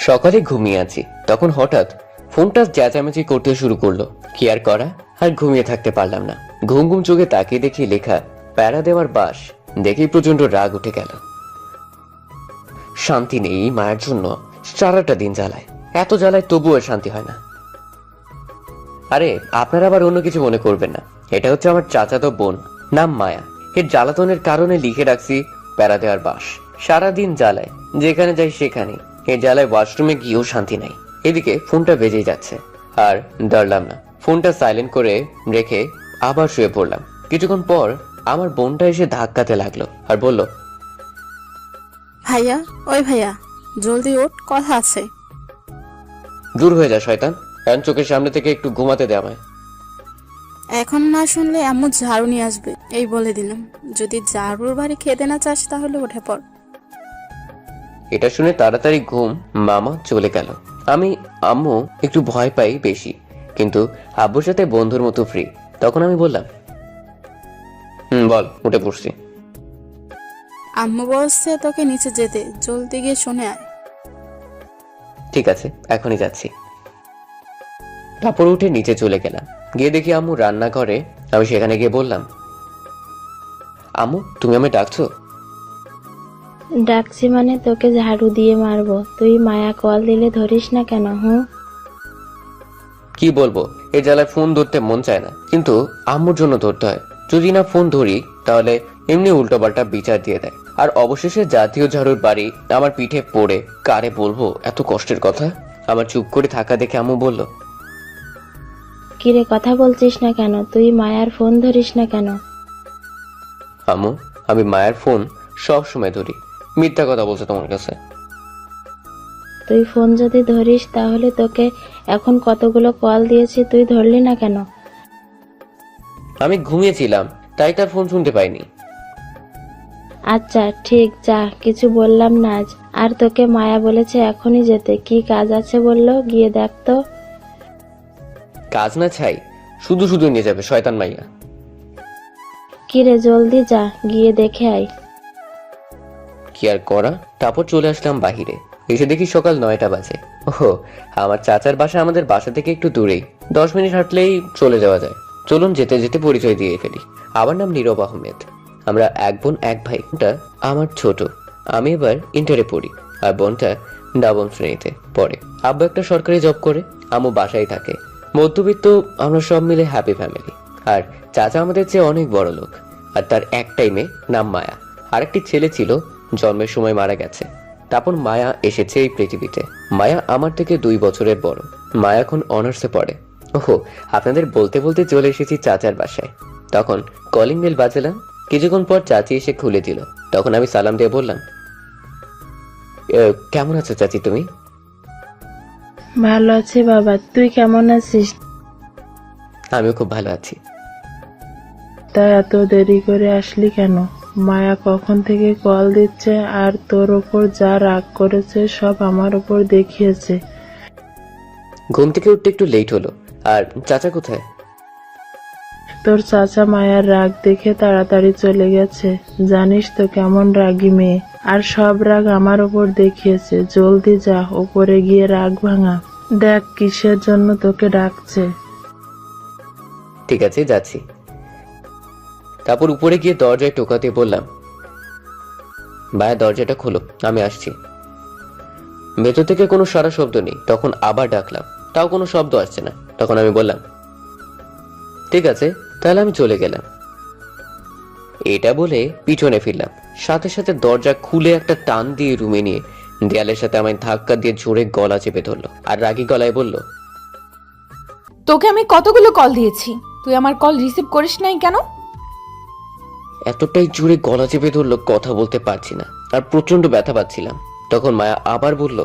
সকালে ঘুমিয়ে আছি, তখন হঠাৎ ফোনটা চেঁচামেচি করতে শুরু করলো। কি আর করা, আর ঘুমিয়ে থাকতে পারলাম না। ঘুম ঘুম চোখে তাকিয়ে দেখি লেখা প্যারা দেওয়ার বাস। দেখেই প্রচন্ড রাগ উঠে গেল। শান্তি নেই মায়ের জন্য, সারাটা দিন জ্বালায়, এত জ্বালায় তবুও শান্তি হয় না। আরে আপনারা আবার অন্য কিছু মনে করবেন না, এটা হচ্ছে আমার চাচাতো বোন, নাম মায়া। এর জ্বালাতনের কারণে লিখে রাখছি প্যারা দেওয়ার বাস। সারাদিন জ্বালায়, যেখানে যাই সেখানে। এই জ্বালায় ওয়াশরুমে গিয়েও শান্তি নাই। এদিকে ফোনটা বেজেই যাচ্ছে, আর ডরলাম না। ফোনটা সাইলেন্ট করে রেখে আবার শুয়ে পড়লাম। কিছুক্ষণ পর আমার বোনটা এসে ধাক্কাতে লাগলো আর বলল, ভাইয়া, ওই ভাইয়া, জলদি ওঠ, কথা আছে। দূর হয়ে যা শয়তান, এখন চোখের সামনে থেকে একটু ঘুমাতে দে আমায়। এখন না শুনলে আম্মু ঝাড়ু নিয়ে আসবে, এই বলে দিলাম। যদি ঝাড়ুর বাড়ি খেতে না চাস তাহলে উঠে পড়। এটা শুনে তাড়াতাড়ি ঘুম মামা চলে গেল। আমি আম্মু একটু ভয় পাই বেশি, কিন্তু আব্বুর সাথে বন্ধুর মতো ফ্রি। তখন আমি বললাম, বল, উঠে পড়ছি। আম্মু বলছে তোকে নিচে যেতে, জলদি গিয়ে শুনে আয়। ঠিক আছে, এখনই যাচ্ছি। তারপর উঠে নিচে চলে গেলাম। গিয়ে দেখি আম্মু রান্নাঘরে। আমি সেখানে গিয়ে বললাম, আম্মু তুমি আমায় ডাকছো? ডাকছি মানে তোকে ঝাড়ু দিয়ে মারবো। তুই মায়া কল দিলে ধরিস না কেন? কি বলবো, এই জ্বালায় ফোন ধরতে মন চায় না, কিন্তু আম্মুর জন্য ধরতে হয়। যদি না ফোন ধরি তাহলে এমনি উল্টোপাল্টা বিচার দিয়ে দেয়। আর অবশেষে জাতীয় ঝাড়ুর বাড়ি আমার পিঠে পড়ে কারে বলবো এত কষ্টের কথা। আমার চুপ করে থাকা দেখে আম্মু বলল, কিরে কথা বলছিস না কেন? তুই মায়ার ফোন ধরিস না কেন? আম্মু আমি মায়ের ফোন সব সময় ধরি। মিথ্যা কথা বলছে তোমার কাছে। তুই ফোন যদি ধরিস তাহলে তোকে এখন কতগুলো কল দিয়েছি, তুই ধরলি না কেন? আমি ঘুমিয়েছিলাম, তাই তার ফোন শুনতে পাইনি। আচ্ছা ঠিক, যা, কিছু বললাম না আজ। আর তোকে মায়া বলেছে এখনই যেতে, কি কাজ আছে বললো, গিয়ে দেখ তো। কাজ না ছাই, শুধু শুধু নিয়ে যাবে শয়তান মাইয়া। কিরে জলদি যা, গিয়ে দেখে আয়। কি আর করা, তারপর চলে আসলাম বাহিরে। এসে দেখি সকাল 9টা বাজে। ওহো, আমার চাচার বাসা আমাদের বাসা থেকে একটু দূরেই, 10 মিনিট হাঁটলেই চলে যাওয়া যায়। চলুন যেতে যেতে পরিচয় দিয়ে ফেলি। আমার নাম নীরব আহমেদ। আমরা এক বোন এক ভাই। বোনটা আমার ছোট, আমি এবার ইন্টারে পড়ি, আর বোনটা নবম শ্রেণীতে পড়ে। আব্বু একটা সরকারি জব করে, আম্মু বাসায় থাকে। মধ্যবিত্ত আমরা সব মিলে হ্যাপি ফ্যামিলি। আর চাচা আমাদের চেয়ে অনেক বড় লোক, আর তার একটাই মেয়ে, নাম মায়া। আরেকটি ছেলে ছিল, জন্মের সময় মারা গেছে। তারপর মায়া এসেছে এই পৃথিবীতে। মায়া আমার থেকে 2 বছরের বড়। মায়া এখন অনার্সে পড়ে। ওহো, আপনাদের বলতে বলতে চলে এসেছি চাচার বাসায়। তখন কলিং বেল বাজালাম। কিছুক্ষণ পর চাচি এসে খুলে দিল। তখন আমি সালাম দিয়ে বললাম, কেমন আছো চাচি তুমি? ভালো আছি বাবা, তুই কেমন আছিস? আমিও খুব ভালো আছি। তা এত দেরি করে আসলি কেন? মায়া কখন থেকে কল দিচ্ছে, আর তোর ওপর যা রাগ করেছে সব আমার ওপর দেখিয়েছে। ঘুম থেকে উঠতে একটু লেট হলো। আর চাচা কোথায়? তোর চাচা মায়ার রাগ দেখে তাড়াতাড়ি চলে গেছে। জানিস তো কেমন রাগী মেয়ে, আর সব রাগ আমার ওপর দেখিয়েছে। জলদি যা, ওপরে গিয়ে রাগ ভাঙা। দেখ কিসের জন্য তোকে ডাকছে। ঠিক আছে, যাচ্ছি। তারপর উপরে গিয়ে দরজায় টোকাতে বললাম, ভাইয়া দরজাটা খোলো, আমি আসছি। ভেতর থেকে কোনো সারা শব্দ নেই। তখন আবার ডাকলাম, তাও কোনো শব্দ আসছে না। তখন আমি বললাম, ঠিক আছে, তাহলে আমি চলে গেলাম। এটা বলে পিছনে ফিরলাম। সাথে সাথে দরজা খুলে একটা টান দিয়ে রুমে নিয়ে দেয়ালের সাথে আমায় ধাক্কা দিয়ে জোরে গলা চেপে ধরলো, আর রাগী গলায় বলল, তোকে আমি কতগুলো কল দিয়েছি, তুই আমার কল রিসিভ করিস নাই কেন? এতটাই জোরে গলা চেপে ধরলো, কথা বলতে পারছি না, আর প্রচন্ড ব্যথা পাচ্ছিলাম। তখন মায়া আবার বলল,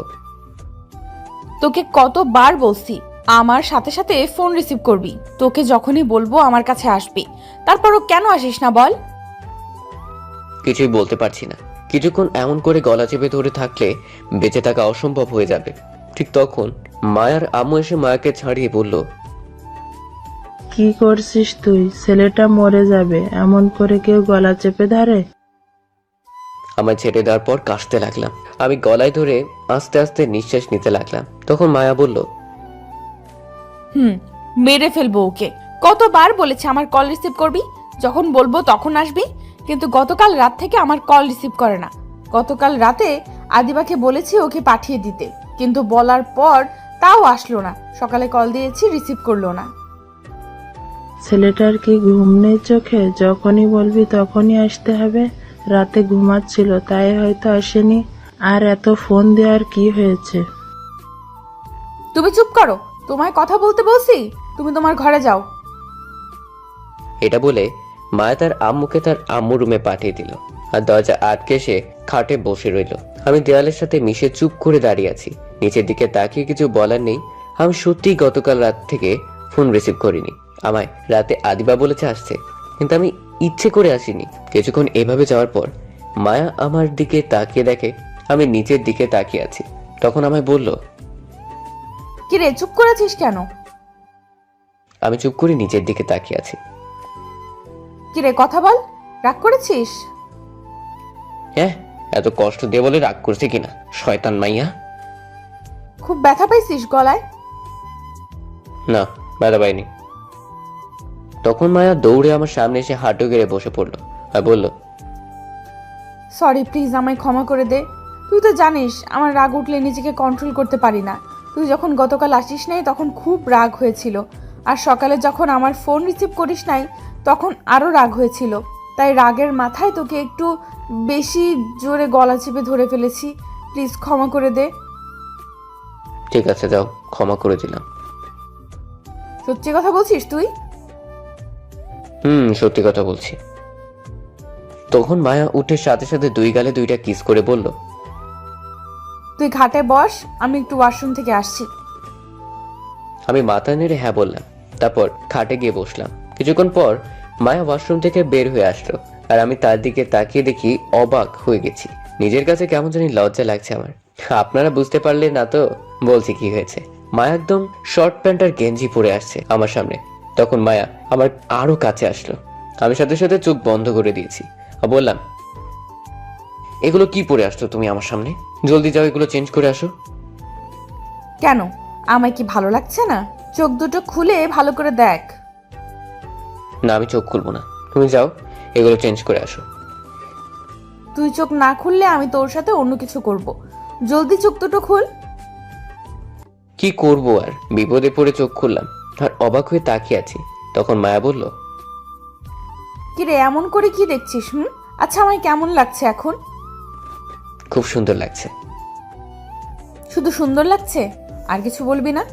তোকে কতবার বলছি আমার সাথে সাথে ফোন রিসিভ করবি, তোকে যখনই বলবো আমার কাছে আসবি, তারপরও কেন আসিস না বল? কিছুই বলতে পারছি না। কিছুক্ষণ এমন করে গলা চেপে ধরে থাকলে বেঁচে থাকা অসম্ভব হয়ে যাবে। ঠিক তখন মায়ার আম্মু এসে মায়াকে ছাড়িয়ে বলল, কি করছিস তুই? ছেলেটা মরে যাবে, এমন করে কেউ গলা চেপে ধরে? আমার ছেড়ে দেওয়ার পর কাশতে লাগলাম। আমি গলায় ধরে আস্তে আস্তে নিঃশ্বাস নিতে লাগলাম। তখন মায়া বলল, মেরে ফেলবো ওকে। কতবার বলেছে আমার কল রিসিভ করবি, যখন বলবো তখন আসবি, কিন্তু গতকাল রাত থেকে আমার কল রিসিভ করে না। গতকাল রাতে আদিবাকে বলেছি ওকে পাঠিয়ে দিতে, কিন্তু বলার পর তাও আসলো না। সকালে কল দিয়েছি, রিসিভ করলো না। ছেলেটার কি ঘুম নেই চোখে? যখনই বলবি তখনই আসতে হবে। রাতে ঘুমাচ্ছিল তাই হয়তো আসেনি। আর এত ফোন দেওয়ার কি হয়েছে? তুমি চুপ করো, তোমায় কথা বলতে বলছি। তুমি তোমার ঘরে যাও। এটা বলে মায়া তার আম্মুকে তার আম্মু রুমে পাঠিয়ে দিল আর দরজা আটকে সে খাটে বসে রইল। আমি দেওয়ালের সাথে মিশে চুপ করে দাঁড়িয়ে আছি। নিচের দিকে তাকিয়ে কিছু বলার নেই। আমি সত্যিই গতকাল রাত থেকে ফোন রিসিভ করিনি। আমায় রাতে আদিবা বলেছে আসছে, কিন্তু আমি ইচ্ছে করে আসিনি। কিছুক্ষণ এভাবে যাওয়ার পর মায়া আমার দিকে তাকিয়ে দেখে আমি নিচের দিকে তাকিয়ে আছি। তখন আমায় বলল, কিরে চুপ করেছিস কেন? আমি চুপ করে নিচের দিকে তাকিয়ে আছি। কিরে কথা বল, রাগ করেছিস? হ্যাঁ, এত কষ্ট দিয়ে বলে রাগ করছে কিনা, শয়তান মাইয়া। খুব ব্যথা পাইছিস গলায়? না, ব্যথা পাইনি। তখন মায়া দৌড়ে আমার সামনে এসে হাঁটু গেড়ে বসে পড়লো আর বলল, সরি, প্লিজ আমায় ক্ষমা করে দে। তুই তো জানিস আমার রাগ উঠলে নিজেকে কন্ট্রোল করতে পারি না। তুই যখন গতকাল আসিস নাই তখন খুব রাগ হয়েছিল, আর সকালে যখন আমার ফোন রিসিভ করিস নাই তখন আরও রাগ হয়েছিল। তাই রাগের মাথায় তোকে একটু বেশি জোরে গলা চেপে ধরে ফেলেছি। প্লিজ ক্ষমা করে দে। ঠিক আছে যাও, ক্ষমা করে দিলাম। সত্যি কথা বলছিস তুই? সত্যি কথা বলছি। তখন মায়া উঠে সাথে সাথে দুই গালে দুইটা কিস করে বলল, তুই ঘাটে বস, আমি একটু ওয়াশরুম থেকে আসছি। আমি মাথা নেড়ে হ্যাঁ বললাম। তারপর খাটে গিয়ে বসলাম। কিছুক্ষণ পর মায়া ওয়াশরুম থেকে বের হয়ে আসলো আর আমি তার দিকে তাকিয়ে দেখি অবাক হয়ে গেছি। নিজের কাছে কেমন জানি লজ্জা লাগছে আমার। আপনারা বুঝতে পারলে না তো বলছি কি হয়েছে। মায়া একদম শর্ট প্যান্ট আর গেঞ্জি পরে আসছে আমার সামনে। তখন মায়া আমার আরো কাছে আসলো। আমি সাথে সাথে চোখ বন্ধ করে দিয়েছি আর বললাম, এগুলো কি পরে আসছো তুমি আমার সামনে? জলদি যাও, এগুলো চেঞ্জ করে আসো। কেন, আমায় কি ভালো লাগছে না? চোখ দুটো খুলে ভালো করে দেখ। না, আমি চোখ খুলবো না, তুমি যাও, এগুলো চেঞ্জ করে আসো। তুই চোখ না খুললে আমি তোর সাথে অন্য কিছু করব। জলদি চোখ দুটো খুল। কি করব আর, বিপদে পড়ে চোখ খুললাম আর অবাক হয়ে তাকিয়ে আছি। তখন মায়া বলল, কিরে এমন করে কি দেখছিস? আচ্ছা, আমায় কেমন লাগছে এখন? খুব সুন্দর লাগছে। শুধু সুন্দর লাগছে, আর কিছু বলবি না?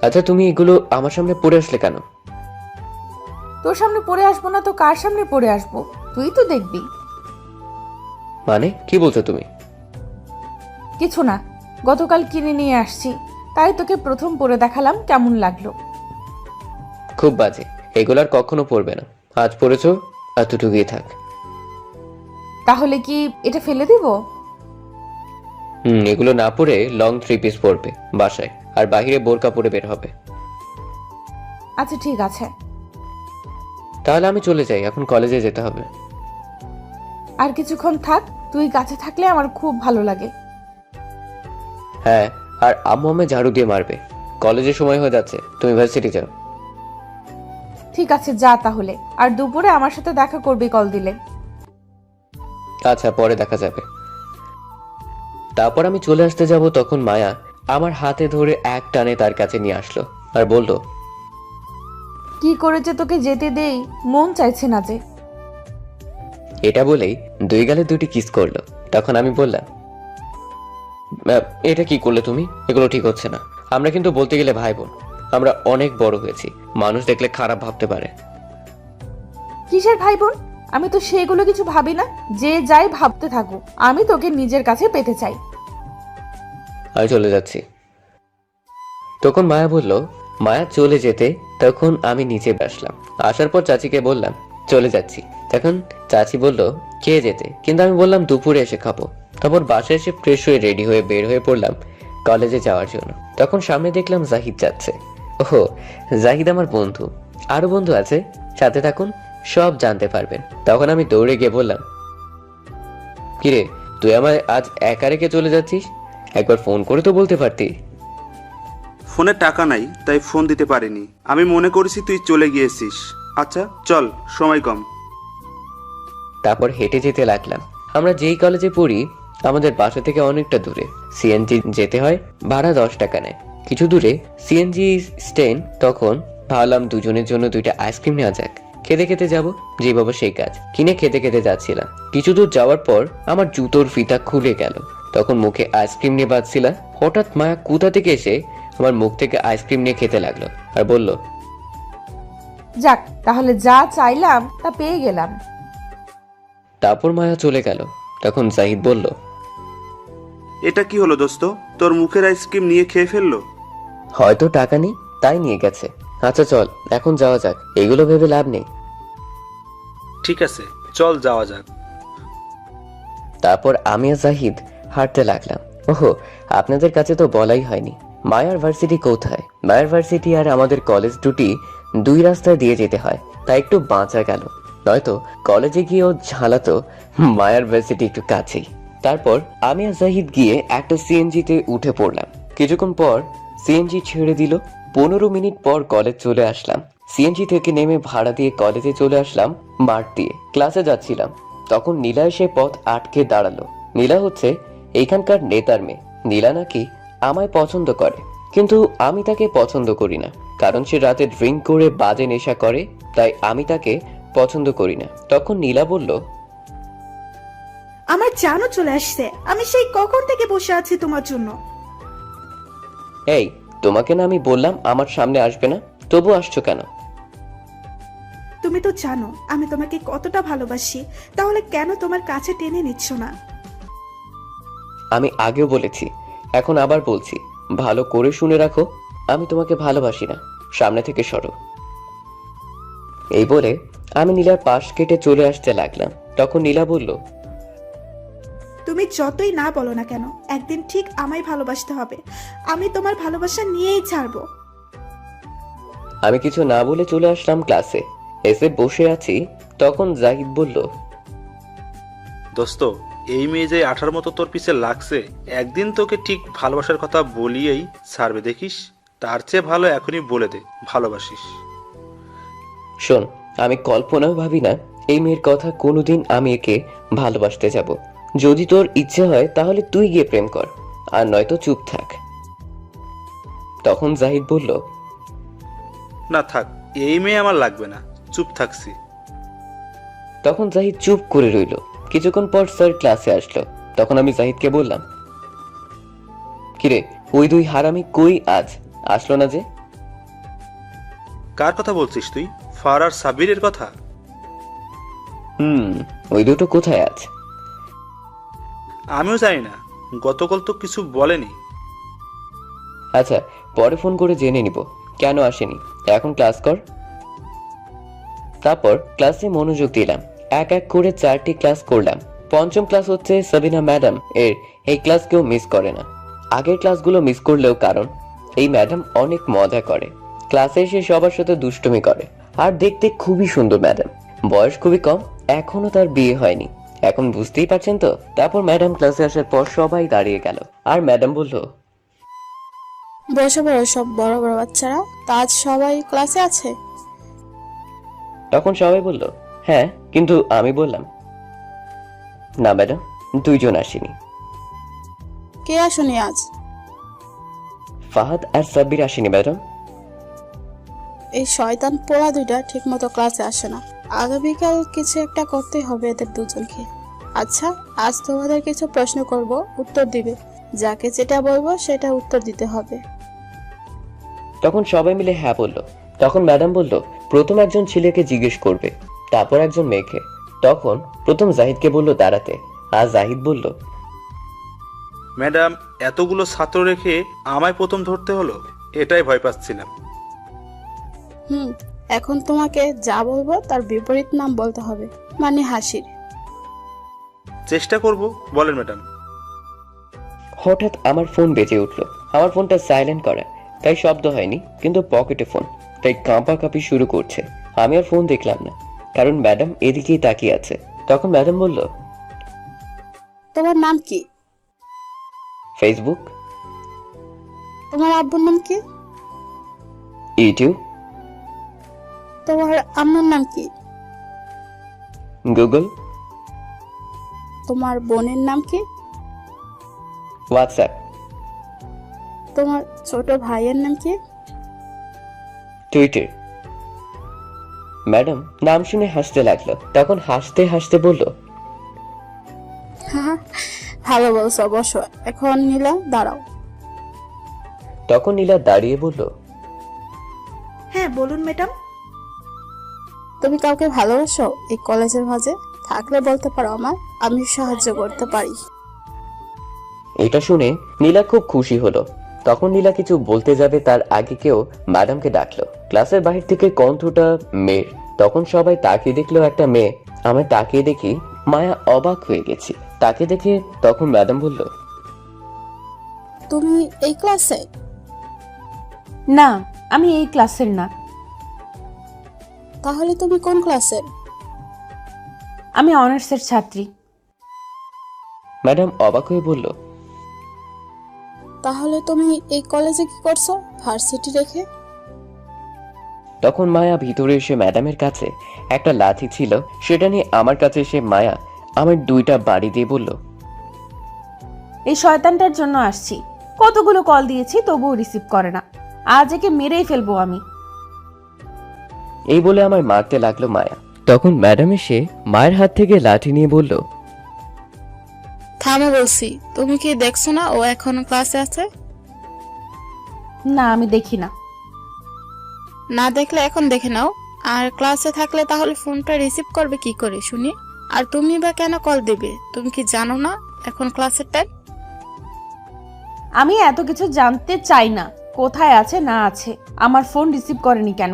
আচ্ছা, তুমি এগুলো আমার সামনে পড়ে আসলে কেন? তোর সামনে পড়ে আসবো না তো কার সামনে পড়ে আসবো? তুই তো দেখবি। মানে কি বলছো তুমি? কিছু না, গতকাল কিনে নিয়ে আসছি, তাই তোকে প্রথম পরে দেখালাম, কেমন লাগলো? খুব বাজে, এগুলো আর কখনো পড়বে না। আজ পড়েছো, এতটুকুই থাক। তাহলে কি এটা ফেলে দিব? এগুলো না পরে লং 3 পিস পরবে বাসায়, আর বাহিরে বোরকা পরে বের হবে। আচ্ছা ঠিক আছে। তাহলে আমি চলে যাই, এখন কলেজে যেতে হবে। আর কিছুক্ষণ থাক, তুই কাছে থাকলে আমার খুব ভালো লাগে। হ্যাঁ, আর আম্মু আমায় ঝাড়ু দিয়ে মারবে। কলেজের সময় হয়ে যাচ্ছে, তুমি ভার্সিটি যাও। ঠিক আছে যা তাহলে, আর দুপুরে আমার সাথে দেখা করবি কল দিলে। আচ্ছা, পরে দেখা যাবে। তারপর আমি চলে আসতে যাব, তখন মায়া আমার হাতে ধরে এক টানে তার কাছে নিয়ে আসলো আর বলল, কি করে যে তোকে যেতে দেই, মন চাইছে না যে। এটা বলেই দুই গালে দুটি কিস করলো। তখন আমি বললাম, এটা কি করলে তুমি? এগুলো ঠিক হচ্ছে না। আমরা কিন্তু বলতে গেলে ভাই বোন। আমরা অনেক বড় হয়েছি, মানুষ দেখলে খারাপ ভাবতে পারে। কিসের ভাই বোন? আমি তো সেগুলো কিছু ভাবি না, যে যাই ভাবতে থাকুক, আমি তোকে নিজের কাছে পেতে চাই। আমি চলে যাচ্ছি। তখন মায়া বলল, মায়া চলে যেতে তখন আমি নিচে আসলাম। আসার পর চাচিকে বললাম চলে যাচ্ছি। তখন চাচি বলল খেয়ে যেতে, কিন্তু আমি বললাম দুপুরে এসে খাবো। তারপর বাসায় এসে ফ্রেশ হয়ে রেডি হয়ে বের হয়ে পড়লাম কলেজে যাওয়ার জন্য। তখন সামনে দেখলাম জাহিদ যাচ্ছে। ওহো, জাহিদ আমার বন্ধু। আরো বন্ধু আছে, সাথে থাকুন, সব জানতে পারবেন। তখন আমি দৌড়ে গিয়ে বললাম, কিরে, তুই আমায় আজ একা রেখে চলে যাচ্ছিস? একবার ফোন করে তো বলতে পারতি। ফোনে টাকা নাই তাই ফোন দিতে পারিনি। আমি মনে করেছি তুই চলে গিয়েছিস। আচ্ছা চল, সময় কম। তারপর হেঁটে যেতে লাগলাম। আমরা যেই কলেজে পড়ি আমাদের বাসা থেকে অনেকটা দূরে। সিএনজি যেতে হয়, ভাড়া 10 টাকা নেয়। কিছু দূরে সিএনজি স্ট্যান্ড। তখন ভাবলাম দুজনের জন্য 2টা আইসক্রিম নেওয়া যাক। খেতে খেতে যাব, যে বাবা সেই কাজ। কিনে খেতে খেতে যাচ্ছিলাম। কিছু দূর যাওয়ার পর আমার জুতোর ফিতা খুলে গেল। তখন মুখে আইসক্রিম নিয়ে বাঁধছিলাম। হঠাৎ মায়া কোথা থেকে এসে আমার মুখ থেকে আইসক্রিম নিয়ে খেতে লাগলো আর বলল, যাক, তাহলে যা চাইলাম তা পেয়ে গেলাম। তারপর মায়া চলে গেল। তখন জাহিদ বলল, এটা কি হলো দোস্ত? তোর মুখের আইসক্রিম নিয়ে খেয়ে ফেললো? হয়তো টাকা নেই তাই নিয়ে গেছে। আচ্ছা চল এখন যাওয়া যাক, এগুলো ভেবে লাভ নেই। ঠিক আছে, চল যাওয়া যাক। তারপর আমি আর জাহিদ হাঁটতে লাগলাম। ওহো, আপনাদের কাছে তো বলাই হয়নি মায়ার ভার্সিটি কোথায়। মায়ার ভার্সিটি আর আমাদের কলেজ দুটি 2 রাস্তায় দিয়ে যেতে হয়, তাই একটু বাঁচা গেল। নয়তো কলেজে গিয়েও ঝালাতো মায়ার ভার্সিটি একটু কাছেই। তারপর আমি আর জাহিদ গিয়ে একটা সিএনজিতে উঠে পড়লাম। কিছুক্ষণ পর সিএনজি ছেড়ে দিল। 15 মিনিট পর কলেজ চলে আসলাম। সিএনজি থেকে নেমে ভাড়া দিয়ে কলেজে চলে আসলাম মাঠ দিয়ে। ক্লাসে যাচ্ছিলাম, তখন নীলা এসে পথ আটকে দাঁড়ালো। নীলা হচ্ছে এইখানকার নেতার মেয়ে। নীলা নাকি আমায় পছন্দ করে, কিন্তু আমি তাকে পছন্দ করি না, কারণ সে রাতে ড্রিঙ্ক করে বাজে নেশা করে, তাই আমি তাকে পছন্দ করি না। তখন নীলা বলল, আমার জানো চলে আসছে, আমি সেই কখন থেকে বসে আছি তোমার জন্য। এই, তোমাকে না আমি বললাম আমার সামনে আসবে না, তবু আসছো কেন? তুমি তো জানো আমি তোমাকে কতটা ভালোবাসি, তাহলে কেন তোমার কাছে টেনে নিচ্ছ না? আমি আগেও বলেছি, এখন আবার বলছি, ভালো করে শুনে রাখো, আমি তোমাকে ভালোবাসি না, সামনে থেকে সরো। এই বলে আমি নীলার পাশ কেটে চলে আসতে লাগলাম। তখন নীলা বলল, তুমি যতই না বলো না কেন, একদিন ঠিক আমায় ভালোবাসতে হবে। আমি তোমার ভালোবাসা নিয়েই ছাড়বো। আমি কিছু না বলে চলে আসলাম ক্লাসে। এসে বসে আছি, তখন জাহিদ বলল, দোস্ত, এই মেয়ে যে আঠার মতো তোর পিছে লাগছে, একদিন তোকে ঠিক ভালোবাসার কথা বলিয়েই ছাড়বে দেখিস। তার চেয়ে ভালো এখনই বলে দে ভালোবাসিস। শোন, আমি কল্পনাও ভাবি না এই মেয়ের কথা কোনোদিন আমি একে ভালোবাসতে যাব। যদি তোর ইচ্ছে হয় তাহলে তুই গিয়ে প্রেম কর, আর নয়তো চুপ থাক। তখন জাহিদ বলল, না থাক, এই মেয়ে আমার লাগবে না, চুপ থাকছি। তখন জাহিদ চুপ করে রইল। কিছুক্ষণ পর স্যার ক্লাসে আসলো। তখন আমি জাহিদকে বললাম, কিরে, ওই 2 হারামি কই আজ আসলো না যে? কার কথা বলছিস তুই? ফার আর সাবিরের কথা? ওই দুটো কোথায় আজ? আমিও জানি না, গতকাল তো কিছু বলেনি। আচ্ছা, পরে ফোন করে জেনে নিব কেন আসেনি। এখন ক্লাস কর। তারপর ক্লাসে মনোযোগ দিলাম। এক এক করে 4টি ক্লাস করলাম। 5ম ক্লাস হচ্ছে সাবিনা ম্যাডাম এর। এই ক্লাস কেউ মিস করে না। আগের ক্লাসগুলো মিস করলেও কারণ এই ম্যাডাম অনেক মজা করে। ক্লাসে এসে সবার সাথে দুষ্টুমি করে, আর দেখতে খুবই সুন্দর ম্যাডাম। বয়স খুবই কম, এখনো তার বিয়ে হয়নি। এখন বুঝতেই পারছেন তো। তারপর ম্যাডাম ক্লাসে আসার পর সবাই দাঁড়িয়ে গেল, আর ম্যাডাম বলল, বসে বড় সব বড় বড় বাচ্চারা, তা আজ সবাই ক্লাসে আছে? তখন সবাই বলল, হ্যাঁ, কিন্তু আমি বললাম, না ম্যাডাম, 2 জন আসেনি। কে আসেনি আজ? ফাহাদ আর সাব্বির আসেনি ম্যাডাম। এই শয়তান পোড়া 2টা ঠিক মতো ক্লাসে আসে না। আগামীকাল কিছু একটা করতে হবে এদের দুজনকে। আচ্ছা, আজ তোমাদের কিছু প্রশ্ন করব, উত্তর দিবে। যাকে যেটা বলবো সেটা উত্তর দিতে হবে। তখন সবাই মিলে হ্যাঁ বলল। তখন ম্যাডাম বলল, প্রথম একজন ছেলেকে জিজ্ঞেস করবে, তারপর একজন মেয়েকে। তখন প্রথম জাহিদকে বলল দাঁড়াতে, আর জাহিদ বলল, ম্যাডাম, এতগুলো ছাত্র রেখে আমায় প্রথম ধরতে হলো, এটাই ভয় পাচ্ছিলাম। এখন তোমাকে যা বলবো তার বিপরীত নাম বলতে হবে, মানে হাসির। চেষ্টা করব, বলেন ম্যাডাম। হঠাৎ আমার ফোন বেজে উঠল। আমার ফোনটা সাইলেন্ট করা, তাই শব্দ হয়নি, কিন্তু পকেটে ফোন, তাই কাঁপাকাঁপি শুরু করছে। আমি আর ফোন দেখলাম না, কারণ ম্যাডাম এদিকেই তাকিয়ে আছে। তখন ম্যাডাম বলল, তোমার নাম কি? ফেসবুক, তোমার আব্বুর নাম কি? ইউটিউব, তোমার আম্মুর নাম কি? গুগল, তোমার বোনের নাম কি? হোয়াটসঅ্যাপ, তোমার ছোট ভাইয়ের নাম কি? টুইটার। ম্যাডাম নাম শুনে হাসতে লাগলো। তখন হাসতে হাসতে বলল, হ্যাঁ, ভালো বলছো, বসো। এখন নীলা দাঁড়াও। তখন নীলা দাঁড়িয়ে বলল, হ্যাঁ বলুন ম্যাডাম। তুমি কাউকে ভালোবাসো এই কলেজের মাঝে? থাকলে বলতে পারো আমায়, আমি সাহায্য করতে পারি। এটা শুনে নীলা খুব খুশি হলো। তখন নীলা কিছু বলতে যাবে তার আগে কেউ ম্যাডামকে ডাকলো। ক্লাসের বাহির থেকে কণ্ঠটা মেয়ের। তখন সবাই তাকিয়ে দেখলো একটা মেয়ে। আমায় তাকিয়ে দেখি মায়া অবাক হয়ে গেছি। তাকে দেখে তখন ম্যাডাম বলল, তুমি এই ক্লাসে? না, আমি এই ক্লাসের না। তাহলে তুমি কোন ক্লাসের? আমি অনার্সের ছাত্রী। ম্যাডাম অবাক হয়ে বলল, তাহলে তুমি এই কলেজে কি করছো ভার্সিটি রেখে? তখন মায়া ভিতরে এসে ম্যাডামের কাছে একটা লাঠি ছিল, সেটা নিয়ে আমার কাছে এসে মায়া আমার 2টা বাড়ি দিয়ে বলল, এই শয়তানটার জন্য আসছি। কতগুলো কল দিয়েছি তবুও রিসিভ করে না। আজ একে মেরেই ফেলবো আমি। এই বলে আমায় মারতে লাগলো মায়া। তখন ম্যাডাম এসে মায়ের হাত থেকে লাঠি নিয়ে বলল, থামো বলছি। তুমি কি দেখছো না ও এখন ক্লাসে আছে? না, আমি দেখি না। না দেখলে এখন দেখে নাও। আর ক্লাসে থাকলে তাহলে ফোনটা রিসিভ করবে কি করে শুনি? আর তুমি বা কেন কল দেবে? তুমি কি জানো না এখন ক্লাসের টাইম? আমি এত কিছু জানতে চাই না। কোথায় আছে না আছে, আমার ফোন রিসিভ করেনি কেন?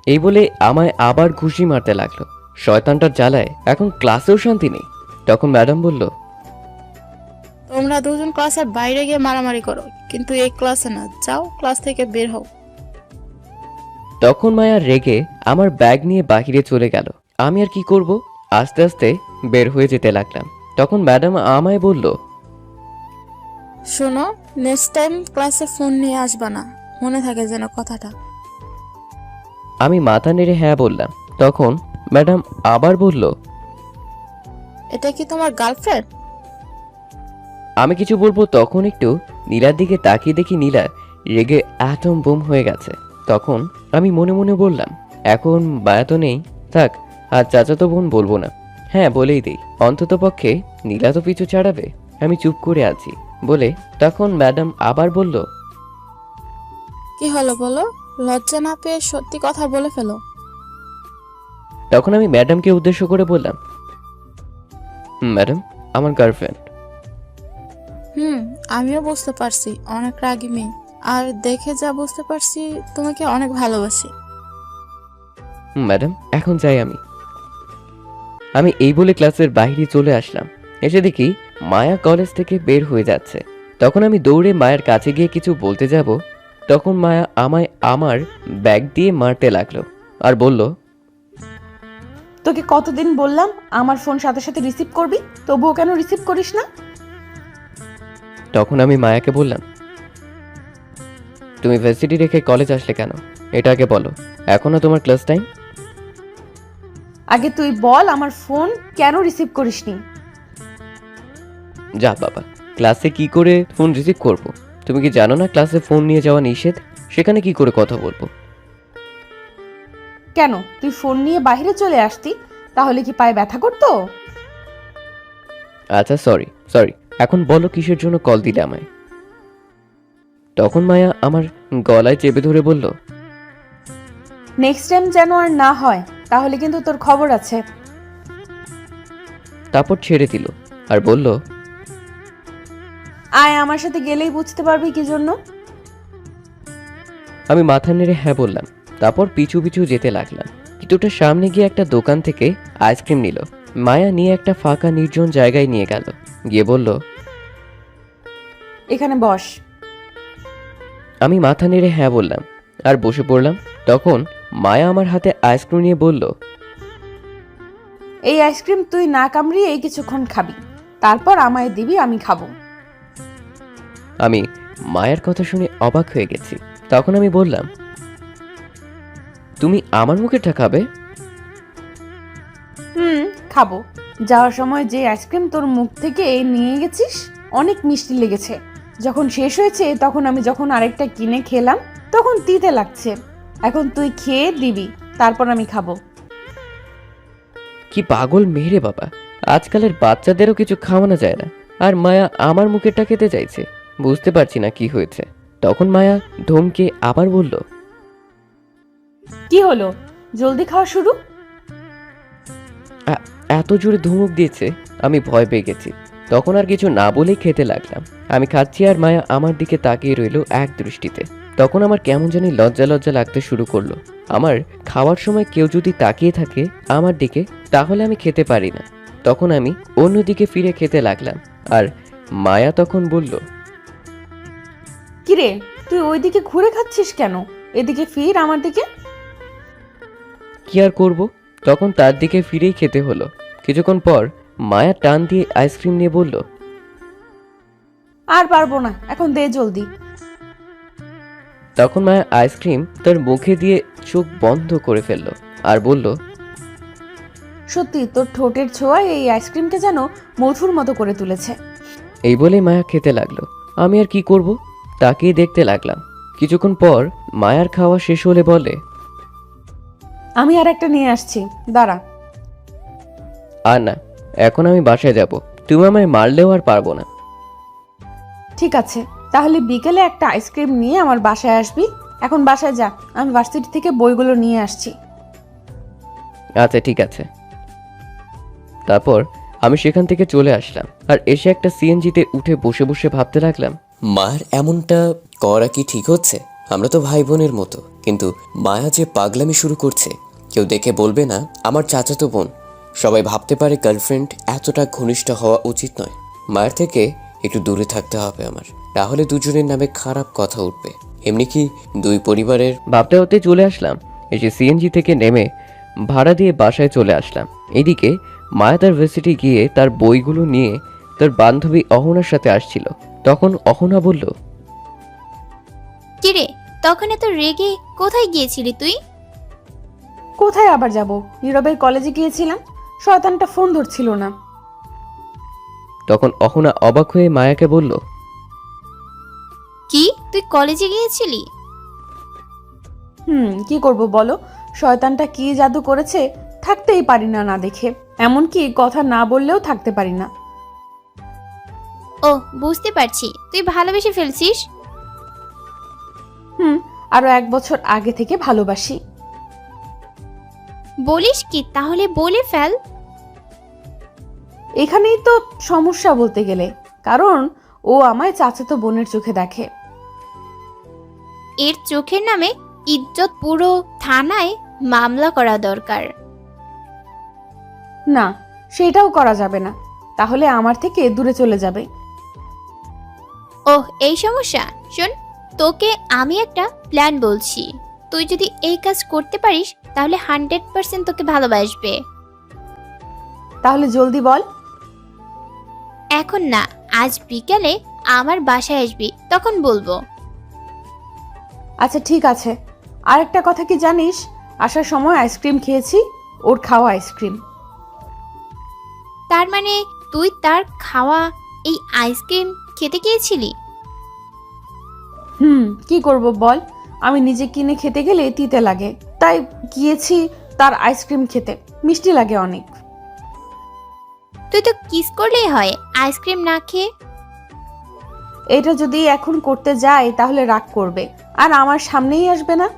এই বলে আমায় আবার ঘুষি মারতে লাগলো। শয়তানটার জ্বালায় এখন ক্লাসেও শান্তি নেই। তখন ম্যাডাম বলল, তোমরা দুজন ক্লাসের বাইরে গিয়ে মারামারি করো, কিন্তু এই ক্লাসে না। যাও, ক্লাস থেকে বের হও। তখন মায়া রেগে আমার ব্যাগ নিয়ে বাহিরে চলে গেল। আমি আর কি করব? আস্তে আস্তে বের হয়ে যেতে লাগলাম। তখন ম্যাডাম আমায় বলল, শোনো, নেক্সট টাইম ক্লাসে ফোন নিয়ে আসবা না, মনে থাকে যেন কথাটা। আমি মাথা নেড়ে হ্যাঁ বললাম। তখন ম্যাডাম আবার বলল, এটা কি তোমার গার্লফ্রেন্ড? আমি কিছু বলবো তখন একটু নীলার দিকে তাকিয়ে দেখি নীলা রেগে অ্যাটম বোম হয়ে গেছে। তখন আমি মনে মনে বললাম, এখন মায়া তো নেই, থাক আর চাচাতো বোন বলবো না। হ্যাঁ বলেই দিই, অন্তত পক্ষে নীলা তো পিছু ছাড়াবে। আমি চুপ করে আছি বলে তখন ম্যাডাম আবার বলল, কি হলো বলো? লজ্জা না পেয়ে সত্যি কথা বলে ফেলো। তখন আমি ম্যাডামকে উদ্দেশ্য করে বললাম, ম্যাডাম আমার গার্লফ্রেন্ড। আমিও বুঝতে পারছি অনেক রাগী মেয়ে। আর দেখে যা বুঝতে পারছি তোমাকে অনেক ভালোবাসি। ম্যাডাম এখন যাই আমি। আমি এই বলে ক্লাসের বাইরে চলে আসলাম। এসে দেখি মায়া কলেজ থেকে বের হয়ে যাচ্ছে। তখন আমি দৌড়ে মায়ের কাছে গিয়ে কিছু বলতে যাব, তখন মায়া আমায় আমার ব্যাগ দিয়ে মারতে লাগলো আর বলল, তোকে কতদিন বললাম আমার ফোন সাথে সাথে রিসিভ করবি, তবুও কেন রিসিভ করিস না? তখন আমি মায়াকে বললাম, তুমি ভার্সিটি রেখে কলেজ আসলে কেন? এটা আগে বলো, এখনো তোমার ক্লাস টাইম? আগে তুই বল আমার ফোন কেন রিসিভ করিসনি? যা বাবা, ক্লাসে কি করে ফোন রিসিভ করব? তুমি কি জানো না ক্লাসে ফোন নিয়ে যাওয়া নিষেধ? সেখানে কি করে কথা বলবো? কেন তুই ফোন নিয়ে বাইরে চলে আসতি, তাহলে কি পায়ে ব্যথা করতো? আচ্ছা সরি, এখন বলো কিসের জন্য কল দিলে আমায়? তখন মায়া আমার গলায় চেপে ধরে বলল, নেক্সট টাইম যেন আর না হয়, তাহলে কিন্তু তোর খবর আছে। তারপর ছেড়ে দিল আর বলল, আয় আমার সাথে গেলেই বুঝতে পারবি কি জন্য। আমি মাথা নেড়ে হ্যাঁ বললাম। তারপর পিছু পিছু যেতে লাগলাম। কিছুটা সামনে গিয়ে একটা দোকান থেকে আইসক্রিম নিল। মায়া নিয়ে একটা ফাঁকা নির্জন জায়গায় নিয়ে গেল, গিয়ে বলল, এখানে বস। আমি মাথা নেড়ে হ্যাঁ বললাম আর বসে পড়লাম। তখন মায়া আমার হাতে আইসক্রিম নিয়ে বলল, এই আইসক্রিম তুই না কামড়িয়ে এই কিছুক্ষণ খাবি। তারপর আমায় দিবি, আমি খাবো। আমি মায়ের কথা শুনে অবাক হয়ে গেছি। তখন আমি বললাম, তুমি আমার মুখেরটা খাবে? খাবো। যাওয়ার সময় যে আইসক্রিম তোর মুখ থেকে নিয়ে গেছিস অনেক মিষ্টি লেগেছে। যখন শেষ হয়েছে তখন আমি যখন আরেকটা কিনে খেলাম তখন তিতে লাগছে। এখন তুই খেয়ে দিবি, তারপর আমি খাবো। কি পাগল মেয়ে বাবা, আজকালের বাচ্চাদেরও কিছু খাওয়ানো যায় না, আর মায়া আমার মুখেরটা খেতে চাইছে। বুঝতে পারছি না কি হয়েছে। তখন মায়া ধমকে আবার বলল, কি হলো, জলদি খাওয়া শুরু। এত জোরে ধমক দিয়েছে আমি ভয় পেয়ে গেছি। তখন আর কিছু না বলেই খেতে লাগলাম। আমি খাচ্ছি আর মায়া আমার দিকে তাকিয়ে রইল এক দৃষ্টিতে। তখন আমার কেমন জানি লজ্জা লজ্জা লাগতে শুরু করলো। আমার খাওয়ার সময় কেউ যদি তাকিয়ে থাকে আমার দিকে তাহলে আমি খেতে পারি না। তখন আমি অন্যদিকে ফিরে খেতে লাগলাম আর মায়া তখন বলল, কিরে, তুই ওইদিকে ঘুরে খাচ্ছিস কেন? এদিকে ফির আমার দিকে। কি আর করব, তখন তার দিকে ফিরেই খেতে হলো। কিছুক্ষণ পর মায়া টান দিয়ে আইসক্রিম নিয়ে বলল, আর পারবো না, এখন দে জলদি। তখন মায়া আইসক্রিম তার মুখে দিয়ে চোখ বন্ধ করে ফেললো আর বলল, সত্যি তোর ঠোঁটের ছোঁয়ায় এই আইসক্রিমটা যেন মধুর মতো করে তুলেছে। এই বলে মায়া খেতে লাগলো। আমি আর কি করব, তাকিয়ে দেখতে লাগলাম। কিছুক্ষণ পর মায়ার খাওয়া শেষ হলে বলে, আমি আর একটা নিয়ে আসছি, দাঁড়া। আর না, এখন আমি বাসায় যাব। তুমি আমায় মারলেও আর পারবো না। ঠিক আছে, তাহলে বিকেলে একটা আইসক্রিম নিয়ে আমার বাসায় আসবি। এখন বাসায় যা, আমি ভার্সিটি থেকে বইগুলো নিয়ে আসছি। আচ্ছা ঠিক আছে। তারপর আমি সেখান থেকে চলে আসলাম আর এসে একটা সিএনজিতে উঠে বসে বসে ভাবতে লাগলাম, মায়ের এমনটা করা কি ঠিক হচ্ছে? আমরা তো ভাই বোনের মতো, কিন্তু মায়া যে পাগলামি শুরু করছে, কেউ দেখে বলবে না আমার চাচাতো বোন? সবাই ভাবতে পারে গার্লফ্রেন্ড এতটা ঘনিষ্ঠ হওয়া উচিত নয়। মায়ের থেকে একটু দূরে থাকতে হবে আমার, তাহলে দুজনের নামে খারাপ কথা উঠবে। এমনি কি দুই পরিবারের ভাবতে ভাবতে চলে আসলাম। এসে সিএনজি থেকে নেমে ভাড়া দিয়ে বাসায় চলে আসলাম। এদিকে মায়া তার ভার্সিটি গিয়ে তার বইগুলো নিয়ে তার বান্ধবী অহনার সাথে আসছিল। তখন অহনা বলল, কিরে, তখন এত রেগে কোথায় গিয়েছিলি তুই? কোথায় আবার যাব, নীরবের কলেজে গিয়েছিলাম। শয়তানটা ফোন ধরছিল না। তখন অহনা অবাক হয়ে মায়াকে বলল, কি, তুই কলেজে গিয়েছিলি? কি করব বলো, শয়তানটা কি জাদু করেছে, থাকতেই পারি না না দেখে। এমনকি কথা না বললেও থাকতে পারি না। ও, বুঝতে পারছি, তুই ভালোবেসে ফেলছিস। আরো 1 বছর আগে থেকে ভালোবাসি। বলিস কি? তাহলে বলে ফেল। এখানেই তো সমস্যা বলতে গেলে, কারণ ও আমায় চাচাতো বোনের চোখে দেখে। এর চোখের নামে ইজ্জত পুরো থানায় মামলা করা দরকার। না, সেটাও করা যাবে না, তাহলে আমার থেকে দূরে চলে যাবে। ওহ, এই সমস্যা। শোন, তোকে আমি একটা প্ল্যান বলছি। তুই যদি এই কাজ করতে পারিস তাহলে 100% তোকে ভালোবাসবে। তাহলে জলদি বল। এখন না, আজ বিকেলে আমার বাসায় আসবি, তখন বলবো। আচ্ছা ঠিক আছে। আর একটা কথা কি জানিস, আসার সময় আইসক্রিম খেয়েছি, ওর খাওয়া আইসক্রিম। তার মানে তুই তার খাওয়া এই আইসক্রিম খেতে গিয়েছিলি? কি করব বল, আমি নিজে কিনে খেতে গেলে তিতে লাগে, তাই গিয়েছি তার আইসক্রিম খেতে। মিষ্টি লাগে অনেক। তুই তো কিস করলেই হয়, আইসক্রিম না খেয়ে। এটা যদি এখন করতে যাই তাহলে রাগ করবে আর আমার সামনেই আসবে না।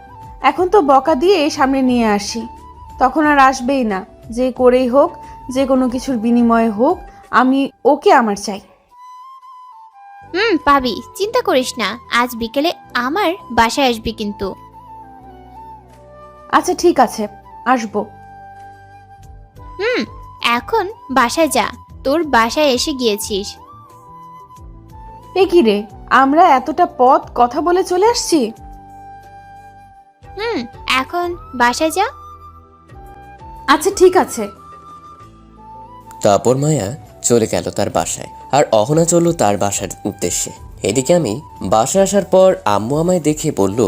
এখন তো বকা দিয়ে সামনে নিয়ে আসি, তখন আর আসবেই না। যে করেই হোক, যে কোনো কিছুর বিনিময়ে হোক, আমি ওকে আমার চাই। পাবি, চিন্তা করিস না। আজ বিকেলে আমার বাসায় আসবি কিন্তু। আচ্ছা ঠিক আছে, আসবো। এখন বাসায় যা, তোর বাসায় এসে গিয়েছিস। এ কি রে, আমরা এতটা পথ কথা বলে চলে আসছি। এখন বাসায় যা। আচ্ছা ঠিক আছে। তারপর মায়া চলে গেল তার বাসায়, আর অহনা চলল তার বাসার উদ্দেশ্যে। এদিকে আমি বাসায় আসার পর আম্মু আমায় দেখে বলল,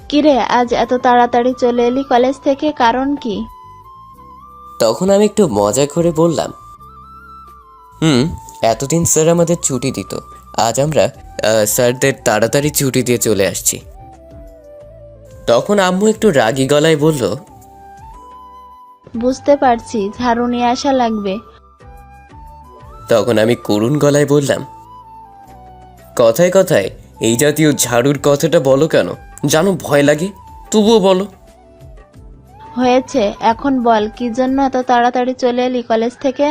কিরে আজ এত তাড়াতাড়ি চলে এলি কলেজ থেকে, কারণ কি? তখন আমি একটু মজা করে বললাম, এতদিন স্যার আমাদের ছুটি দিত, আজ আমরা স্যারদের তাড়াতাড়ি ছুটি দিয়ে চলে আসছি। তখন আম্মু একটু রাগী গলায় বলল, বুঝতে পারছি, ঝাড়ু নিয়ে আসা লাগবে। তখন আমি করুণ গলায় বললাম, কথায় কথায় এই জাতীয় ঝাড়ুর কথাটা বলো কেন? জানো ভয় লাগে, তবুও বলো। হয়েছে, এখন বল কি জন্য এত তাড়াতাড়ি চলে এলি কলেজ থেকে?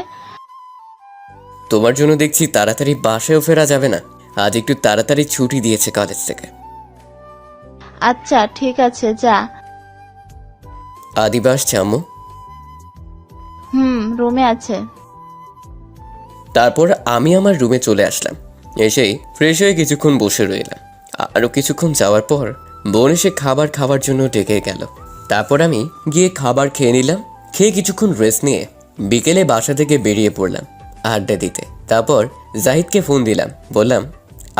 তোমার জন্য দেখছি তাড়াতাড়ি বাসায়ও ফেরা যাবে না, আজ একটু তাড়াতাড়ি ছুটি দিয়েছে কলেজ থেকে। আচ্ছা ঠিক আছে, যা। আদিবা আসছে আম্মু? রুমে আছে। তারপর আমি আমার রুমে চলে আসলাম। এসেই ফ্রেশ হয়ে কিছুক্ষণ বসে রইলাম। আরও কিছুক্ষণ যাওয়ার পর বোন এসে খাবার খাওয়ার জন্য ডেকে গেল। তারপর আমি গিয়ে খাবার খেয়ে নিলাম। খেয়ে কিছুক্ষণ রেস্ট নিয়ে বিকেলে বাসা থেকে বেরিয়ে পড়লাম আড্ডা দিতে। তারপর জাহিদকে ফোন দিলাম, বললাম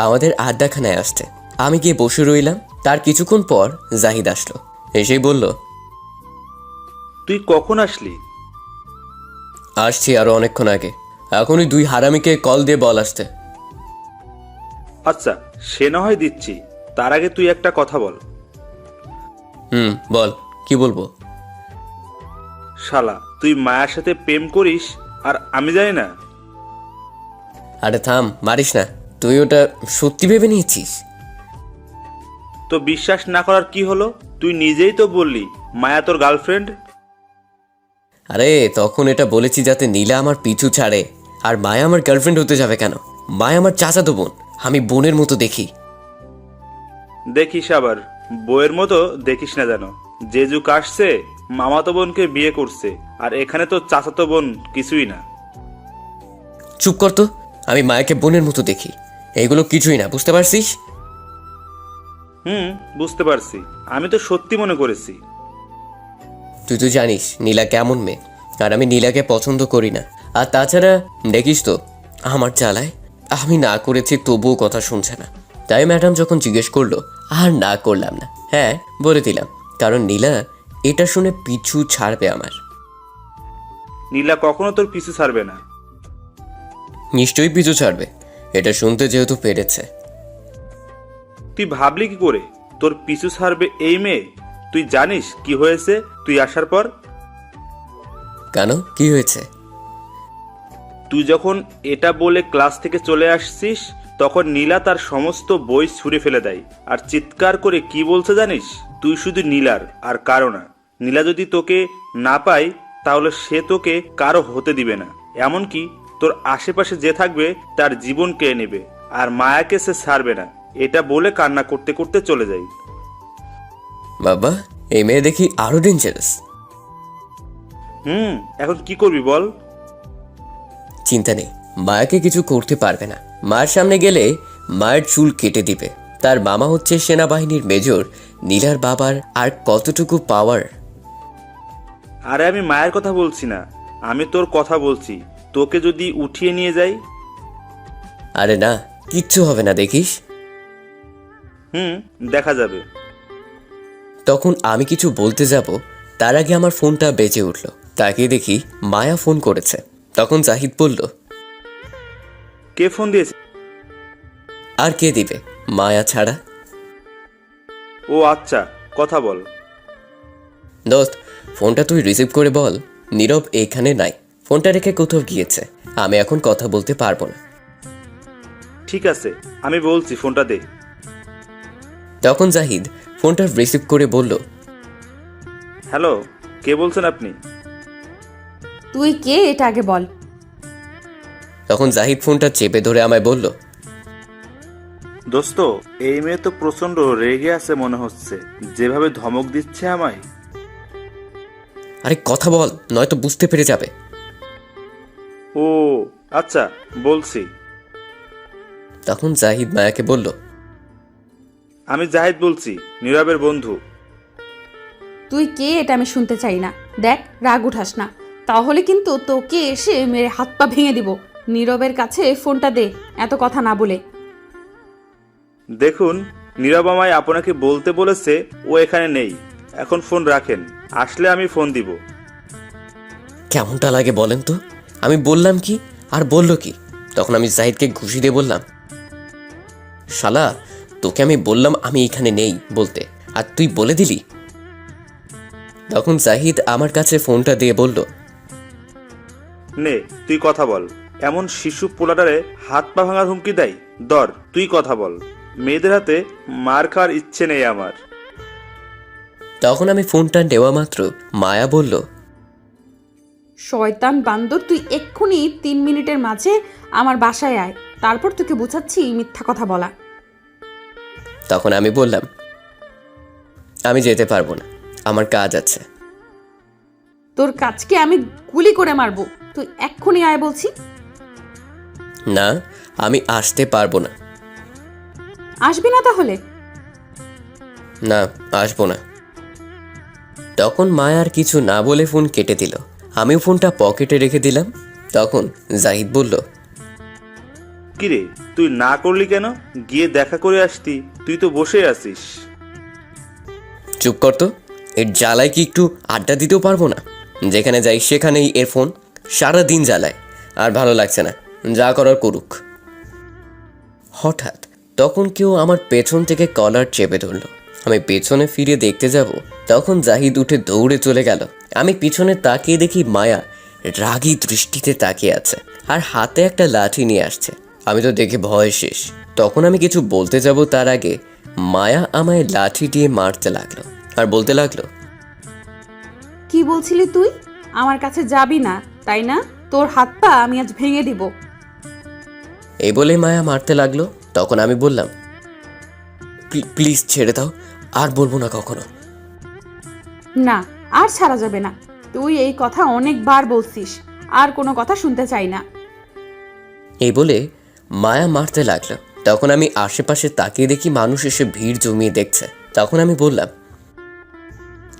আমাদের আড্ডাখানায় আসতে। আমি গিয়ে বসে রইলাম। তার কিছুক্ষণ পর জাহিদ আসলো। এসেই বলল, তুই কখন আসলি? আসছি আরো অনেকক্ষণ আগে। এখনই 2 হারামিকে কল দিয়ে বল আসতে। আচ্ছা, সে না হয় দিচ্ছি, তার আগে তুই একটা কথা বল। বল, কি বলবো? শালা, তুই মায়ের সাথে প্রেম করিস আর আমি জানি না? আরে থাম, মারিস না। তুই ওটা সত্যি ভেবে নিয়েছিস? তো বিশ্বাস না করার কি হলো? তুই নিজেই তো বললি মায়া তোর গার্লফ্রেন্ড। আরে তখন এটা বলেছি যাতে নীলা আমার পিছু ছাড়ে। আর মায়া আমার গার্লফ্রেন্ড হতে যাবে কেন? মায়া আমার চাচাতো বোন, আমি বোনের মতো দেখি। দেখিস আবার বইয়ের মতো দেখিস না যেন। যে যুগ আসছে মামাতো বোনকে বিয়ে করছে, আর এখানে তো চাচাতো বোন কিছুই না। চুপ কর তো, আমি মায়াকে বোনের মতো দেখি। এগুলো কিছুই না, বুঝতে পারছিস? বুঝতে পারছি, আমি তো সত্যি মনে করেছি। তুই তো জানিস নীলা কেমন মেয়ে, আর আমি নীলাকে পছন্দ করি না। আর তাছাড়া দেখিস তো আমার জ্বালায় আমি না করেছি তবুও কথা শুনছে না। তাই ম্যাডাম যখন জিজ্ঞেস করলো আর না করলাম না, হ্যাঁ বলে দিলাম, কারণ নীলা এটা শুনে পিছু ছাড়বে আমার। নীলা কখনো তোর পিছু ছাড়বে না। নিশ্চয়ই পিছু ছাড়বে, এটা শুনতে যেহেতু পেরেছে। তুই ভাবলি কি করে তোর পিছু ছাড়বে এই মেয়ে? তুই জানিস কি হয়েছে তুই আসার পর? কেন, কি হয়েছে? তুই যখন এটা বলে ক্লাস থেকে চলে আসছিস, তখন নীলা তার সমস্ত বই ছুঁড়ে ফেলে দেয় আর চিৎকার করে কি বলছে জানিস? তুই শুধু নীলার আর কারো না। নীলা যদি তোকে না পায় তাহলে সে তোকে কারো হতে দিবে না, এমনকি তোর আশেপাশে যে থাকবে তার জীবন কেড়ে নেবে, আর মায়াকে সে ছাড়বে না। এটা বলে কান্না করতে করতে চলে যায়। বাবা, এই মেয়ে দেখি আরো ডেঞ্জারাস। এখন কি করবি বল? চিন্তা নেই, মায়াকে কিছু করতে পারবে না। মায়ের সামনে গেলে মায়ের চুল কেটে দিবে। তার মামা হচ্ছে সেনাবাহিনীর মেজর। নীলার বাবার আর কতটুকু পাওয়ার। আরে আমি মায়ের কথা বলছি না, আমি তোর কথা বলছি। তোকে যদি উঠিয়ে নিয়ে যাই? আরে না, কিচ্ছু হবে না, দেখিস। দেখা যাবে। তখন আমি কিছু বলতে যাব, তার আগে আমার ফোনটা বেজে উঠল। তাকিয়ে দেখি মায়া ফোন করেছে। তখন জাহিদ বলল, কে ফোন দিয়েছে? আর কে দিবে, মায়া ছাড়া। ও আচ্ছা, কথা বল। দোস্ত, ফোনটা তুই রিসিভ করে বল নীরব এখানে নাই, ফোনটা রেখে কোথাও গিয়েছে। আমি এখন কথা বলতে পারবো না। ঠিক আছে, আমি বলছি, ফোনটা দে। তখন জাহিদ ফোনটা রিসিভ করে বলল, হ্যালো, কে বলছেন আপনি? তুই কে এটা আগে বল। তখন জাহিদ ফোনটা চেপে ধরে আমায় বলল, দোস্ত, এই মেয়ে তো প্রচন্ড রেগে আছে মনে হচ্ছে, যেভাবে ধমক দিচ্ছে আমায়। আরে কথা বল, নয়তো বুঝতে পেরে যাবে। ও আচ্ছা, বলছি। তখন জাহিদ মায়াকে বলল, আমি জাহিদ বলছি, নীরবের বন্ধু। তুই কে এটা আমি শুনতে চাই না। দেখ, রাগ উঠাস না। তাহলে কিন্তু তোকে এসে মেরে হাত পা ভেঙে দিব। নীরবের কাছে ফোনটা দে, এত কথা না বলে। দেখুন, নীরব আমায় আপনাকে বলতে বলেছে ও এখানে নেই। এখন ফোন রাখেন, আসলে আমি ফোন দিব। কেমনটা লাগে বলেন তো? আমি বললাম কি আর বললো কি? তখন আমি জাহিদকে ঘুষি দিয়ে বললাম, শালা তোকে আমি বললাম আমি এখানে নেই বলতে, আর তুই বলে দিলি। তখন জাহিদ আমার কাছে ফোনটা দিয়ে বলল, নে তুই কথা বল। এমন শিশু পোলাটারে হাত পা ভাঙার হুমকি দেয়? দর তুই কথা বল। মেয়েদের হাতে মার খাওয়ার ইচ্ছে নেই আমার। তখন আমি ফোনটা নেওয়া মাত্র মায়া বলল, শয়তান বান্দর, তুই এক্ষুনি 3 মিনিটের মাঝে আমার বাসায় আয়, তারপর তোকে বুঝাচ্ছি মিথ্যা কথা বলা। তখন আমি বললাম, আমি যেতে পারবো না, আমার কাজ আছে। তোর কাজকে আমি গুলি করে মারবো, তুই এক্ষুনি আয় বলছি। না, আমি আসতে পারবো না। আসবি না তাহলে? না, আসবো না। তখন মায়া আর কিছু না বলে ফোন কেটে দিল। আমিও ফোনটা পকেটে রেখে দিলাম। তখন জাহিদ বলল, কিরে তুই না করলি কেন? গিয়ে দেখা করে আসতি, তুই তো বসে আছিস। চুপ কর তো, এর জ্বালায় কি একটু আড্ডা দিতেও পারবো না? যেখানে যাই সেখানেই এর ফোন, সারা দিন জ্বালায়, আর ভালো লাগছে না, যা করার করুক। হঠাৎ তখন কেউ আমার পেছন থেকে কলার চেপে ধরল। আমি পেছনে ফিরে দেখতে যাব, তখন জাহিদ উঠে দৌড়ে চলে গেল। আমি পিছনে তাকিয়ে দেখি মায়া রাগী দৃষ্টিতে তাকিয়ে আছে, আর হাতে একটা লাঠি নিয়ে আসছে। আমি তো দেখে ভয় শেষ। তখন আমি কিছু বলতে যাব তার আগে মায়া আমায় লাঠি দিয়ে মারতে লাগলো, আর বলতে লাগলো, কি বলছিলি তুই? আমার কাছে যাবি না তাই না? তোর হাত পা আমি আজ ভেঙে দিব। এই বলে মায়া মারতে লাগলো। তখন আমি বললাম, প্লিজ ছেড়ে দাও, আর বলবো না কখনো। না, আর ছাড়া যাবে না। তুই এই কথা অনেকবার বলছিস, আর কোনো কথা শুনতে চাই না। এই বলে মায়া মারতে লাগলো। তখন আমি আশেপাশে তাকিয়ে দেখি মানুষ এসে ভিড় জমিয়ে দেখছে। তখন আমি বললাম,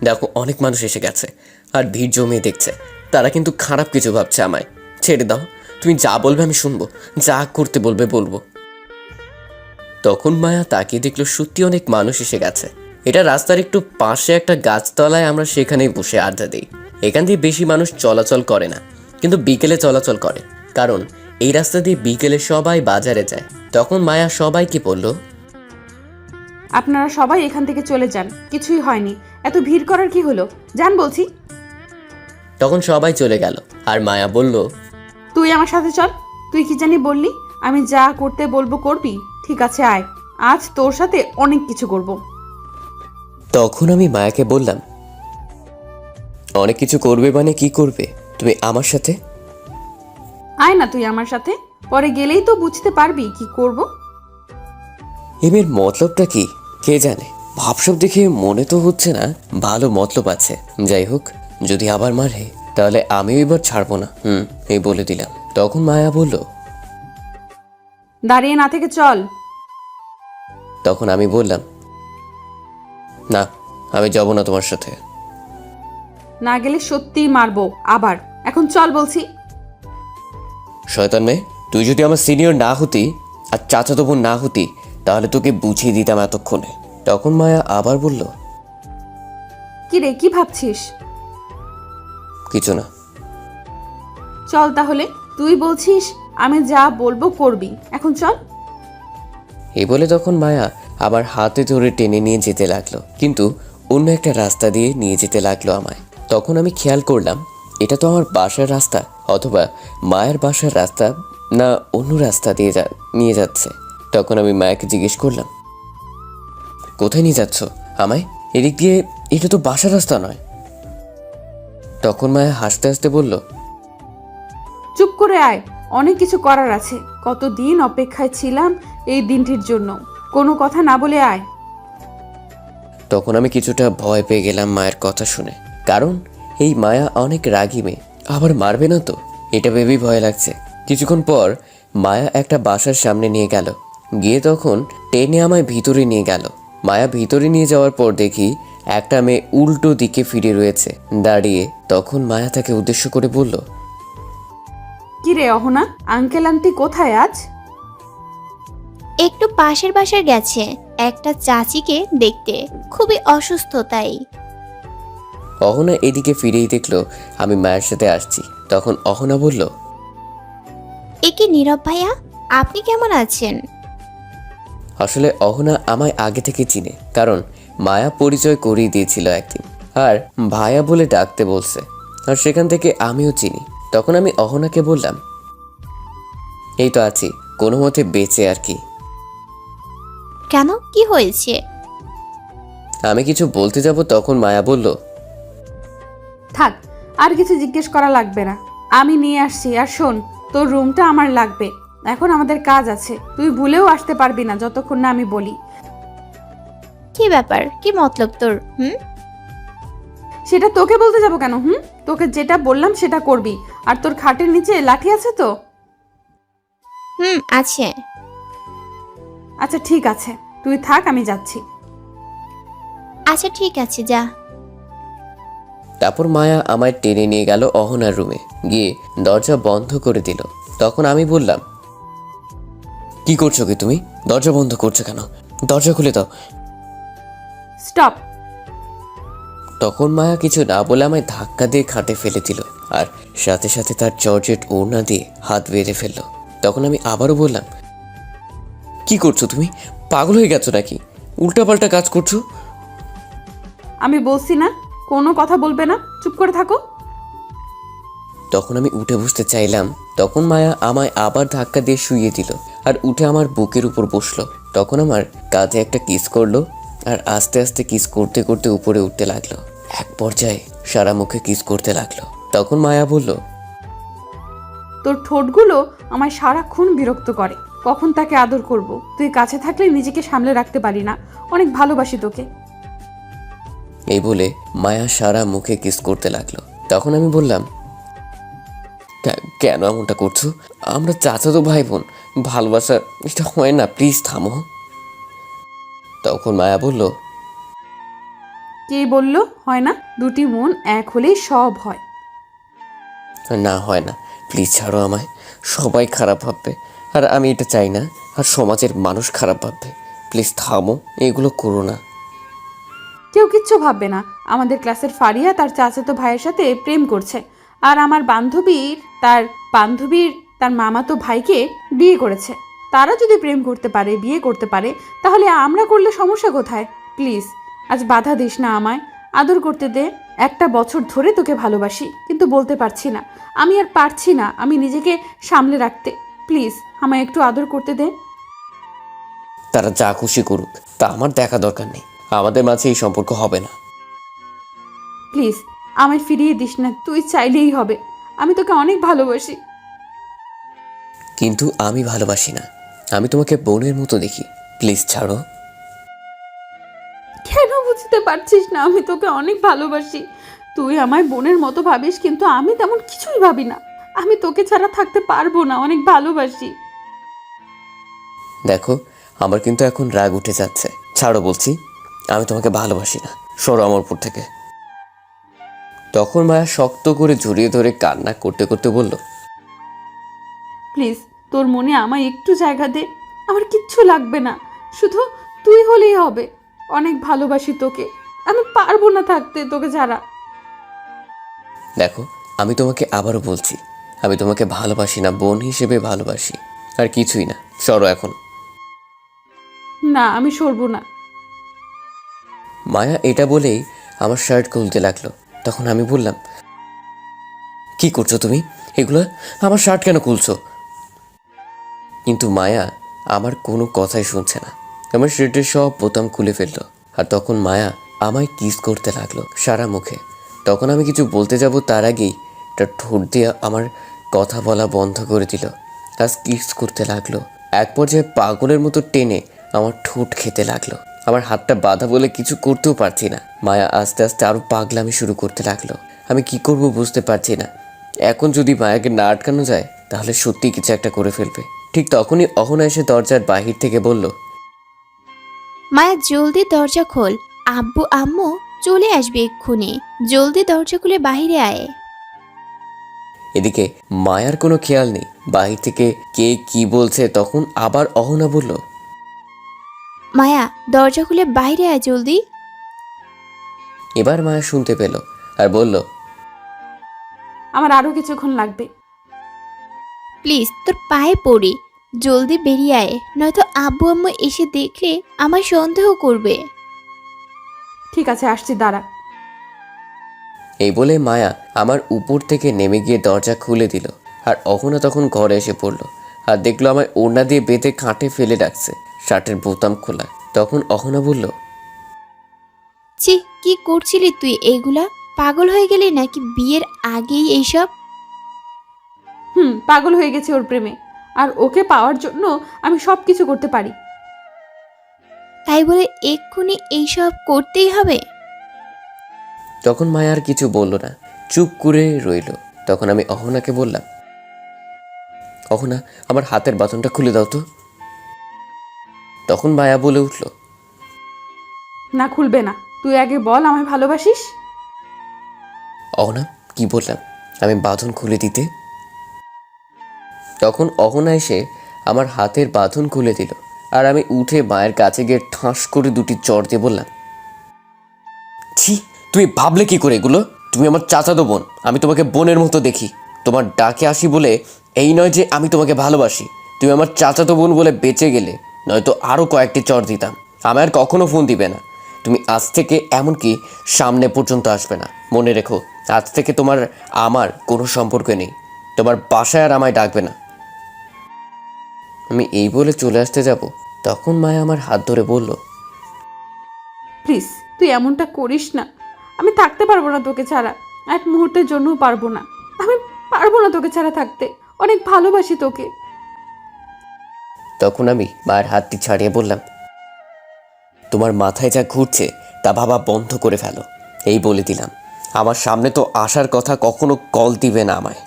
দেখো অনেক মানুষ এসে গেছে আর ভিড় জমিয়ে দেখছে, তারা কিন্তু খারাপ কিছু ভাবছে আমায়। ছেড়ে দাও, তুমি যা বলবে আমি শুনবো, যা করতে বলবে বলবো। তখন মায়া তাকিয়ে দেখলো সত্যি অনেক মানুষ এসে গেছে। এটা রাস্তার একটু পাশে একটা গাছতলায়, আমরা সেখানেই বসে আড্ডা দিই। এখান দিয়ে বেশি মানুষ চলাচল করে না, কিন্তু বিকেলে চলাচল করে, কারণ এই রাস্তা দিয়ে বিকেলে সবাই বাজারে যায়। তখন মায়া সবাইকে বলল, আপনারা সবাই এখান থেকে চলে যান, কিছুই হয়নি, এত ভিড় করার কি হলো, যান বলছি। তখন সবাই চলে গেল। আর মায়া বলল, তুই আমার সাথে চল। তুই কি জানি বললি, আমি যা করতে বলবো করবি? ঠিক আছে আয়, আজ তোর সাথে অনেক কিছু করব। তখন আমি মায়াকে বললাম, অনেক কিছু করবে মানে কি করবে তুমি আমার সাথে? আয় না তুই আমার সাথে, পরে গেলেই তো বুঝতে পারবি কি করব। এর মতলবটা কি কে জানে? ভাবসব দেখে মনে তো হচ্ছে না ভালো মতলব আছে। যাই হোক, যদি আবার মারে তাহলে আমিও এবার ছাড়বো না, এই বলে দিলাম। তখন মায়া বলল, দাঁড়িয়ে না থেকে চল। তখন আমি বললাম, না, আমি যাব না তোমার সাথে। না গেলে সত্যিই মারবো আবার, এখন চল বলছি। শয়তান মেয়ে, তুই যদি আমার সিনিয়র না হতি আর চাচাতো বোন না হতি, তাহলে তোকে বুঝিয়ে দিতাম এতক্ষণে। তখন মায়া আবার বলল, কি রে, কি ভাবছিস? কিছু না। চল তাহলে, তুই বলছিস আমি যা বলবো করবি, এখন চল। এই বলে তখন মায়া আবার হাতে ধরে টেনে নিয়ে যেতে লাগলো, কিন্তু অন্য একটা রাস্তা দিয়ে নিয়ে যেতে লাগলো আমায়। তখন আমি খেয়াল করলাম এটা তো আমার বাসার রাস্তা, অথবা মায়ের বাসার রাস্তা, না অন্য রাস্তা দিয়ে নিয়ে যাচ্ছে। তখন আমি মায়াকে জিজ্ঞেস করলাম, কোথায় নিয়ে যাচ্ছ আমায়? এদিক দিয়ে, এটা তো বাসার রাস্তা নয়। তখন মায়া হাসতে হাসতে বলল, চুপ করে আয়, অনেক কিছু করার আছে। কতদিন অপেক্ষায় ছিলাম এই দিনটির জন্য, কোনো কথা না বলে আয়। তখন আমি কিছুটা ভয় পেয়ে গেলাম মায়ের কথা শুনে, কারণ এই মায়া অনেক রাগী মেয়ে, আবার মারবে না তো, এটা ভেবেই ভয় লাগছে। কিছুক্ষণ পর মায়া একটা বাসার সামনে নিয়ে গেল, গিয়ে তখন টেনে আমায় ভিতরে নিয়ে গেল। মায়া ভিতরে নিয়ে যাওয়ার পর দেখি একটা মেয়ে উল্টো দিকে ফিরে রয়েছে দাঁড়িয়ে। তখন মায়া তাকে উদ্দেশ্য করে বলল, কি রে অহনা, আঙ্কেল আন্টি কোথায় আজ? একটু পাশের বাসায় গেছে একটা চাচিকে দেখতে, খুবই অসুস্থ তাই। অহনা এদিকে ফিরেই দেখলো আমি মায়ের সাথে আসছি। তখন অহনা বলল, এ কি নীরব ভাইয়া, আপনি কেমন আছেন? আসলে অহনা আমায় আগে থেকে চিনে, কারণ মায়া পরিচয় করিয়ে দিয়েছিল একদিন, আর ভাইয়া বলে ডাকতে বলছে, আর সেখান থেকে আমিও চিনি। তখন আমি অহনাকে বললাম, এই তো আছি কোনো মতে বেঁচে আর কি। কেন, কি হয়েছে? আমি কিছু বলতে যাব তখন মায়া বলল, থাক, আর কিছু জিজ্ঞেস করা লাগবে না, আমি নিয়ে আসছি। আর শোন, তোর রুমটা আমার লাগবে, এখন আমাদের কাজ আছে, তুই ভুলেও আসতে পারবি না যতক্ষণ না আমি বলি। কি ব্যাপার, কি মতলব তোর? সেটা তোকে বলতে যাবো কেন? তোকে যেটা বললাম সেটা করবি। আর তোর খাটের নিচে লাঠি আছে তো? আছে। আচ্ছা ঠিক আছে, তুই থাক, আমি যাচ্ছি। আচ্ছা ঠিক আছে, যা। তারপর মায়া আমায় টেনে নিয়ে গেল অহনার রুমে, গিয়ে দরজা বন্ধ করে দিল। তখন আমি বললাম, কি করছো কি তুমি? দরজা বন্ধ করছো কেন? দরজা খুলে দাও। স্টপ। তখন মায়া কিছু না বলে আমায় ধাক্কা দিয়ে খাটে ফেলে দিল, আর সাথে সাথে তার জর্জেট ওড়না দিয়ে হাত বেঁধে ফেললো। তখন আমি আবারও বললাম, কি করছো তুমি? পাগল হয়ে গেছো নাকি? উল্টাপাল্টা কাজ করছো। আমি বলছি না কোনো কথা বলবে না, চুপ করে থাকো। তখন আমি উঠে বসতে চাইলাম, তখন মায়া আমায় আবার ধাক্কা দিয়ে শুইয়ে দিল, আর উঠে আমার বুকের উপর বসলো। তখন আমার কাঁধে একটা কিস করলো, আর আস্তে আস্তে কিস করতে করতে উপরে উঠতে লাগলো। এক পর্যায়ে সারা মুখে কিস করতে লাগলো। তখন মায়া বলল, তোর ঠোঁটগুলো আমায় সারাক্ষণ বিরক্ত করে, কখন তাকে আদর করব? তুই কাছে থাকলে নিজেকে সামলে রাখতে পারি না, অনেক ভালোবাসি তোকে। এই বলে মায়া সারা মুখে কিস করতে লাগলো। তখন আমি বললাম, কেন এমনটা করছো? আমরা চাচাতো ভাই বোন, ভালোবাসা এটা হয় না, প্লিজ থামো। তখন মায়া বলল, কে বলল হয় না? দুটি মন এক হলেই সব হয়। না হয় না, প্লিজ ছাড়ো আমায়, সবাই খারাপ ভাববে, আর আমি এটা চাই না, আর সমাজের মানুষ খারাপ ভাববে, প্লিজ থামো, এগুলো করো না। কেউ কিচ্ছু ভাববে না। আমাদের ক্লাসের ফারিয়া তার চাচাতো ভাইয়ের সাথে প্রেম করছে, আর আমার বান্ধবীর তার মামাতো ভাইকে বিয়ে করেছে। তারা যদি প্রেম করতে পারে, বিয়ে করতে পারে, তাহলে আমরা করলে সমস্যা কোথায়? প্লিজ আজ বাধা দিস না আমায়, আদর করতে দে। একটা বছর ধরে তোকে ভালোবাসি, কিন্তু বলতে পারছি না, আমি আর পারছি না আমি নিজেকে সামলে রাখতে। প্লিজ আমায় একটু আদর করতে দে। তারা যা খুশি করুক, তা আমার দেখা দরকার নেই, আমাদের মাঝে এই সম্পর্ক হবে না। প্লিজ আমায় ফিরিয়ে দিস না, তুই চাইলেই হবে, আমি তোকে অনেক ভালোবাসি। কিন্তু আমি ভালোবাসি না, আমি তোমাকে বোনের মতো দেখি, প্লিজ ছাড়ো। কেন বুঝতে পারছিস না? আমি তোকে অনেক ভালোবাসি। তুই আমায় বোনের মতো ভাবিস, কিন্তু আমি তেমন কিছুই ভাবি না। আমি তোকে ছাড়া থাকতে পারবো না, অনেক ভালোবাসি। দেখো, আমার কিন্তু এখন রাগ উঠে যাচ্ছে, ছাড়ো বলছি, আমি তোমাকে ভালোবাসি না, সরো আমার উপর থেকে। তখন মায়া শক্ত করে জড়িয়ে ধরে কান্না করতে করতে বলল, প্লিজ তোর মনে আমায় একটু জায়গা দে, আমার কিচ্ছু লাগবে না, শুধু তুই হলেই হবে। অনেক ভালোবাসি তোকে, আমি পারবো না থাকতে তোকে ছাড়া। দেখো, আমি তোমাকে আবারও বলছি, আমি তোমাকে ভালোবাসি না, বোন হিসেবে ভালোবাসি, আর কিছুই না, সরো এখন। না, আমি সরবো না। মায়া এটা বলেই আমার শার্ট খুলতে লাগলো। তখন আমি বললাম, কি করছো তুমি? এগুলো আমার শার্ট কেন খুলছো? কিন্তু মায়া আমার কোনো কথাই শুনছে না, আমার শার্টের সব বোতাম খুলে ফেললো। আর তখন মায়া আমায় কিস করতে লাগলো সারা মুখে। তখন আমি কিছু বলতে যাব তার আগেই তার ঠোঁট দিয়ে আমার কথা বলা বন্ধ করে দিল, আর কিস করতে লাগলো। এক পর্যায়ে পাগলের মতো টেনে আমার ঠোঁট খেতে লাগলো। আমার হাতটা বাঁধা বলে কিছু করতেও পারছি না। মায়া আস্তে আস্তে আরো পাগলামি শুরু করতে লাগলো। আমি কি করব বুঝতে পারছি না। এখন যদি মায়াকে না আটকানো যায় তাহলে সত্যি কিছু একটা করে ফেলবে। ঠিক তখনই অহনা এসে দরজার বাহির থেকে বলল, মায়া জলদি দরজা খোল, আব্বু আম্মু চলে আসবে এক্ষুনি। জলদি দরজা খুলে বাইরে আয়। এদিকে মায়ার কোনো খেয়াল নেই বাহির থেকে কে কি বলছে। তখন আবার অহনা বলল, মায়া, দরজা খুলে বাইরে আয় জলদি। এবার মায়া শুনতে পেল আর বলল, আমার আরও কিছুক্ষণ লাগবে। প্লিজ তোর পায়ে পড়ি, জলদি বেরিয়ে আয়, নয়তো আব্বু আম্মু এসে দেখলে আমার সন্দেহ করবে। ঠিক আছে, আসছি, দাঁড়া। এই বলে মায়া আমার উপর থেকে নেমে গিয়ে দরজা খুলে দিল। আর অহনা তখন ঘরে এসে পড়ল আর দেখলো আমায় ওড়না দিয়ে বেঁধে খাটে ফেলে রাখছে, শার্টের বোতাম খোলা। তখন অহনা বলল, ছি, কি করছিলি তুই এইগুলা? পাগল হয়ে গেলি নাকি বিয়ের আগেই এইসব? পাগল হয়ে গেছে ওর প্রেমে, আর ওকে পাওয়ার জন্য আমি সব কিছু করতে পারি। তাই বলে এক্ষুনি এইসব করতেই হবে? তখন মায়া আর কিছু বলল না, চুপ করে রইল। তখন আমি অহনাকে বললাম, অহনা, আমার হাতের বাঁধনটা খুলে দাও তো। তখন মায়া বলে উঠল, না, খুলবে না। তুই আগে বল আমায় ভালোবাসিস। অহনা, কি বললাম? আমি বাঁধন খুলে দিতে? তখন অহনা এসে আমার হাতের বাঁধন খুলে দিল আর আমি উঠে মায়ের কাছে গিয়ে ঠাস করে দুটি চড় দিয়ে বললাম, ছি, তুমি ভাবলে কি করে এগুলো? তুমি আমার চাচাতো বোন, আমি তোমাকে বোনের মতো দেখি। তোমার ডাকে আসি বলে এই নয় যে আমি তোমাকে ভালোবাসি। তুমি আমার চাচাতো বোন বলে বেঁচে গেলে, নয়তো আরও কয়েকটি চড় দিতাম। আমি আর কখনো ফোন দিবে না। তুমি আজ থেকে এমনকি সামনে পর্যন্ত আসবে না। মনে রেখো, আজ থেকে তোমার আমার কোনো সম্পর্ক নেই। তোমার বাসায় আর আমায় ডাকবে না। আমি এই বলে চলে আসতে যাব, তখন মায়া আমার হাত ধরে বলল, প্লিজ, তুই এমনটা করিস না। আমি থাকতে পারবো না তোকে ছাড়া, এক মুহূর্তের জন্যও পারবো না। আমি পারবো না তোকে ছাড়া থাকতে, অনেক ভালোবাসি তোকে। তখন আমি মায়ের হাতটি ছাড়িয়ে বললাম, তোমার মাথায় যা ঘুরছে তা ভাবা বন্ধ করে ফেলো। এই বলে দিলাম, আমার সামনে তো আসার কথা, কখনো কল দিবে না আমায়।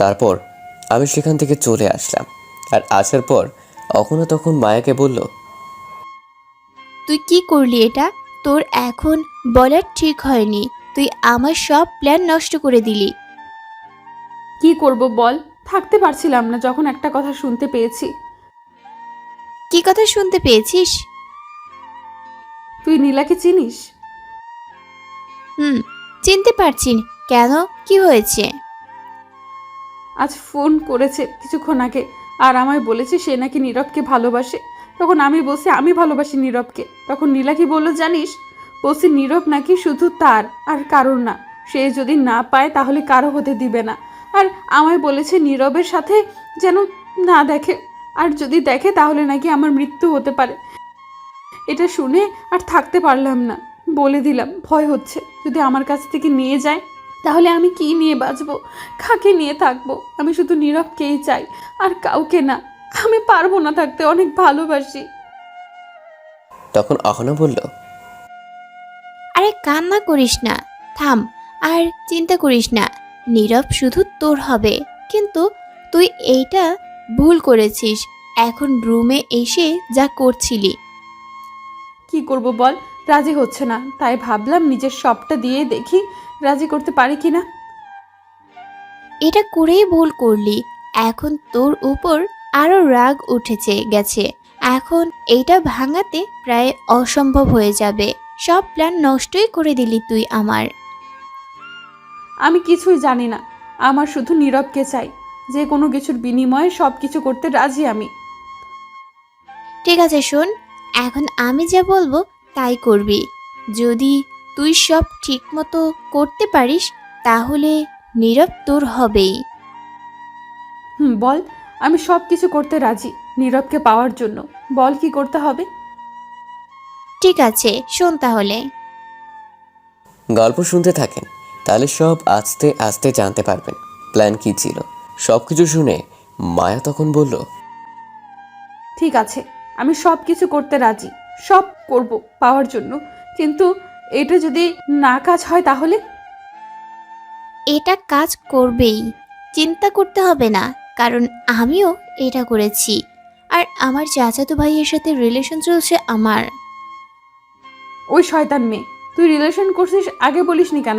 তারপর আমি সেখান থেকে চলে আসলাম। আর আসার পর অখনো তখন মায়াকে বলল, তুই কি করলি এটা? তোর এখন বলার ঠিক হয়নি। তুই আমার সব প্ল্যান নষ্ট করে দিলি। কি করব বল? থাকতে পারছিলাম না যখন একটা কথা শুনতে পেয়েছি। কি কথা শুনতে পেয়েছিস? তুই নীলাকে চিনিস? চিনতে পারছি। কেন, কি হয়েছে? আজ ফোন করেছে কিছুক্ষণ আগে, আর আমায় বলেছে সে নাকি নীরবকে ভালোবাসে। তখন আমি বলছি আমি ভালোবাসি নীরবকে। তখন নীলা কি বললো জানিস? বলছি নীরব নাকি শুধু তার, আর কারোর না। সে যদি না পায় তাহলে কারো হতে দিবে না। আর আমায় বলেছে নীরবের সাথে যেন না দেখে, আর যদি দেখে তাহলে নাকি আমার মৃত্যু হতে পারে। এটা শুনে আর থাকতে পারলাম না। বলে দিলাম, ভয় হচ্ছে যদি আমার কাছ থেকে নিয়ে যায় তাহলে আমি কি নিয়ে বাঁচবো, কাকে নিয়ে থাকবো? আমি শুধু নীরবকেই চাই, আর কাউকে না। আমি পারবো না থাকতে, অনেক ভালোবাসি। তখন অহনা বলল, আরে কান্না করিস না, থাম। আর চিন্তা করিস না, নীরব শুধু তোর হবে। কিন্তু তুই এইটা ভুল করেছিস। এখন রুমে এসে যা করছিলি। কি করব বল? রাজি হচ্ছে না, তাই ভাবলাম নিজের সবটা দিয়ে দেখি রাজি করতে পারি কিনা। এটা করেই ভুল করলি। এখন তোর উপর আরো রাগ উঠেছে গেছে। এখন এইটা ভাঙাতে প্রায় অসম্ভব হয়ে যাবে। সব প্ল্যান নষ্টই করে দিলি তুই আমার। আমি কিছুই জানি না, আমার শুধু নীরবকে চাই। যে কোনো কিছুর বিনিময়ে সব কিছু করতে রাজি আমি। ঠিক আছে শোন, এখন আমি যা বলবো তাই করবি। যদি তুই সব ঠিক মতো করতে পারিস তাহলে নীরব তোর হবেই। বল, আমি সব কিছু করতে রাজি নীরবকে পাওয়ার জন্য। বল কি করতে হবে? ঠিক আছে, শোন তাহলে। গল্প শুনতে থাকেন, তাহলে সব আস্তে আস্তে জানতে পারবেন প্ল্যান কি ছিল। সব কিছু শুনে মায়া তখন বলল, ঠিক আছে, আমি সব কিছু করতে রাজি, সব করব পাওয়ার জন্য। কিন্তু এটা যদি না কাজ হয় তাহলে? এটা কাজ করবেই, চিন্তা করতে হবে না। কারণ আমিও এটা করেছি। আর আমার চাচাতো ভাইয়ের সাথে রিলেশন চলছে আমার। ওই শয়তান মেয়ে, তুই রিলেশন করছিস আগে বলিসনি কেন?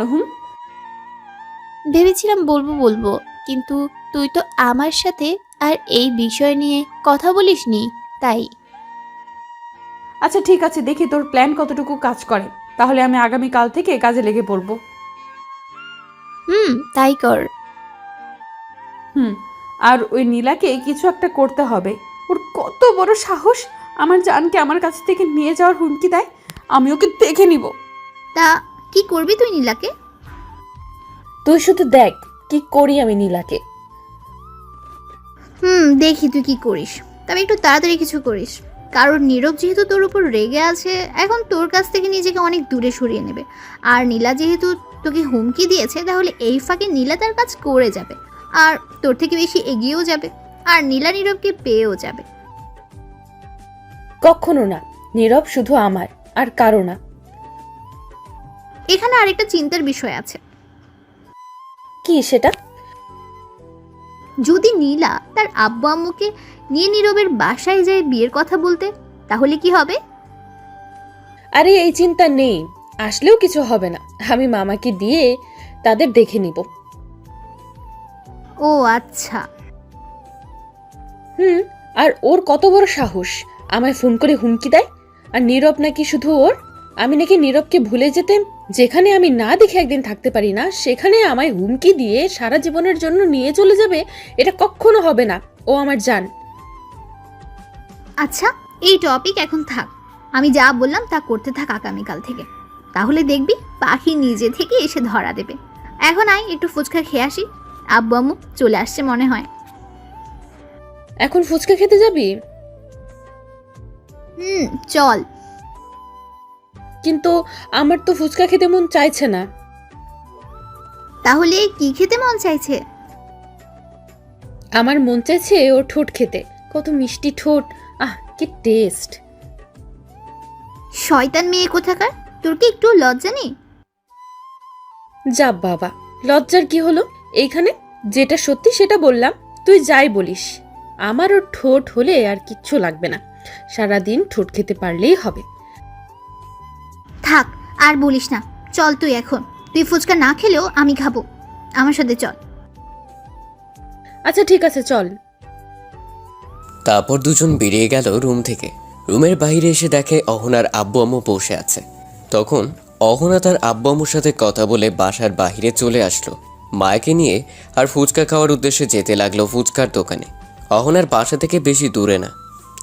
ভেবেছিলাম বলবো বলবো, কিন্তু তুই তো আমার সাথে আর এই বিষয় নিয়ে কথা বলিসনি, তাই। আচ্ছা ঠিক আছে, দেখি তোর প্ল্যান কতটুকু কাজ করে, তাহলে আমি আগামীকাল থেকে কাজে লেগে পড়বো। তাই কর। আর ওই নীলাকে কিছু একটা করতে হবে। ওর কত বড় সাহস আমার জানকে আমার কাছ থেকে নিয়ে যাওয়ার হুমকি দেয়। আমি ওকে দেখে নিব। তা কি করবি তুই নীলাকে? তুই শুধু দেখ কি করি আমি নীলাকে। দেখি তুই কি করিস, তবে একটু তাড়াতাড়ি কিছু করিস, কারণ নীরব যেহেতু তোর উপর রেগে আছে, এখন তোর কাছ থেকে নিজেকে অনেক দূরে সরিয়ে নেবে। আর নীলা যেহেতু তোকে হুমকি দিয়েছে, তাহলে এই ফাঁকে নীলা তার কাজ করে যাবে, আর তোর থেকে বেশি এগিয়েও যাবে, আর নীলা নীরবকে পেয়েও যাবে। কখনো না, নীরব শুধু আমার, আর কারো না। এখানে আরেকটা চিন্তার বিষয় আছে। কি সেটা? যদি নীলা তার আব্বু আম্মুকে নিয়ে নীরবের বাসায় যায় বিয়ের কথা বলতে, তাহলে কি হবে? আরে এই চিন্তা নেই, আসলেও কিছু হবে না, আমি মামাকে দিয়ে তাদের দেখে নিব। ও আচ্ছা। আর ওর কত বড় সাহস আমায় ফোন করে হুমকি দেয়। আর নীরব নাকি শুধু ওর, আমি নাকি নীরবকে ভুলে যেতে, যেখানে আমি না দেখে একদিন থাকতে পারি না, সেখানে আমায় হুমকি দিয়ে সারা জীবনের জন্য নিয়ে চলে যাবে। এটা কখনো হবে না, ও আমার জান। আচ্ছা, এই টপিক এখন থাক, আমি যা বললাম তা করতে থাক আগামীকাল থেকে, তাহলে দেখবি পাখি নিজে থেকে এসে ধরা দেবে। এখন আয় একটু ফুচকা খেয়ে আসি, আব্বু আম্মু চলে আসছে মনে হয়। এখন ফুচকা খেতে যাবি? চল। কিন্তু আমার তো ফুচকা খেতে মন চাইছে না। তাহলে কি খেতে মন চাইছে? আমার মন চাইছে ওর ঠোঁট খেতে, কত মিষ্টি ঠোঁট, কি টেস্ট। শয়তান মেয়ে কোথাকার, তোর কি একটু লজ্জা নেই? যা বাবা, লজ্জার কি হলো? এইখানে যেটা সত্যি সেটা বললাম, তুই যাই বলিস। আমার ওর ঠোঁট হলে আর কিচ্ছু লাগবে না, সারাদিন ঠোঁট খেতে পারলেই হবে। থাক আর বলিস না, চল তুই এখন, তুই ফুচকা না খেলেও আমি খাবো, আমার সাথে চল। আচ্ছা ঠিক আছে, চল। তারপর দুজন বেরিয়ে গেল রুম থেকে। রুমের বাইরে এসে দেখে অহনার আব্বু আম্মু বসে আছে। তখন অহনা তার আব্বু আম্মুর সাথে কথা বলে বাসার বাইরে চলে আসলো মায়াকে নিয়ে, আর ফুচকা খাওয়ার উদ্দেশ্যে যেতে লাগলো ফুচকার দোকানে। অহনার বাসা থেকে বেশি দূরে না,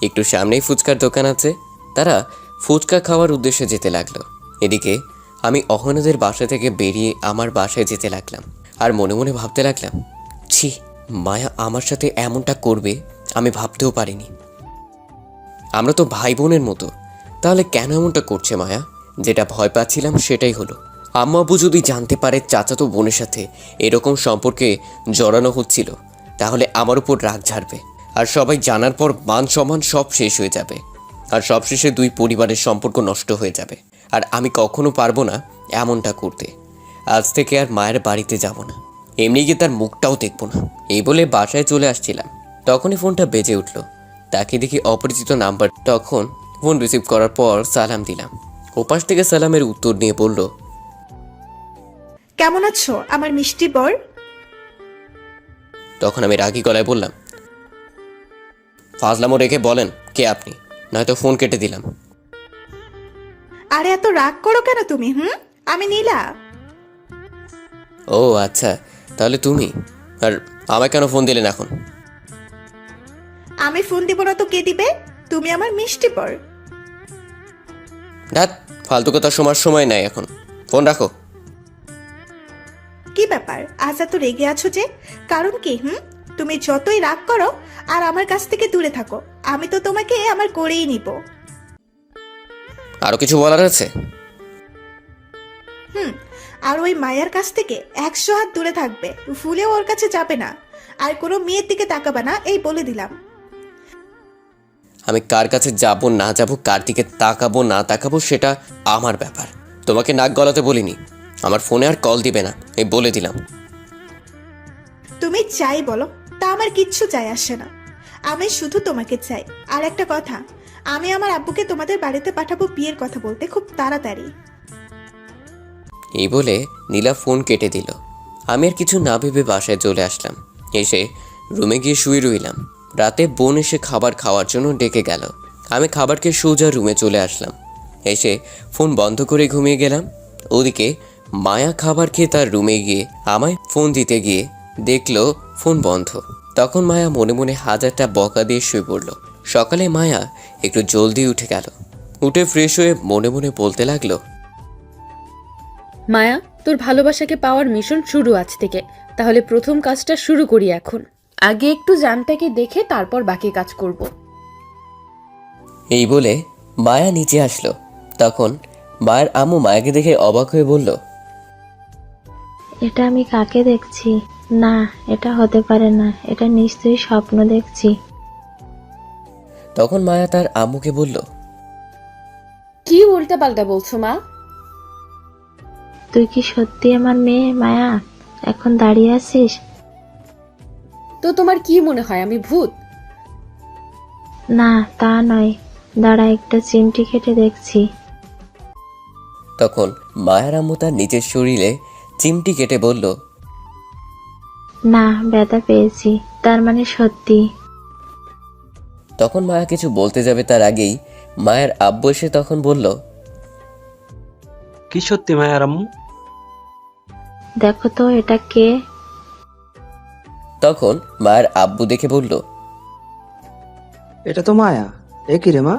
একটু সামনেই ফুচকার দোকান আছে। তারা ফুচকা খাওয়ার উদ্দেশ্যে যেতে লাগলো। এদিকে আমি অহনাদের বাসা থেকে বেরিয়ে আমার বাসায় যেতে লাগলাম, আর মনে মনে ভাবতে লাগলাম, ছি, মায়া আমার সাথে এমনটা করবে আমি ভাবতেও পারিনি। আমরা তো ভাই বোনের মতো, তাহলে কেন এমনটা করছে মায়া? যেটা ভয় পাচ্ছিলাম সেটাই হলো। আম্মা আব্বু যদি জানতে পারে চাচাতো বোনের সাথে এরকম সম্পর্কে জড়ানো হচ্ছিল, তাহলে আমার উপর রাগ ঝাড়বে, আর সবাই জানার পর মান সম্মান সব শেষ হয়ে যাবে, আর সবশেষে দুই পরিবারের সম্পর্ক নষ্ট হয়ে যাবে। আর আমি কখনো পারবো না এমনটা করতে। আজ থেকে আর মায়ের বাড়িতে যাব না, এমনি গিয়ে তার মুখটাও দেখবো না। এই বলে বাসায় চলে আসছিলাম, তখনই ফোনটা বেজে উঠল। তাকে দেখি অপরিচিত নাম্বার। তখন ফোন রিসিভ করার পর সালাম দিলাম। ওপাশ থেকে সালামের উত্তর নিয়ে বলল, কেমন আছো আমার মিষ্টি বর? তখন আমি রাগী গলায় বললাম, ফাজলামো রেখে বলেন কে আপনি, নয়তো ফোন কেটে দিলাম। আরে এত রাগ করো কেন তুমি? আমি নীলা। ও আচ্ছা, তাহলে তুমি। আর আমায় কেন ফোন দিলেন এখন? আমি ফোন দিব না তো কে দিবে? তুমি আমার মিষ্টি বর। ধ্যাৎ, ফালতু কথা শোনার সময় নাই এখন, ফোন রাখো। কি ব্যাপার, আজ এত রেগে আছো যে? কারণ কি? তুমি যতই রাগ করো আর আমার কাছ থেকে দূরে থাকো, আমি তো তোমাকে আমার করেই নিব। আরো কিছু বলার আছে? আর ওই মায়ের কাছ থেকে 100 হাত দূরে থাকবে, ভুলেও ওর কাছে যাবে না, আর কোনো মেয়ের দিকে তাকাবে না, এই বলে দিলাম। আমি কার কাছে যাব না যাব, কার দিকে তাকাবো না তাকাবো সেটা আমার ব্যাপার, তোমাকে নাক গলাতে বলিনি। আমার ফোনে আর কল দিবে না, এই বলে দিলাম। তুমি চাই বলো, তা আমার কিচ্ছু যায় আসে না, আমি শুধু তোমাকে চাই। আর একটা কথা, আমি আমার আব্বুকে তোমাদের বাড়িতে পাঠাবো বিয়ের কথা বলতে খুব তাড়াতাড়ি। এই বলে নীলা ফোন কেটে দিল। আমি আর কিছু না ভেবে বাসায় চলে আসলাম। এসে রুমে গিয়ে শুয়ে রইলাম। রাতে বোন এসে খাবার খাওয়ার জন্য ডেকে গেল। আমি খাবারকে সোজা রুমে চলে আসলাম। এসে ফোন বন্ধ করে ঘুমিয়ে গেলাম। ওদিকে মায়া খাবার খেয়ে তার রুমে গিয়ে আমায় ফোন দিতে গিয়ে দেখলো ফোন বন্ধ। তখন মায়া মনে মনে হাজারটা বকা দিয়ে শুয়ে পড়ল। সকালে মায়া একটু জলদি উঠে গেল। উঠে ফ্রেশ হয়ে মনে মনে বলতে লাগলো, মায়া, তোর ভালোবাসাকে পাওয়ার মিশন শুরু আজ থেকে। তাহলে প্রথম কাজটা শুরু করি এখন। আগে একটু জানটাকে দেখে তারপর বাকি কাজ করব। এই বলে মায়া নিচে আসলো। তখন মায়ের আম্মু মায়াকে দেখে অবাক হয়ে বলল, এটা আমি কাকে দেখছি? না, এটা হতে পারে না, এটা নিশ্চয়ই স্বপ্ন দেখছি। তখন মায়া তার আম্মুকে বলল, কি উল্টাপাল্টা বলছো মা? তুই কি সত্যি আমার মেয়ে মায়া? এখন দাঁড়িয়ে আছিস? তো তোমার কি মনে হয় আমি ভূত? না, তা নয়, দাঁড়া, একটা চিমটি কেটে দেখছি। তখন মায়ের আম্মু তার নিজের শরীরে চিমটি কেটে বলল, না, ব্যথা পেয়েছি, তার মানে সত্যি। তখন মায়া কিছু বলতে যাবে তার আগেই মায়ের আব্বু এসে তখন বলল, কি সত্যি মায়ার আম্মু? দেখো তো এটা কে? তখন মায়ের আব্বু দেখে বলল, এটা তো মায়া। এ কি রে মা,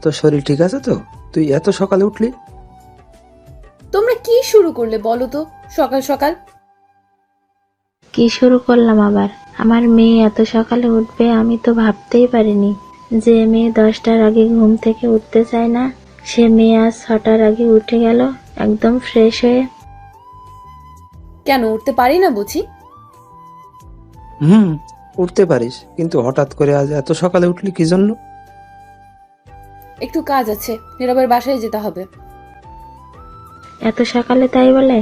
তোর শরীর ঠিক আছে তো? তুই এত সকালে উঠলি? তোমরা কি শুরু করলে বলো তো সকাল সকাল? কি শুরু করলাম আবার? আমার মেয়ে এত সকালে উঠবে আমি তো ভাবতেই পারিনি। যে মেয়ে 10টার আগে ঘুম থেকে উঠতে চায় না, সে মেয়ে আজ 6টার আগে উঠে গেল একদম ফ্রেশ হয়ে। কেন উঠতে পারি না বুঝি? উঠতে পারিস, কিন্তু হঠাৎ করে আজ এত সকালে উঠলি কি জন্য? একটু কাজ আছে, নীরবের বাসায় যেতে হবে। এত সকালে তাই বলে?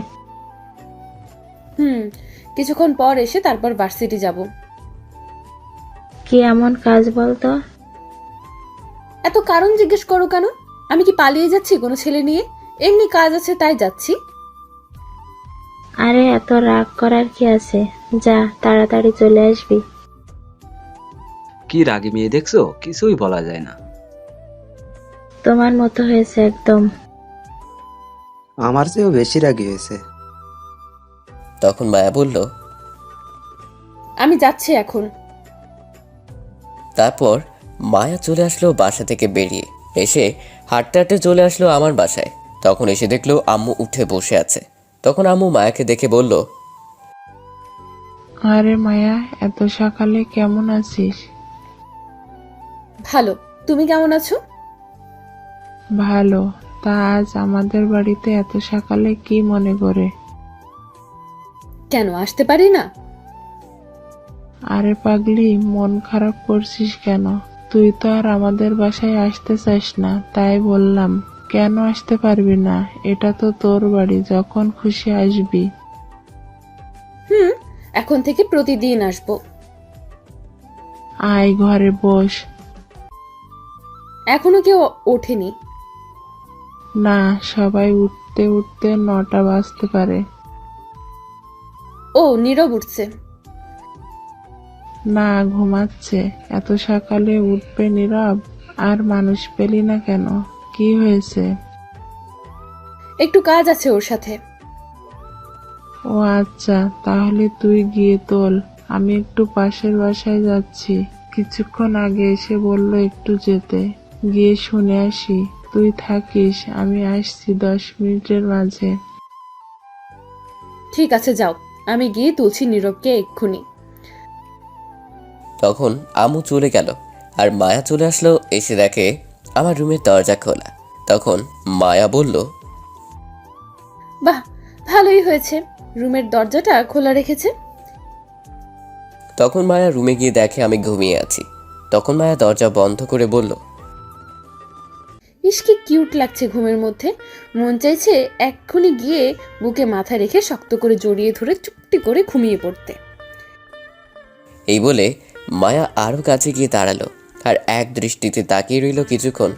কিছুক্ষণ পর এসে তারপর ভার্সিটি যাব। কি এমন কাজ বলতো? এত কারণ জিজ্ঞেস করো কেন? আমি কি পালিয়ে যাচ্ছি কোনো ছেলে নিয়ে? এমনি কাজ আছে তাই যাচ্ছি। আরে এত রাগ করার কি আছে, যা তাড়াতাড়ি চলে আসবি। কি রাগী মেয়ে দেখছো, কিছুই বলা যায় না। তোমার মতো হয়েছে একদম। আমার চেয়েও বেশি রাগী হয়েছে। তখন মায়া বলল, আমি যাচ্ছি এখন। তারপর মায়া চলে আসলো বাসা থেকে বেরিয়ে। এসে হাঁটতে হাঁটতে চলে আসলো আমার বাসায়। তখন এসে দেখলো আম্মু উঠে বসে আছে। তখন আম্মু মায়াকে দেখে বলল, আরে মায়া, এত সকালে কেমন আছিস? ভালো, তুমি কেমন আছো? ভালো। তা আজ আমাদের বাড়িতে এত সকালে কি মনে করে? কেন আসতে পারি না? আরে পাগলি, মন খারাপ করছিস কেন? তুই তো আর আমাদের বাসায় আসতে চাস না, তাই বললাম। কেন আসতে পারবি না? এটা তো তোর বাড়ি, যখন খুশি আসবি। এখন থেকে প্রতিদিন আসবো। আয় ঘরে বস। এখনো কেউ ওঠেনি। না, সবাই উঠতে উঠতে 9টা বাজতে পারে। ও, নীরব উঠছে। না, ঘুমাচ্ছে। এত সকালে উঠবে নীরব? আর মানুষ পেলি না কেন? কি হয়েছে? একটু কাজ আছে ওর সাথে। ও আচ্ছা, তাহলে তুই গিয়ে তোল। আমি একটু পাশের বাসায় যাচ্ছি। কিছুক্ষণ আগে এসে বললো একটু যেতে। গিয়ে শুনে আসি। তুই থাকিস, আমি আসছি 10 মিনিটের মাঝে। ঠিক আছে, যাও। আমি গিয়ে তুলছি নীরবকে এক্ষুনি। তখন আম্মু চলে গেল আর মায়া চলে আসলো। এসে দেখে আমার রুমের দরজা খোলা। তখন মায়া বলল, বাহ, ভালোই হয়েছে, রুমের দরজাটা খোলা রেখেছে। তখন মায়া রুমে গিয়ে দেখে আমি ঘুমিয়ে আছি। তখন মায়া দরজা বন্ধ করে বলল, ইস, কি কিউট লাগছে ঘুমের মধ্যে। মন চাইছে এক্ষুনি গিয়ে বুকে মাথা রেখে শক্ত করে জড়িয়ে ধরে চুপটি করে ঘুমিয়ে পড়তে। এই বলে মায়া আরো কাছে গিয়ে দাঁড়ালো আর এক দৃষ্টিতে তাকিয়ে রইল কিছুক্ষণ।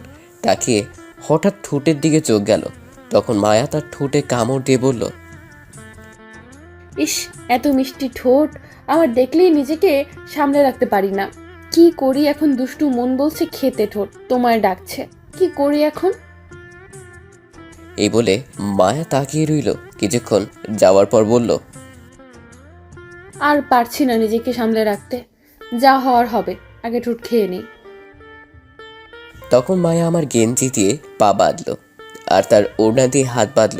তাকিয়ে হঠাৎ ঠোঁটের দিকে চোখ গেল। তখন মায়া তার ঠোঁটে কামড় দিয়ে বলল, ইস, এত মিষ্টি ঠোঁট, আমার দেখলেই নিজেকে সামলে রাখতে পারি না। কি করি এখন? দুষ্টু মন বলছে খেতে, ঠোঁট তোমায় ডাকছে। কি করি এখন? এই বলে মায়া তাকিয়ে রইল কিছুক্ষণ, যাওয়ার পর বলল, আর পারছি না নিজেকে সামলে রাখতে। যা হওয়ার হবে, আগে ঠোঁট খেয়ে নিই। তখন মায়া আমার গেঞ্জি দিয়ে পা বাঁধল আর তার ওড়না দিয়ে হাত বাঁধল,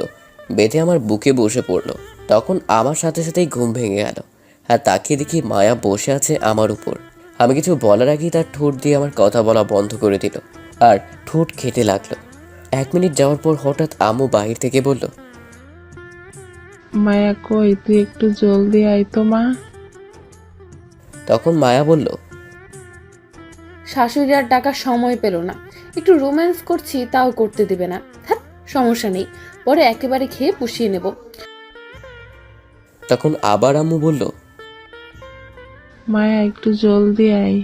বেঁধে আমার বুকে বসে পড়ল। তখন আমার সাথে সাথেই ঘুম ভেঙে গেল। আর তাকিয়ে দেখি মায়া বসে আছে আমার উপর। আমি কিছু বলার আগেই তার ঠোঁট দিয়ে আমার কথা বলা বন্ধ করে দিল আর ঠোঁট খেতে লাগলো। 1 মিনিট যাওয়ার পর হঠাৎ আম্মু বাহির থেকে বলল, মায়া কই, তুই একটু জলদি আয় তো মা। তখন মায়া বলল, শাশুড়ি আর ডাকার সময় পেল না, একটু রোম্যান্স করছি তাও করতে দেবে না। হ্যাঁ, সমস্যা নেই, পরে একেবারে খেয়ে পুষিয়ে নেব। তখন আবার আম্মু বলল, মায়া একটু জলদি আয়।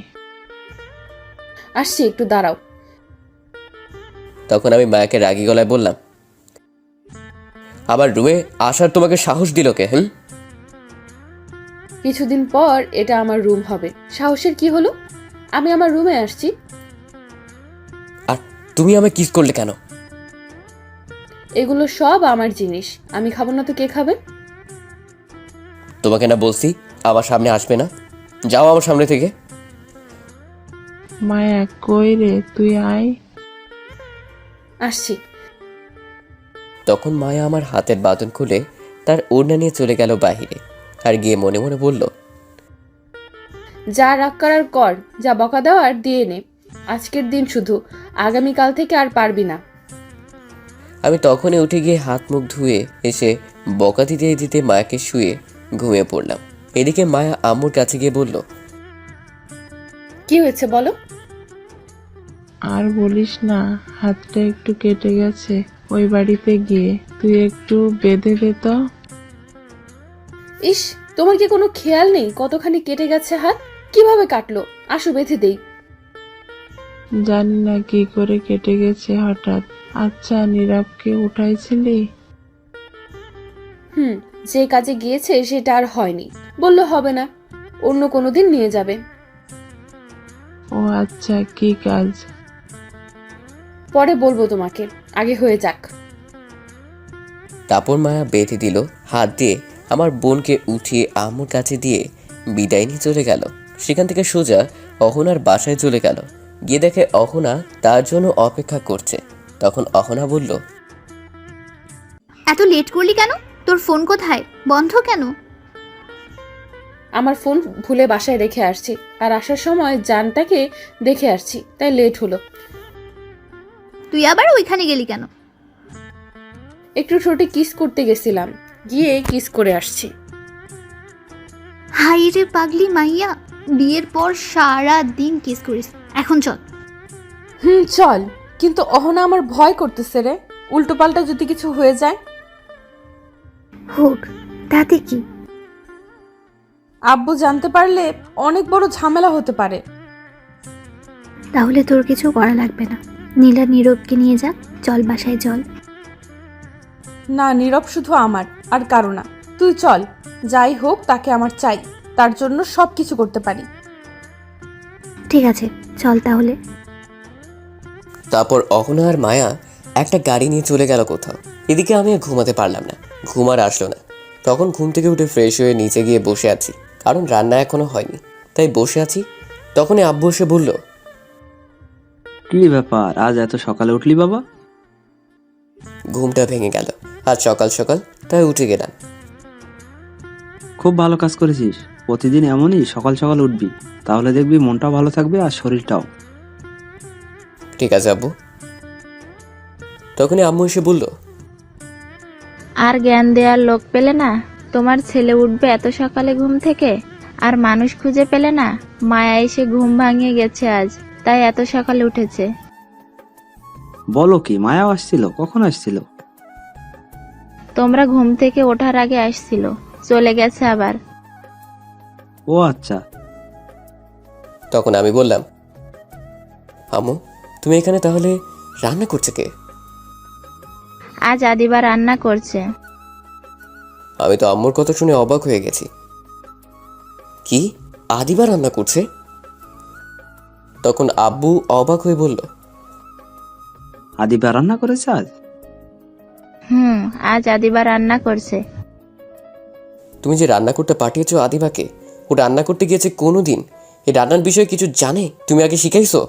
আসছি, একটু দাঁড়াও। তখন আমি মায়াকে রাগী গলায় বললাম, আবার রুমে আসার তোমাকে সাহস দিল কে? কিছুদিন পর এটা আমার রুম হবে, সাহসের কি হলো? আমি আমার রুমে আসছি। আর তুমি আমায় কিস করলে কেন? এগুলো সব আমার জিনিস, আমি খাবো না তো কে খাবে? তোমাকে না বলছি আমার সামনে আসবে না, যাও আমার সামনে থেকে। মায়া কই রে, তুই আয়। আসছি। তখন মায়া আমার হাতের বাঁধন খুলে তার ওড়না নিয়ে চলে গেল বাহিরে আর গিয়ে মনে মনে বলল, যা রাগ করার কর, যা বকা দেওয়ার দিয়ে নে। আজকের দিন শুধু, আগামীকাল থেকে আর পারবি না। আমি তখনই উঠে গিয়ে হাত মুখ ধুয়ে এসে বকা দিতে দিতে মায়াকে শুয়ে ঘুমিয়ে পড়লাম। এদিকে মায়া আম্মুর কাছে গিয়ে বলল, কি হয়েছে বলো? আর বলিস না, হাতটা একটু কেটে গেছে ওই বাড়িতে গিয়ে, তুই একটু বেঁধে দে তো। ইস, তোমার কি কোনো খেয়াল নেই কতখানি কেটে গেছে হাত? কিভাবে কাটলো? আসো বেঁধে দেই। জানি না কি করে কেটে গেছে হঠাৎ। আচ্ছা, নীরবকে উঠাইছিলি? যে কাজে গিয়েছে সেটা আর হয়নি, বললো হবে না, অন্য কোনো দিন নিয়ে যাবে। ও আচ্ছা, কি কাজ? পরে বলবো তোমাকে, আগে হয়ে যাক। তারপর মায়া বেঁধে দিল হাত দিয়ে, আমার বোনকে উঠিয়ে আম্মুর কাছে দিয়ে বিদায় নিয়ে চলে গেল। সেখান থেকে সোজা অহনার বাসায় চলে গেল। গিয়ে দেখে অহনা তার জন্য অপেক্ষা করছে। তখন অহনা বলল, এত লেট করলি কেন? তোর ফোন কোথায়? বন্ধ কেন? আমার ফোন ভুলে বাসায় রেখে আসছি, আর আসার সময় জানটাকে দেখে আসছি, তাই লেট হলো। তুই আবার ওইখানে গেলি কেন? একটু ঠোঁটে কিস করতে গেছিলাম, গিয়ে কিস করে আসছি। হাই রে পাগলি মাইয়া, বিয়ের পর সারা দিন কিস করিস, এখন চল। চল, কিন্তু অহনা আমার ভয় করতেছে রে, উল্টো পাল্টা যদি কিছু হয়ে যায়। হোক, তাতে কি? আব্বু জানতে পারলে অনেক বড় ঝামেলা হতে পারে। তাহলে তোর কিছু করা লাগবে না, নীলা নীরবকে নিয়ে যা, চল বাসায় চল। না, নীরব শুধু আমার আর কারো না, তুই চল। যাই হোক, তাকে আমার চাই, তার জন্য সব কিছু করতে পারি। ঠিক আছে, চল তাহলে। তারপর অহনা আর মায়া একটা গাড়ি নিয়ে চলে গেল কোথাও। এদিকে আমি আর ঘুমাতে পারলাম না, ঘুম আর আসলো না। তখন ঘুম থেকে উঠে ফ্রেশ হয়ে নিচে গিয়ে বসে আছি, কারণ রান্না এখনো হয়নি, তাই বসে আছি। তখনই আব্বু এসে বলল, কি ব্যাপার, আজ এত সকালে উঠলি বাবা? ঘুমটা ভেঙে গেল আজ সকাল সকাল, তাই উঠে গেলাম। খুব ভালো কাজ করেছিস, প্রতিদিন এমনই সকাল সকাল উঠবি, তাহলে দেখবি মনটাও ভালো থাকবে আর শরীরটাও। ঠিক আছে আব্বু। তখনই আম্মু এসে বলল, আর জ্ঞান দেওয়ার লোক পেলে না? তোমার ছেলে উঠবে এত সকালে ঘুম থেকে, আর মানুষ খুঁজে পেলে না? মায়া এসে ঘুম ভাঙিয়ে গেছে আজ, তাই এত সকালে উঠেছে। বলো কি, মায়াও আসছিল? কখন আসছিল? তোমরা ঘুম থেকে ওঠার আগে আসছিল, চলে গেছে আবার। ও আচ্ছা। তখন আমি বললাম, আম্মু, তুমি এখানে তাহলে রান্না করছে কে? আজ আদিবা রান্না করছে। আমি তো আম্মুর কথা শুনে অবাক হয়ে গেছি। কি, আদিবা রান্না করছে? তখন আব্বু অবাক হয়ে বলল, আদিবা রান্না করেছে আজ? আজ আদিবা রান্না করছে। তুমি যে রান্না করতে পাঠিয়েছো আদিবাকে, ও রান্না করতে গিয়েছে কোনোদিন এই রান্নার বিষয়ে কিছু জানে? তুমি আগে শিখাইছো?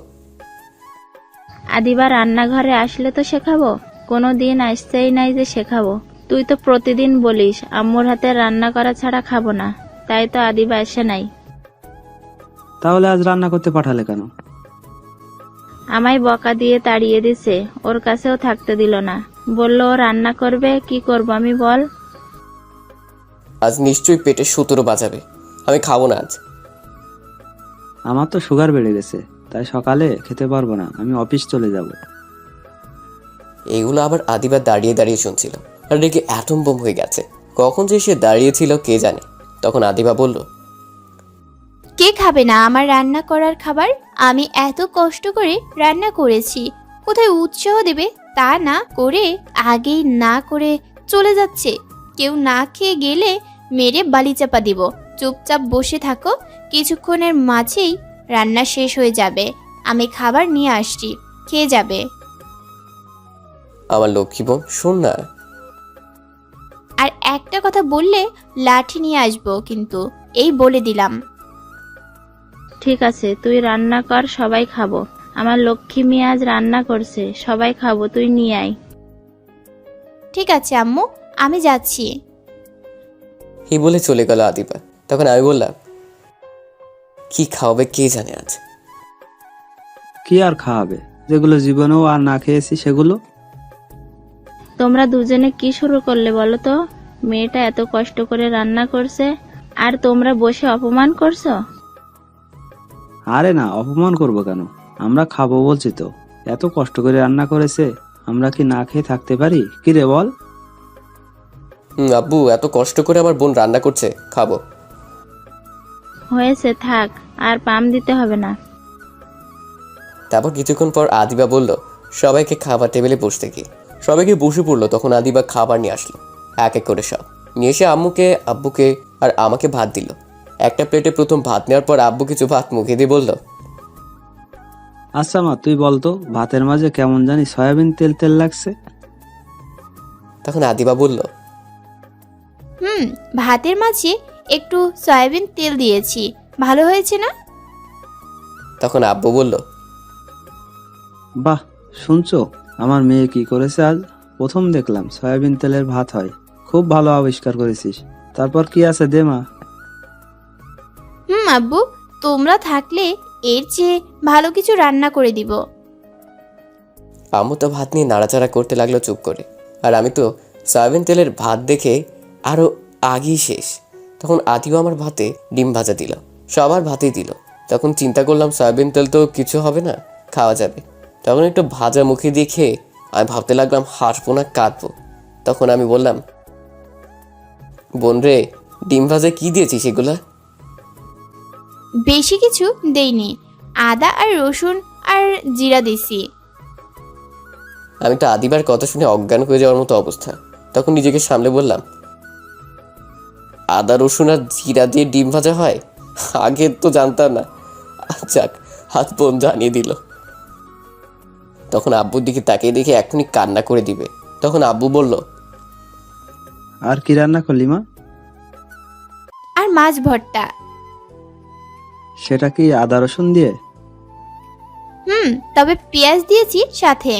আদিবা রান্নাঘরে আসলে তো শেখাবো, কোনো দিন আসতেই নাই যে শেখাবো। তুই তো প্রতিদিন বলিস আম্মুর হাতে রান্না করা ছাড়া খাবো না, তাই তো আদিবা আসে নাই। তাহলে আজ রান্না করতে পাঠালে কেন? আমায় বকা দিয়ে তাড়িয়ে দিছে, ওর কাছেও থাকতে দিল না। বললো ও রান্না করবে, কি করব আমি বল? আজ নিশ্চয়ই পেটে 17 বাজাবে। আমি খাবো না আজ। আমার তো সুগার বেড়ে গেছে, তাই সকালে খেতে পারবো না, আমি অফিস চলে যাব। এইগুলো আবার আদিবা দাঁড়িয়ে দাঁড়িয়ে শুনছিল আর রেগে অ্যাটম বোম হয়ে গেছে। কখন যে সে দাঁড়িয়েছিল কে জানে। তখন আদিবা বলল, কে খাবে না আমার রান্না করার খাবার? আমি এত কষ্ট করে রান্না করেছি, কোথায় উৎসাহ দেবে তা না করে আগেই না করে চলে যাচ্ছে। কেউ না খেয়ে গেলে মেরে বালি চাপা দিব। চুপচাপ বসে থাকো, কিছুক্ষণের মাঝেই রান্না শেষ হয়ে যাবে। আমি খাবার নিয়ে আসছি, খেয়ে যাবে। আমার লক্ষ্মী বোন, শোন না। আর একটা কথা বললে লাঠি নিয়ে আসবো কিন্তু, এই বলে দিলাম। ঠিক আছে, তুই রান্না কর, সবাই খাবো। আমার লক্ষ্মী মেয়ে আজ রান্না করছে, সবাই খাবো, তুই নিয়ে আয়। ঠিক আছে আম্মু, আমি যাচ্ছি। এই বলে চলে গেল আদিবা। তখন আমি বললাম, কি খাওয়াবে কে জানে আজ। কি আর খাওয়াবে, যেগুলো জীবনেও আর না খেয়েছি সেগুলো। তোমরা দুজনে কি শুরু করলে বলো তো? মেয়েটা এত কষ্ট করে রান্না করছে আর তোমরা বসে অপমান করছো। আরে না, অপমান করব কেন? আমরা খাবো বলছি তো। এত কষ্ট করে রান্না করেছে, আমরা কি না খেয়ে থাকতে পারি? কি রে বল? আব্বু, এত কষ্ট করে আমার বোন রান্না করছে, খাবো। হয়েছে, থাক, আর পাম দিতে হবে না। তারপর কিছুক্ষণ পর আদিবা বলল সবাইকে খাবার টেবিলে বসতে কি। সবাইকে বসে পড়লো। তখন আদিবা খাবার নিয়ে আসলো, এক এক করে সব নিয়ে এসে আম্মুকে, আব্বুকে আর আমাকে ভাত দিল। একটা প্লেটে প্রথম ভাত নেওয়ার পর আব্বু কিছু ভাত মুখে দিয়ে বলল, আচ্ছা মা, তুই বলতো ভাতের মাঝে কেমন জানি সয়াবিন তেল তেল লাগছে। তখন আদিবা বলল, ভাতের মাঝে একটু সয়াবিন তেল দিয়েছি, ভালো হয়েছে না? তখন আব্বু বলল, বাহ, শুনছো আমার মেয়ে কি করেছে আজ? প্রথম দেখলাম সয়াবিন তেলের ভাত হয়। খুব ভালো আবিষ্কার করেছিস। তারপর কি আছে দে মা। আব্বু, তোমরা থাকলে এর চেয়ে ভালো কিছু রান্না করে দিব। আম্মু তো ভাত নিয়ে নাড়াচাড়া করতে লাগলো চুপ করে। আর আমি তো সয়াবিন তেলের ভাত দেখে আরো আগেই শেষ। তখন আদিও আমার ভাতে ডিম ভাজা দিল, সবার ভাতেই দিল। তখন চিন্তা করলাম সয়াবিন তেল তো কিছু হবে না, খাওয়া যাবে। তখন একটু ভাজা মুখে দিয়ে খেয়ে আমি ভাবতে লাগলাম হাসবো না কাঁদবো। তখন আমি বললাম, বোন রে, ডিম ভাজা কি দিয়েছিস সেগুলা? বেশি কিছু দেইনি, আদা আর রসুন আর জিরা দিছি। আমি তো আদিবার কথা শুনে অজ্ঞান হয়ে যাওয়ার মতো অবস্থা। তখন নিজেকে সামলে বললাম, আদা রসুন আর জিরা দিয়ে ডিম ভাজা হয়? আগে তো জানতাম না। যাক, হাত বোন জানিয়ে দিল। তখন আব্বুর দিকে তাকিয়ে দেখে এখনই কান্না করে দিবে। তখন আব্বু বলল, আর কি রান্না করলি মা? আর মাছ ভর্তা। সেটা কি আদা রসুন দিয়ে? তবে পেঁয়াজ দিয়েছি সাথে।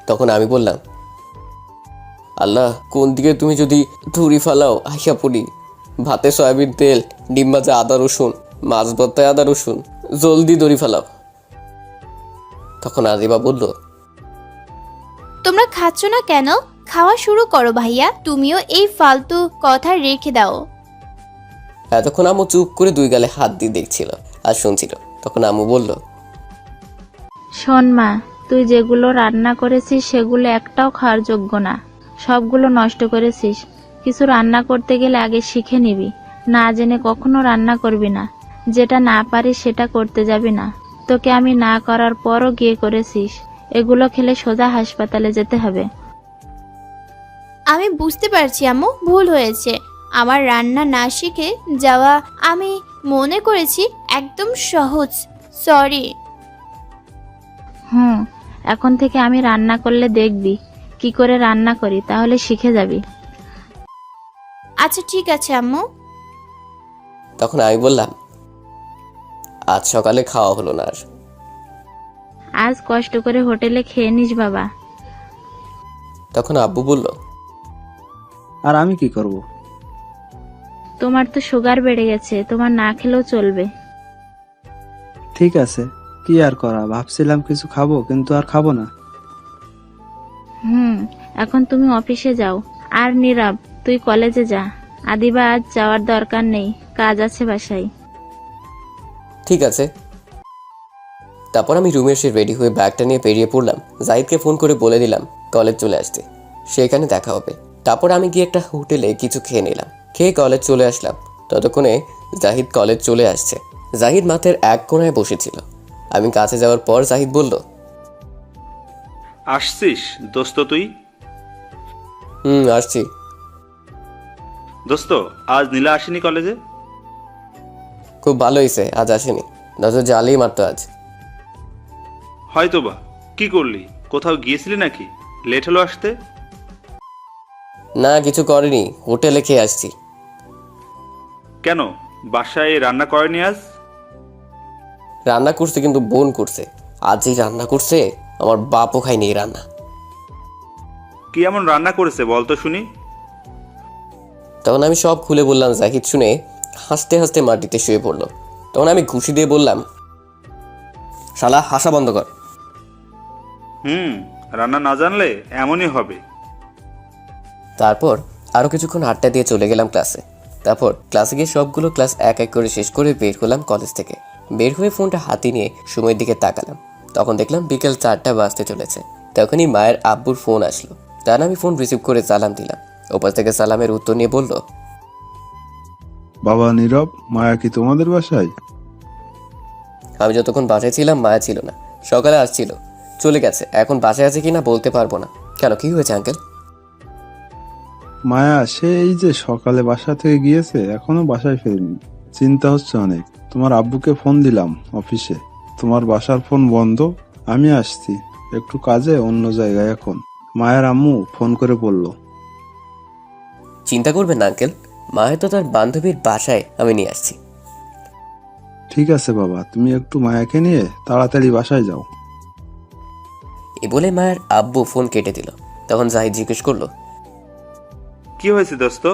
তখন আমি বললাম, আল্লাহ, কোন দিকে তুমি যদি ধুরি ফালাও আইসা পড়ি। ভাতে সয়াবিন তেল, ডিম ভাজা আদা রসুন, মাছ ভর্তায় আদা রসুন, জলদি দড়ি ফালাও। তখন আদিবা বলল, তোমরা খাচ্ছ না কেন? খাওয়া শুরু করো ভাইয়া, তুমিও এই ফালতু কথা রেখে দাও। এতক্ষণ আম্মু চুপ করে দুই গালে হাত দিয়ে দেখছিল আর শুনছিল। তখন আম্মু বলল, শোন মা, তুই যেগুলো রান্না করেছিস সেগুলো একটাও খাওয়ার যোগ্য না, সবগুলো নষ্ট করেছিস। কিছু রান্না করতে গেলে আগে শিখে নিবি, না জেনে কখনো রান্না করবি না। যেটা না পারিস সেটা করতে যাবি না। তোকে আমি না করার পরও গিয়ে করেছিস। এগুলো খেলে সোজা হাসপাতালে যেতে হবে। আমি বুঝতে পারছি আম্মু, ভুল হয়েছে। আমার রান্না না শিখে যাওয়া আমি মনে করেছি একদম সহজ। সরি। এখন থেকে আমি রান্না করলে দেখবি কি করে রান্না করি, তাহলে শিখে যাবি। আচ্ছা ঠিক আছে আম্মু। তখন আমি বললাম, আজ সকালে খাওয়া হলো না আর। আজ কষ্ট করে হোটেলে খেয়ে নিস বাবা। তখন আব্বু বলল, আর আমি কি করব? তোমার তো সুগার বেড়ে গেছে, তোমার না খেলেও চলবে। ঠিক আছে, কি আর করা, ভাবছিলাম কিছু খাবো কিন্তু আর খাবো না। এখন তুমি অফিসে যাও। আর নীরব, তুই কলেজে যা। আদিবা আজ যাওয়ার দরকার নেই, কাজ আছে বাসায়। ঠিক আছে। তারপর আমি রুমে এসে রেডি হয়ে ব্যাগটা নিয়ে বেরিয়ে পড়লাম। জাহিদকে ফোন করে বলে দিলাম কলেজ চলে আসতে, সেখানে দেখা হবে। তারপর আমি গিয়ে একটা হোটেলে কিছু খেয়ে নিলাম, খেয়ে কলেজ চলে আসলাম। ততক্ষণে জাহিদ কলেজ চলে আসছে। জাহিদ মাঠের এক কোণায় বসেছিল। আমি কাছে যাওয়ার পর জাহিদ বলল, আসছিস দোস্ত তুই? আসছি। দোস্ত, আজ নীলা আসেনি কলেজে? খুব ভালো হয়েছে আজ আসেনি, নজর জালেই মারতো আজ। হয়তো বা। কি করলি, কোথাও গিয়েছিলি নাকি? লেট হলো আসতে? না, কিছু করেনি, হোটেলে খেয়ে আসছি। কেন, বাসায় রান্না করেনি আজ? রান্না করছে কিন্তু বোন করছে। আজ যেই রান্না করছে আমার বাপও খায়নি এই রান্না। কি এমন রান্না করেছে বলতো শুনি? তখন আমি সব খুলে বললাম। জাহিদ শুনে হাসতে হাসতে মাটিতে শুয়ে পড়লো। তখন আমি ঘুষি দিয়ে বললাম, শালা হাসা বন্ধ কর। রান্না না জানলে এমনই হবে। তারপর আরো কিছুক্ষণ আড্ডা দিয়ে চলে গেলাম ক্লাসে। তারপর ক্লাসে গিয়ে সবগুলো ক্লাস এক এক করে শেষ করে বের হলাম কলেজ থেকে। বের হয়ে ফোনটা হাতে নিয়ে সময়ের দিকে তাকালাম। তখন দেখলাম বিকেল 4টা বাজতে চলেছে। তখনই মায়ের আব্বুর ফোন আসলো। তার আমি ফোন রিসিভ করে সালাম দিলাম। ওপাশ থেকে সালামের উত্তর নিয়ে বলল, বাবা নীরব, মায়া কি তোমাদের বাসায়? আমি যতক্ষণ বাসায় ছিলাম মায়া ছিল না, সকালে আসছিল, চলে গেছে। এখন বাসায় আছে কিনা বলতে পারবো না। কেন, কি হয়েছে আঙ্কেল? মায়া সেই যে সকালে বাসা থেকে গিয়েছে, এখনো বাসায় ফেরেনি। চিন্তা হচ্ছে অনেক। তোমার আব্বুকে ফোন দিলাম অফিসে, তোমার বাসার ফোন বন্ধ। আমি আসছি একটু কাজে অন্য জায়গায় এখন। মায়ের আম্মু ফোন করে বলল। চিন্তা করবেন না আঙ্কেল, মায়া তো তার বান্ধবীর বাসায়, আমি নিয়ে আসছি। ঠিক আছে বাবা, তুমি একটু মায়াকে নিয়ে তাড়াতাড়ি বাসায় যাও। এ বলে মায়ের আব্বু ফোন কেটে দিল। তখন জাহিদ জিজ্ঞেস করলো, কি হয়েছে দোস্ত?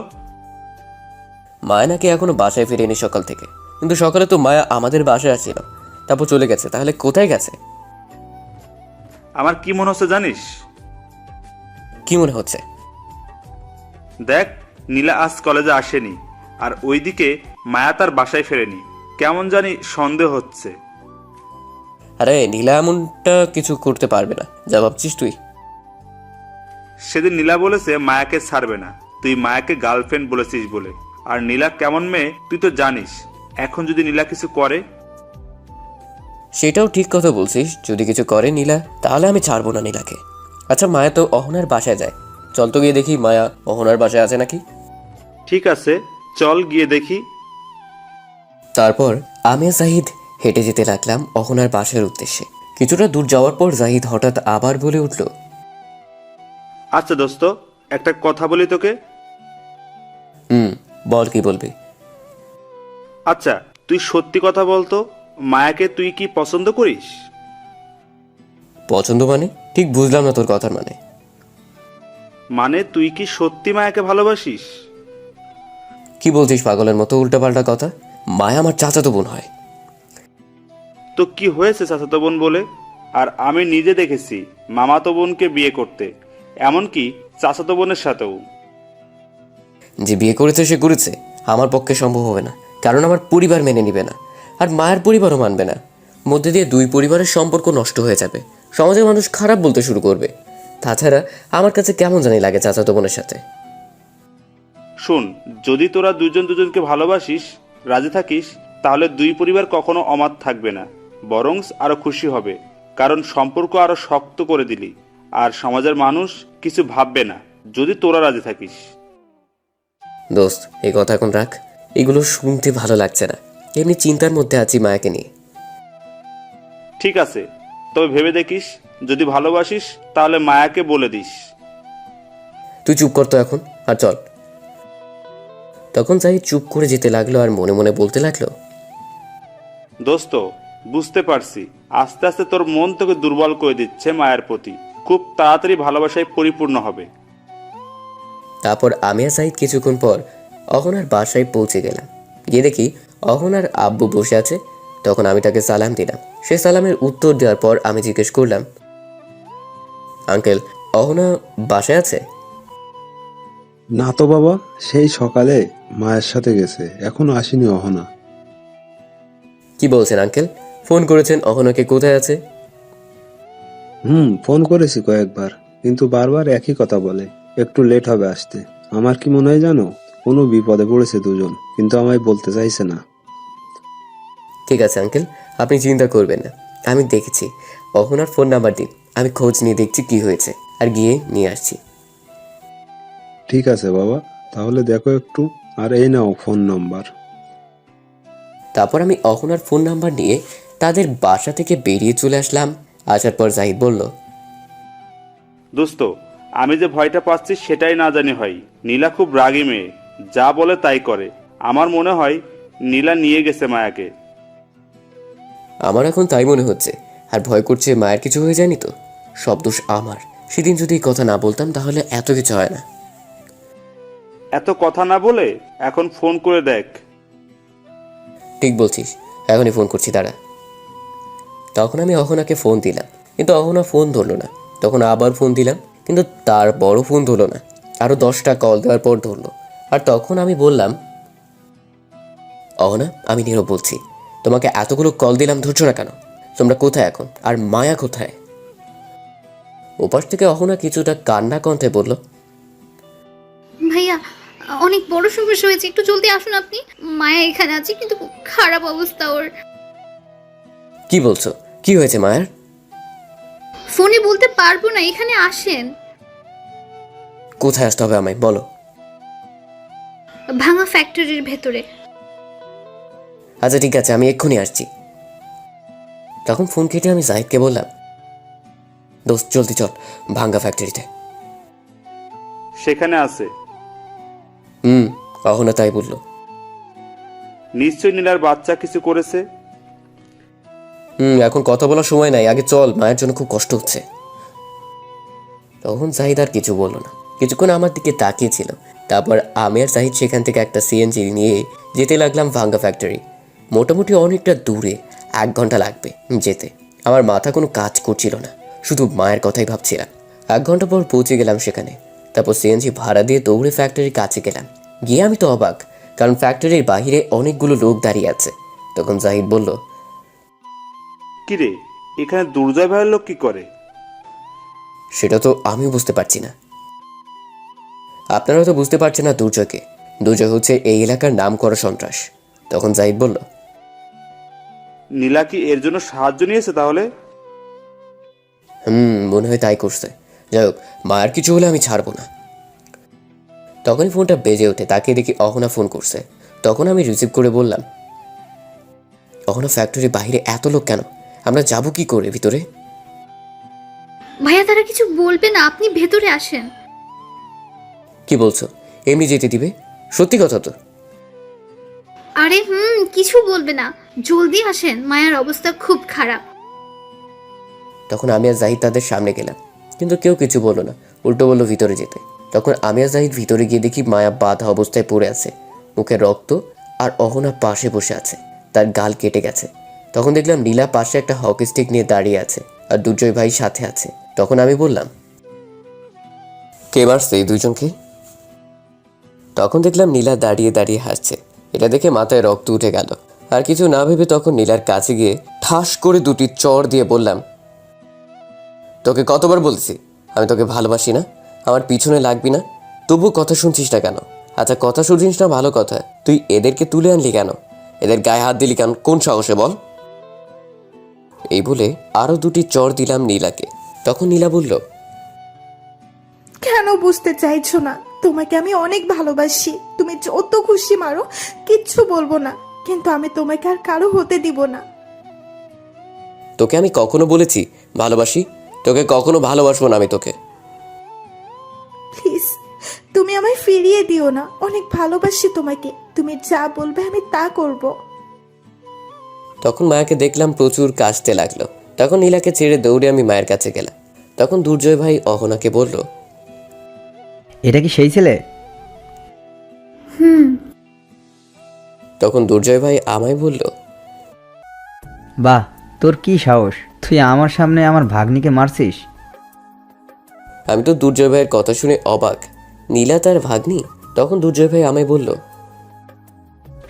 মায়া নাকি এখনো বাসায় ফিরেনি সকাল থেকে। কিন্তু সকালে তো মায়া আমাদের বাসায় আসছিল, তারপর চলে গেছে। তাহলে কোথায় গেছে? আমার কি মনে হচ্ছে জানিস? কি মনে হচ্ছে? দেখ, নীলা আজ কলেজে আসেনি, আর ওইদিকে মায়া তার বাসায় ফেরেনি। কেমন জানি সন্দেহ হচ্ছে। আরে নীলা এমনটা কিছু করতে পারবে না, যা ভাবছিস তুই। সেদিন নীলা বলেছে মায়াকে ছাড়বে না, তুই মায়াকে গার্লফ্রেন্ড বলেছিস বলে। আর নীলা কেমন মেয়ে তুই তো জানিস। এখন যদি নীলা কিছু করে? সেটাও ঠিক কথা বলছিস, যদি কিছু করে নীলা, তাহলে আমি ছাড়বো না নীলাকে। আচ্ছা, মায়া তো অহনার বাসায় যায়, চল তো গিয়ে দেখি মায়া অহনার বাসায় আছে নাকি। ঠিক আছে, চল গিয়ে দেখি। তারপর আমি আর জাহিদ হেঁটে যেতে লাগলাম অহনার বাসার উদ্দেশ্যে। কিছুটা দূর যাওয়ার পর জাহিদ হঠাৎ আবার বলে উঠল, আচ্ছা দোস্ত, একটা কথা বলি তোকে। বল, কি বলবি? আচ্ছা, তুই সত্যি কথা বলতো, মায়াকে তুই কি পছন্দ করিস? পছন্দ মানে? ঠিক বুঝলাম না তোর কথার মানে। মানে তুই কি সত্যি মায়াকে ভালোবাসিস? কি বলছিস পাগলের মতো উল্টাপাল্টা কথা? মায়া আমার চাচাতো বোন হয়। তো কি হয়েছে চাচাতো বোন বলে? আর আমি নিজে দেখেছি মামাতো বোনকে বিয়ে করতে, এমনকি চাচাতো বোনের সাথেও। যে বিয়ে করেছে সে করেছে, আমার পক্ষে সম্ভব হবে না, কারণ আমার পরিবার মেনে নিবে না, আর মায়ের পরিবারও মানবে না। মধ্যে দিয়ে দুই পরিবারের সম্পর্ক নষ্ট হয়ে যাবে, সমাজের মানুষ খারাপ বলতে শুরু করবে। তাছাড়া আমার কাছে কেমন জানি লাগে চাচাতো বোনের সাথে। শোন, যদি তোরা দুজন দুজনকে ভালোবাসিস, রাজি থাকিস, তাহলে দুই পরিবার কখনো অমাত থাকবে না। বরং আরো খুশি হবে, কারণ সম্পর্ক আরো শক্ত করে দিলি। আর সমাজের মানুষ কিছু ভাববে না যদি তোরা রাজি থাকিস। দোস্ত, এই কথা এখন রাখ, এগুলো শুনতে ভালো লাগছে না। এমনি চিন্তার মধ্যে আছি মায়াকে নিয়ে। ঠিক আছে, তবে ভেবে দেখিস, যদি ভালোবাসিস তাহলে মায়াকে বলে দিস। তুই চুপ কর তো এখন, আর চল। তখন জাহিদ চুপ করে যেতে লাগলো আর মনে মনে বলতে লাগলো, দোস্ত, বুঝতে পারছি আস্তে আস্তে তোর মন তোকে দুর্বল করে দিচ্ছে মায়ের প্রতি। খুব তাড়াতাড়ি ভালোবাসায় পরিপূর্ণ হবে। তারপর আমি আর জাহিদ কিছুক্ষণ পর অহনার বাসায় পৌঁছে গেলাম। গিয়ে দেখি অহনার আব্বু বসে আছে। তখন আমি তাকে সালাম দিলাম। সে সালামের উত্তর দেওয়ার পর আমি জিজ্ঞেস করলাম, আঙ্কেল, অহনা বাসায় আছে? না তো বাবা, সেই সকালে মায়ের সাথে গেছে, এখনো আসেনি অহনা। কি বলছেন আঙ্কেল? ফোন করেছেন অহনাকে কোথায় আছে? ফোন করেছি কয়েকবার, কিন্তু বারবার একই কথা বলে, একটু লেট হবে আসতে। আমার কি মনে হয় জানো, কোনো বিপদে পড়েছে দুজন, কিন্তু আমায় বলতে চাইছে না। ঠিক আছে আঙ্কেল, আপনি চিন্তা করবেন না। আমি দেখেছি, অহনার ফোন নাম্বার দিন, আমি খোঁজ নিয়ে দেখছি কি হয়েছে, আর গিয়ে নিয়ে আসছি। ঠিক আছে বাবা, তাহলে দেখো একটু, আর এই নাও ফোন নাম্বার। তারপর আমি অহনার ফোন নাম্বার নিয়ে তাদের বাসা থেকে বেরিয়ে চলে আসলাম। আসার পর জাহিদ বলল, দোস্ত, আমি যে ভয়টা পাচ্ছি সেটাই না জানি হয়। নীলা খুব রাগী মেয়ে, যা বলে তাই করে। আমার মনে হয় নীলা নিয়ে গেছে মায়াকে। আমার এখন তাই মনে হচ্ছে, আর ভয় করছে মায়ের কিছু হয়ে যায়নি তো। সব দোষ আমার। সেদিন যদি এই কথা না বলতাম তাহলে এত কিছু হয় না। এত কথা না বলে এখন ফোন করে দেখ। ঠিক বলছিস, এখনই ফোন করছি, দাঁড়া। তখন আমি অহনাকে ফোন দিলাম, কিন্তু অহনা ফোন ধরলো না। তখন আবার ফোন দিলাম, কিন্তু তার বড় ফোন ধরলো না। আরও 10টা কল দেওয়ার পর ধরলো। আর তখন আমি বললাম, অহনা, আমি নীরব বলছি। তোমাকে এতগুলো কল দিলাম, ধরছো না কেন? তোমরা কোথায় এখন? আর মায়া কোথায়? ওপাশ থেকে অহনা কিছুটা কান্না কণ্ঠে বলল, ভাইয়া, অনেক বড় সমস্যা হয়েছে, একটু জলদি আসুন আপনি। মায়া এখানে আছে, কিন্তু খুব খারাপ অবস্থা ওর। কি বলছো? কি হয়েছে মায়ার? ফোনে বলতে পারবো না, এখানে আসেন। কোথায় আসতে হবে আমায় বলো। ভাঙা ফ্যাক্টরির ভেতরে। আচ্ছা ঠিক আছে, আমি এক্ষুনি আসছি। তখন ফোন কেটে আমি জাহিদকে বললাম, দোস্ত জলদি চল ভাঙ্গা ফ্যাক্টরিতে। সেখানে আছে। অহনা তাই বললো। নিশ্চয় নীলার বাচ্চা কিছু করেছে। এখন কথা বলার সময় নাই, আগে চল, মায়ের জন্য খুব কষ্ট হচ্ছে। তখন জাহিদ আর কিছু বললো না, কিছুক্ষণ আমার দিকে তাকিয়েছিল। তারপর আমি আর জাহিদ সেখান থেকে একটা সিএনজি নিয়ে যেতে লাগলাম ভাঙ্গা ফ্যাক্টরি। মোটামুটি অনেকটা দূরে, 1 ঘন্টা লাগবে যেতে। আমার মাথা কোনো কাজ করছিল না, শুধু মায়ের কথাই ভাবছিলাম। 1 ঘন্টা পর পৌঁছে গেলাম সেখানে। তারপর সিএনজি ভাড়া দিয়ে দৌড়ে ফ্যাক্টরির কাছে গেলাম। গিয়ে আমি তো অবাক, কারণ ফ্যাক্টরির বাহিরে অনেকগুলো লোক দাঁড়িয়ে আছে। তখন জাহিদ বলল, কিরে, এখানে দুর্জয় ভাইয়ের লোক কি করে? সেটা তো আমিও বুঝতে পারছি না। আপনারা তো বুঝতে পারছেন না দুর্জয়কে। দুর্জয় হচ্ছে এই এলাকার নাম করা সন্ত্রাস। তখন জাহিদ বলল, নীলা কি এর জন্য সাহায্য নিয়েছে তাহলে? মনে হয় তাই করছে। যাই হোক, মায়ের কিছু হলে আমি ছাড়বো না। তখনই ফোনটা বেজে ওঠে, তাকে দেখি অহনা ফোন করছে। তখন আমি রিসিভ করে বললাম, অহনা, ফ্যাক্টরির বাইরে এত লোক কেন? আমরা যাব কি করে ভিতরে? ভাইয়া, তারা কিছু বলবে না, আপনি ভেতরে আসেন। কি বলছো? এমনি যেতে দিবে? সত্যি কথা তো? আরে কিছু বলবে না, জলদি আসেন, মায়ার অবস্থা খুব খারাপ। তখন আমি আর জাহিদ তাদের সামনে গেলাম, কিন্তু কেউ কিছু বললো না, উল্টো বললো ভিতরে যেতে। তখন আমি আর জাহিদ ভিতরে গিয়ে দেখি মায়া বাঁধা অবস্থায় পড়ে আছে, মুখে রক্ত, আর অহনা পাশে বসে আছে, তার গাল কেটে গেছে। তখন দেখলাম নীলা পাশে একটা হকি স্টিক নিয়ে দাঁড়িয়ে আছে, আর দুর্জয় ভাই সাথে আছে। তখন আমি বললাম, কে মারছে এই দুইজনকে? তখন দেখলাম নীলা দাঁড়িয়ে দাঁড়িয়ে হাসছে। এটা দেখে মাথায় রক্ত উঠে গেল। আর কিছু না ভেবে তখন নীলার কাছে গিয়ে ঠাস করে 2টি চড় দিয়ে বললাম, তোকে কতবার বলছি আমি তোকে ভালোবাসি না, আমার পিছনে লাগবি না, তবু কথা শুনছিস না কেন? আচ্ছা, কথা শুনছিস না ভালো কথা, তুই এদেরকে তুলে আনলি কেন? এদের গায়ে হাত দিলি কেন? কোন সাহসে বল? এই বলে আরো 2টি চর দিলাম নীলাকে। তখন নীলা বলল, কেন বুঝতে চাইছো না? তোমাকে আমি অনেক ভালোবাসি। তুমি যত খুশি মারো, কিচ্ছু বলবো না, কিন্তু আমি তোমাকে আর কারো হতে দিব না। তোকে আমি কখনো বলেছি ভালোবাসি? তোকে কখনো ভালোবাসবো না আমি তোকে। প্লিজ, তুমি আমায় ফিরিয়ে দিও না। অনেক ভালোবাসি তোমাকে। তুমি যা বলবে আমি তা করব। তখন মায়াকে দেখলাম প্রচুর কাশতে লাগলো। তখন নীলাকে ছেড়ে দৌড়ে আমি মায়ের কাছে গেলাম। তখন দুর্জয় ভাই অহনাকে বলল, এটা কি সেই ছেলে? তখন দুর্জয় ভাই আমায় বলল, বাহ, তোর কি সাহস! তুই আমার সামনে আমার ভাগ্নিকে মারছিস? আমি তো দুর্জয় ভাইয়ের কথা শুনে অবাক। নীলা তার ভাগ্নি? তখন দুর্জয় ভাই আমায় বলল,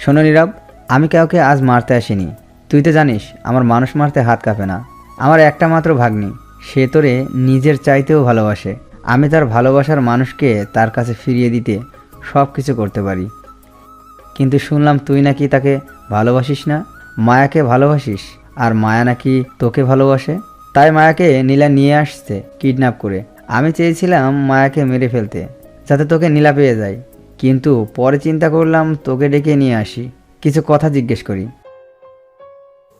শোনো নীরব, আমি কাউকে আজ মারতে আসিনি। তুই তো জানিস আমার মানুষ মারতে হাত কাঁপে না। আমার একটা মাত্র ভাগ্নি, সে তোরে নিজের চাইতেও ভালোবাসে। আমি তার ভালোবাসার মানুষকে তার কাছে ফিরিয়ে দিতে সব কিছু করতে পারি। কিন্তু শুনলাম তুই নাকি তাকে ভালোবাসিস না, মায়াকে ভালোবাসিস, আর মায়া নাকি তোকে ভালোবাসে। তাই মায়াকে নীলা নিয়ে আসছে কিডন্যাপ করে। আমি চেয়েছিলাম মায়াকে মেরে ফেলতে, যাতে তোকে নীলা পেয়ে যায়, কিন্তু পরে চিন্তা করলাম তোকে ডেকে নিয়ে আসি, কিছু কথা জিজ্ঞেস করি।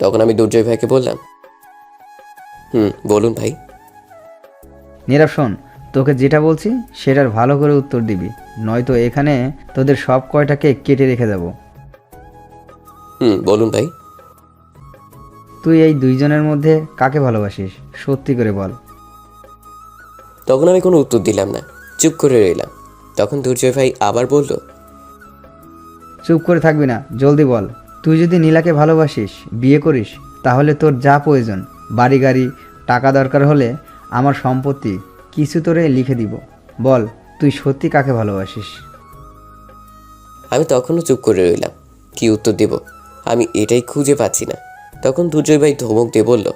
তখন আমি দুর্জয় ভাইকে বললাম, বলুন ভাই। নীরব শোন, তোকে যেটা বলছি সেটার ভালো করে উত্তর দিবি, নয়তো এখানে তোদের সব কয়টাকে কেটে রেখে যাব। বলুন ভাই। তুই এই দুইজনের মধ্যে কাকে ভালোবাসিস? সত্যি করে বল। তখন আমি কোনো উত্তর দিলাম না, চুপ করে রইলাম। তখন দুর্জয় ভাই আবার বলল, চুপ করে থাকবি না, জলদি বল। তুই যদি নীলাকে ভালোবাসিস, বিয়ে করিস, তাহলে তোর যা প্রয়োজন, বাড়ি গাড়ি, টাকা দরকার হলে আমার সম্পত্তি কিছু তোরে লিখে দিব। বল, তুই সত্যি কাকে ভালোবাসিস? আমি তখনও চুপ করে রইলাম। কি উত্তর দেব আমি এটাই খুঁজে পাচ্ছি না। তখন দুর্জয় ভাই ধমক দিয়ে বলল,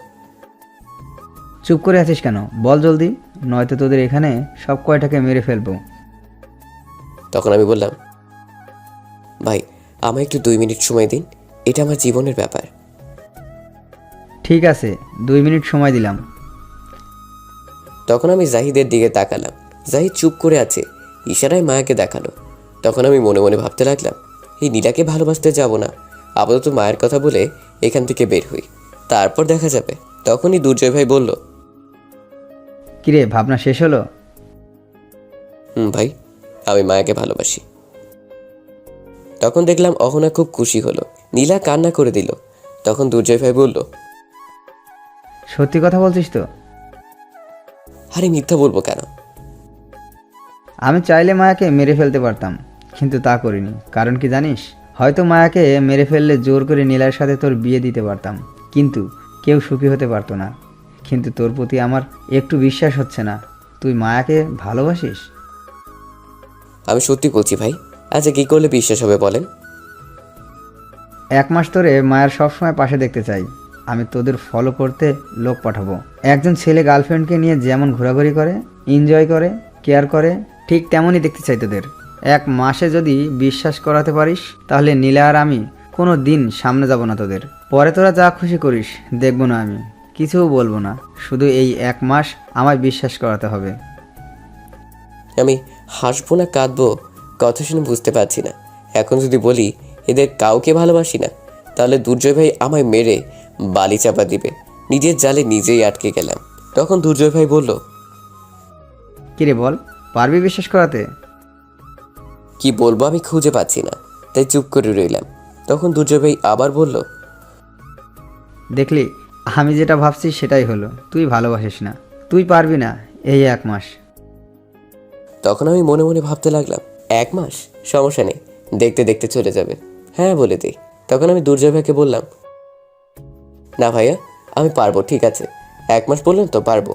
চুপ করে আছিস কেন? বল জলদি, নয়তো তোদের এখানে সব কয়টাকে মেরে ফেলবো। তখন আমি বললাম, ভাই আমায় একটু 2 মিনিট সময় দিন, এটা আমার জীবনের ব্যাপার। ঠিক আছে, 2 মিনিট সময় দিলাম। তখন আমি জাহিদের দিকে তাকালাম। জাহিদ চুপ করে আছে, ইশারায় মায়াকে দেখালো। তখন আমি মনে মনে ভাবতে লাগলাম, এই নীলাকে ভালোবাসতে যাব না, আপাতত মায়ের কথা বলে এখান থেকে বের হই, তারপর দেখা যাবে। তখনই দুর্জয় ভাই বলল, কিরে, ভাবনা শেষ হলো? ভাই, আমি মায়াকে ভালোবাসি। তখন দেখলাম অহনা খুব খুশি হলো, নীলা কান্না করে দিল। তখন দুর্জয় ভাই বলল, সত্যি কথা বলছিস তো? আরে মিথ্যা বলবো কেন? আমি চাইলে মায়াকে মেরে ফেলতে পারতাম, কিন্তু তা করিনি। কারণ কি জানিস? হয়তো মায়াকে মেরে ফেললে জোর করে নীলার সাথে তোর বিয়ে দিতে পারতাম, কিন্তু কেউ সুখী হতে পারতো না। কিন্তু তোর প্রতি আমার একটু বিশ্বাস হচ্ছে না। তুই মায়াকে ভালোবাসিস? আমি সত্যি বলছি ভাই। আচ্ছা কি করলে বিশ্বাস হবে বলেন? 1 মাস ধরে মায়ের সবসময় পাশে দেখতে চাই। আমি তোদের ফলো করতে লোক পাঠাবো। একজন ছেলে গার্লফ্রেন্ডকে নিয়ে যেমন ঘোরাঘুরি করে, এনজয় করে, কেয়ার করে, ঠিক তেমনই দেখতে চাই তোদের। 1 মাসে যদি বিশ্বাস করাতে পারিস, তাহলে নীলা আর আমি কোনো দিন সামনে যাব না তোদের। পরে তোরা যা খুশি করিস, দেখবো না আমি, কিছুও বলবো না। শুধু এই 1 মাস আমায় বিশ্বাস করাতে হবে। আমি হাসবো না কাঁদবো কথা শুনে বুঝতে পারছি না। এখন যদি বলি এদের কাউকে ভালোবাসি না, তাহলে দুর্জয় ভাই আমায় মেরে বালি চাপা দিবে। নিজের জালে নিজেই আটকে গেলাম। তখন দুর্জয় ভাই বলল, কিরে বল, পারবি বিশ্বাস করাতে? কি বলবো আমি খুঁজে পাচ্ছি না, তাই চুপ করে রইলাম। তখন দুর্জয় ভাই আবার বলল, দেখলি, আমি যেটা ভাবছি সেটাই হলো। তুই ভালোবাসিস না, তুই পারবি না এই 1 মাস। তখন আমি মনে মনে ভাবতে লাগলাম, 1 মাস সমস্যা নেই, দেখতে দেখতে চলে যাবে। হ্যাঁ বলে দিই। তখন আমি দুর্জয় ভাইকে বললাম, না ভাইয়া আমি পারবো, ঠিক আছে 1 মাস বললেন তো, পারবো।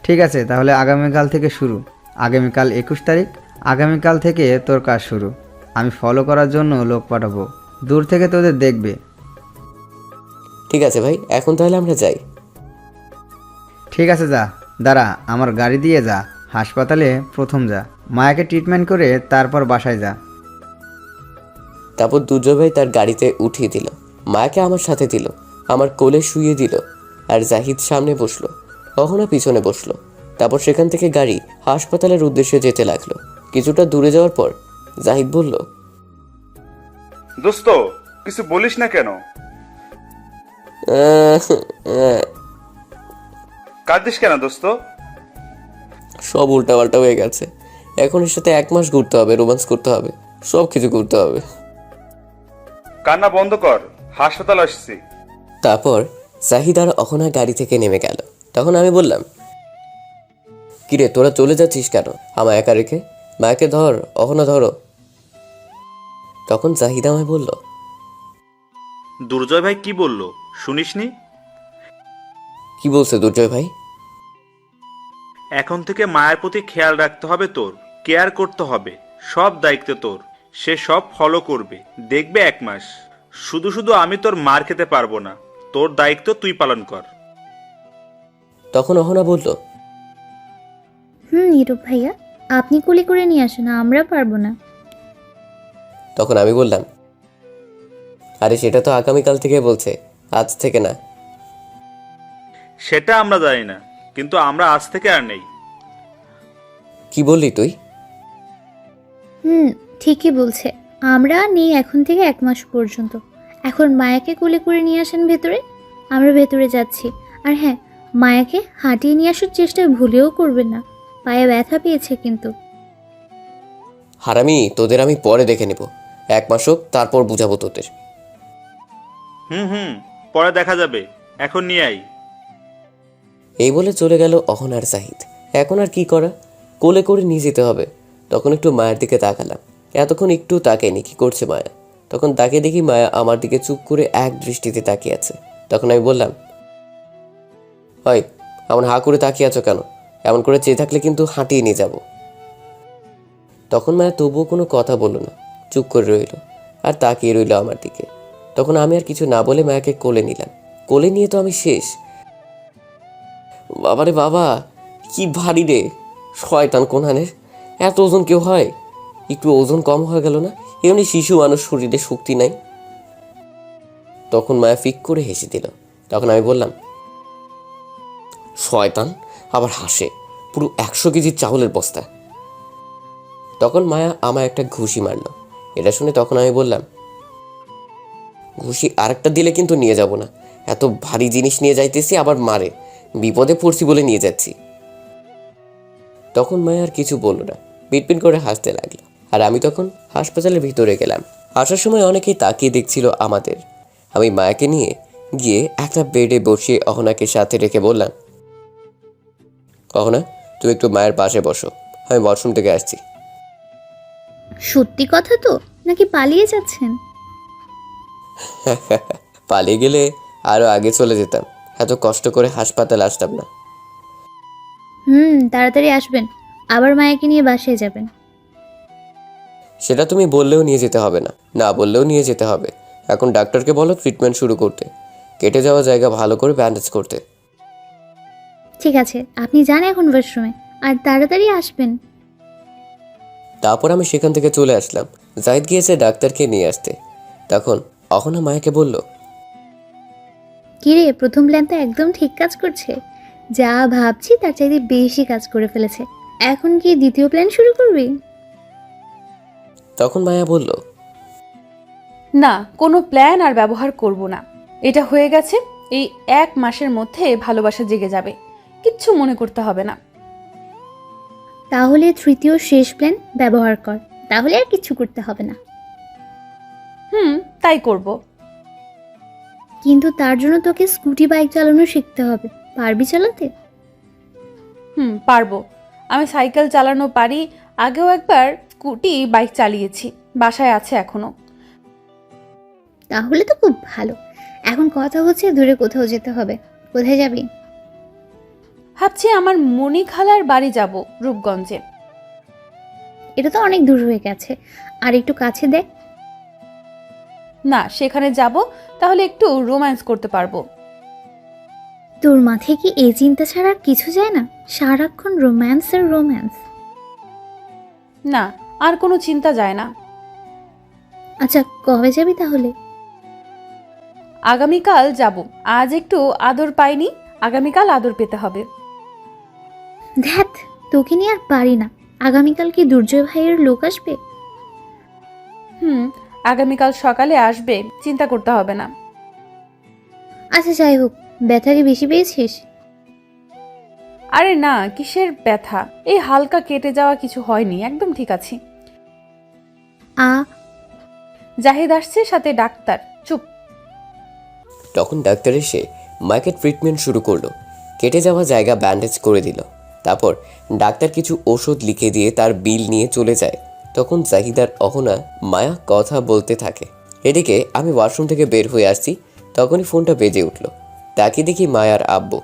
ঠিক আছে, তাহলে আগামীকাল থেকে শুরু। আগামীকাল 21 তারিখ, আগামীকাল থেকে তোর কাজ শুরু। আমি ফলো করার জন্য লোক পাঠাবো, দূর থেকে তোদের দেখবে। ঠিক আছে ভাই, এখন তাহলে আমরা যাই। ঠিক আছে, যা। দাঁড়া, আমার গাড়ি দিয়ে যা। হাসপাতালে প্রথম যা, মায়াকে ট্রিটমেন্ট করে তারপর বাসায় যা। তারপর দুর্জয় ভাই তার গাড়িতে উঠিয়ে দিল, মায়াকে আমার সাথে দিল। আমার কোলে শুইয়ে দিল আর জাহিদ সামনে বসলো, অহনা পিছনে বসলো। তারপর সেখান থেকে গাড়ি হাসপাতালের উদ্দেশ্যে যেতে লাগলো। কিছুটা দূরে যাওয়ার পর জাহিদ বলল, দোস্ত কিছু বলিস না কেন? কাঁদিস কেন দোস্ত? সব উল্টাপাল্টা হয়ে গেছে। এখন এর সাথে 1 মাস ঘুরতে হবে, রোমান্স করতে হবে, সব কিছু করতে হবে। কান্না বন্ধ কর, হাসপাতাল আসছি। তারপর জাহিদ আর অহনা গাড়ি থেকে নেমে গেল। তখন আমি বললাম, কিরে তোরা চলে যাচ্ছিস কেন আমায় একা রেখে? মায়াকে ধর, অহনা ধরো। তখন জাহিদ আমায় বলল, দুর্জয় ভাই কি বললো শুনিসনি? কি বলছে দুর্জয় ভাই? এখন থেকে মায়ের প্রতি খেয়াল রাখতে হবে, তোর কেয়ার করতে হবে, সব দায়িত্ব তোর। সে সব ফলো করবে, দেখবে 1 মাস। শুধু শুধু আমি তোর মার খেতে পারবো না, তোর দায়িত্ব তুই পালন কর। তখন অহনা বলল, নীরব ভাইয়া, আপনি কোলে করে নিয়ে আসেন, আমরা পারবো না। তখন আমি বললাম, আরে সেটা তো আগামীকাল থেকে বলছে, আজ থেকে না। সেটা আমরা জানি না, কিন্তু আমরা আজ থেকে আর নেই। কি বললি তুই? ঠিকই বলছে, আমরা নেই এখন থেকে 1 মাস পর্যন্ত। এখন মায়াকে কোলে করে নিয়ে আসেন ভেতরে, আমরা ভেতরে যাচ্ছি। আর হ্যাঁ, মায়াকে হাঁটিয়ে নিয়ে আসার চেষ্টা ভুলেও করবেন না, পায়ে ব্যথা পেয়েছে কিন্তু। হারামি, তোদের আমি পরে দেখে নেব, 1 মাস হোক তারপর বুঝাবো তোদের। পরে দেখা যাবে, এখন নিয়ে আই। এই বলে চলে গেল অহনা আর জাহিদ। এখন আর কি করা, কোলে করে নিয়ে যেতে হবে। তখন একটু মায়ের দিকে তাকালাম। এতক্ষণ একটু তাকাইনি কি করছে মায়া। তখন তাকে দেখি মায়া আমার দিকে চুপ করে এক দৃষ্টিতে তাকিয়ে আছে। তখন আমি বললাম, হয় এমন হা করে তাকিয়ে আছো কেন? এমন করে চেয়ে থাকলে কিন্তু হাঁটিয়ে নিয়ে যাব। তখন মায়া তবুও কোনো কথা বলল না, চুপ করে রইল আর তাকিয়ে রইল আমার দিকে। তখন আমি আর কিছু না বলে মায়াকে কোলে নিলাম। কোলে নিয়ে তো আমি শেষ। বাবারে বাবা, কি ভারী রে! শয়তান কোনহানের, এত ওজন কেউ হয়? একটু ওজন কম হয়ে গেল না? এমনি শিশু মানুষ, শরীরে শক্তি নাই। তখন মায়া ফিক করে হেসে দিল। তখন আমি বললাম, শয়তান আবার হাসে, পুরো 100 কেজি চাউলের বস্তা। তখন মায়া আমায় একটা ঘুষি মারল। এটা শুনে তখন আমি বললাম, ঘুষি আরেকটা দিলে কিন্তু নিয়ে যাব না। এত ভারী জিনিস নিয়ে যাইতেছি, আবার মারে। বিপদে পড়ছি বলে নিয়ে যাচ্ছি। তখন মায়া আর কিছু বলল না, পিটপিট করে হাসতে লাগলো। আর আমি তখন হাসপাতালের ভিতরে গেলাম। আসার সময় অনেকেই তাকিয়ে দেখছিল আমাদের। আমি মায়াকে নিয়ে গিয়ে একটা বেডে বসিয়ে অহনাকে সাথে রেখে বললাম, অহনা তুমি একটু মায়ের পাশে বসো, আমি ওয়াশরুম থেকে আসছি। সত্যি কথা তো, নাকি পালিয়ে যাচ্ছেন? পালিয়ে গেলে আরো আগে চলে যেতাম, এত কষ্ট করে হাসপাতাল আসতাম না। তাড়াতাড়ি আসবেন, আবার মায়াকে নিয়ে বাসায় যাবেন। সেটা তুমি বললেও নিয়ে যেতে হবে না, না বললেও নিয়ে যেতে হবে। এখন ডাক্তারকে বলো ট্রিটমেন্ট শুরু করতে, কেটে যাওয়া জায়গা ভালো করে ব্যান্ডেজ করতে। ঠিক আছে, আপনি যান এখন ওয়াশরুমে, আর তাড়াতাড়ি আসবেন। তারপর আমি সেখান থেকে চলে আসলাম। জাহিদ গিয়েছে ডাক্তারকে নিয়ে আসতে। তখন অহনা মায়াকে বলল, কিরে, প্রথম প্ল্যান তো একদম ঠিক কাজ করছে, যা ভাবছি তার চাইতে বেশি কাজ করে ফেলেছে। এখন কি দ্বিতীয় প্ল্যান শুরু করবি? তখন মায়া বলল, না, কোনো প্ল্যান আর ব্যবহার করব না। এটা হয়ে গেছে, এই 1 মাসের মধ্যে ভালোবাসা জেগে যাবে, কিচ্ছু মনে করতে হবে না। তাহলে তৃতীয় শেষ প্ল্যান ব্যবহার কর, তাহলে আর কিছু করতে হবে না। তাই করব। কিন্তু তার জন্য তোকে স্কুটি বাইক চালানো শিখতে হবে, পারবি চালাতে? পারবো। আমি সাইকেল চালানো পারি, আগেও একবার স্কুটি বাইক চালিয়েছি, বাসায় আছে এখনো। তাহলে তো খুব ভালো। এখন কথা হচ্ছে দূরে কোথাও যেতে হবে, কোথায় যাবি? ভাবছি আমার মনি খালার বাড়ি যাব, রূপগঞ্জে। এটা তো অনেক দূর হয়ে গেছে, আর একটু কাছে দেখ। না, সেখানে যাব, তাহলে একটু রোম্যান্স করতে পারবো। তোর মাথায় কি এই চিন্তা ছাড়া আর কিছু যায় না? সারাক্ষণ রোম্যান্স আর রোম্যান্স। না, আর কোনো চিন্তা যায় না। আচ্ছা, কবে যাবি তাহলে? আগামীকাল যাব। আজ একটু আদর পাইনি, আগামীকাল আদর পেতে হবে। ধ্যাত, তোকে নিয়ে আর পারি না। আগামীকাল কি দুর্জয় ভাইয়ের লোক আসবে? আগামীকাল সকালে আসবে, চিন্তা করতে হবে না। আচ্ছা যাই হোক, ব্যথা কি বেশি পেয়েছিস? আরে না, কিসের ব্যথা, এই হালকা কেটে যাওয়া, কিছু হয়নি, একদম ঠিক আছি। জাহিদ আসছে, সাথে ডাক্তার। চুপ। তখন ডাক্তার এসে মাকে ট্রিটমেন্ট শুরু করলো। কেটে যাওয়া জায়গা ব্যান্ডেজ করে দিল। তারপর ডাক্তার কিছু ওষুধ লিখে দিয়ে তার বিল নিয়ে চলে যায়। তখন জাহিদার অহনা মায়া কথা বলতে থাকে। এদিকে আমি ওয়াশরুম থেকে বের হয়ে আসছি, তখনই ফোনটা বেজে উঠল। তাকে দেখি মায়ার আব্বু।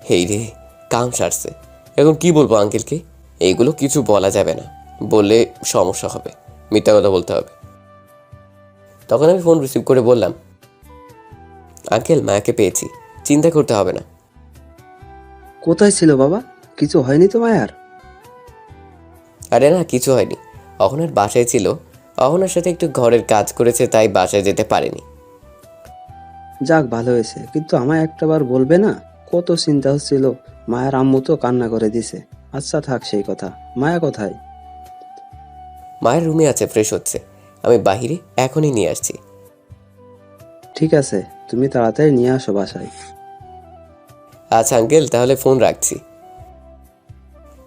হেই রে, কাম সারছে। এখন কি বলবো আঙ্কেলকে? এইগুলো কিছু বলা যাবে না, বললে সমস্যা হবে, মিথ্যা কথা বলতে হবে। তখন আমি ফোন রিসিভ করে বললাম, আঙ্কেল মায়াকে পেয়েছি, চিন্তা করতে হবে না। কোথায় ছিল বাবা? কিছু হয়নি তো মায়ার? আরে না, কিছু হয়নি। অহনার বাসায় ছিল, অহনার সাথে একটু ঘরের কাজ করেছে, তাই বাসায় যেতে পারেনি। যাক, ভালো হয়েছে, কিন্তু আমায় একটাবার বলবে না? কত চিন্তা হচ্ছিল। মায়ের আম্মু তো কান্না করে দিছে। আচ্ছা থাক সেই কথা, মায়া কোথায়? মায়ের রুমে আছে, ফ্রেশ হচ্ছে। আমি বাহিরে এখনই নিয়ে আসছি। ঠিক আছে, তুমি তাড়াতাড়ি নিয়ে আসো বাসায়। আচ্ছা আঙ্কেল, তাহলে ফোন রাখছি।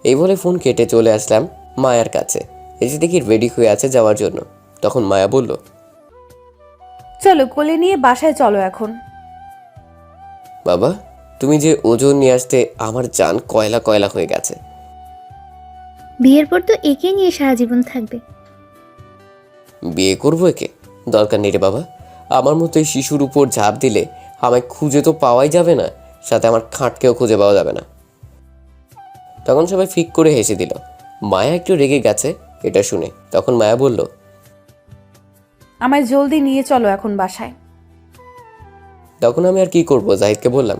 এই বলে ফোন কেটে চলে আসলাম মায়ার কাছে। এসে দেখি রেডি হয়ে আছে যাওয়ার জন্য। তখন মায়া বলল, চলো, কোলে নিয়ে বাসায় চলো এখন। বাবা, তুমি যে ওজন নিয়ে আসতে আমার জান কয়লা কয়লা হয়ে গেছে। বিয়ের পর তো একে নিয়ে সারা জীবন থাকবে। বিয়ে করবো একে? দরকার নেই রে বাবা। আমার মতো এই শিশুর উপর ঝাঁপ দিলে আমায় খুঁজে তো পাওয়াই যাবে না, সাথে আমার খাটকেও খুঁজে পাওয়া যাবে না। তখন সবাই ফিক করে হেসে দিল। মায়া একটু রেগে গেছে এটা শুনে। তখন মায়া বলল, আমায় জলদি নিয়ে চলো এখন বাসায়। তখন আমি আর কি করব, জাহিদকে বললাম,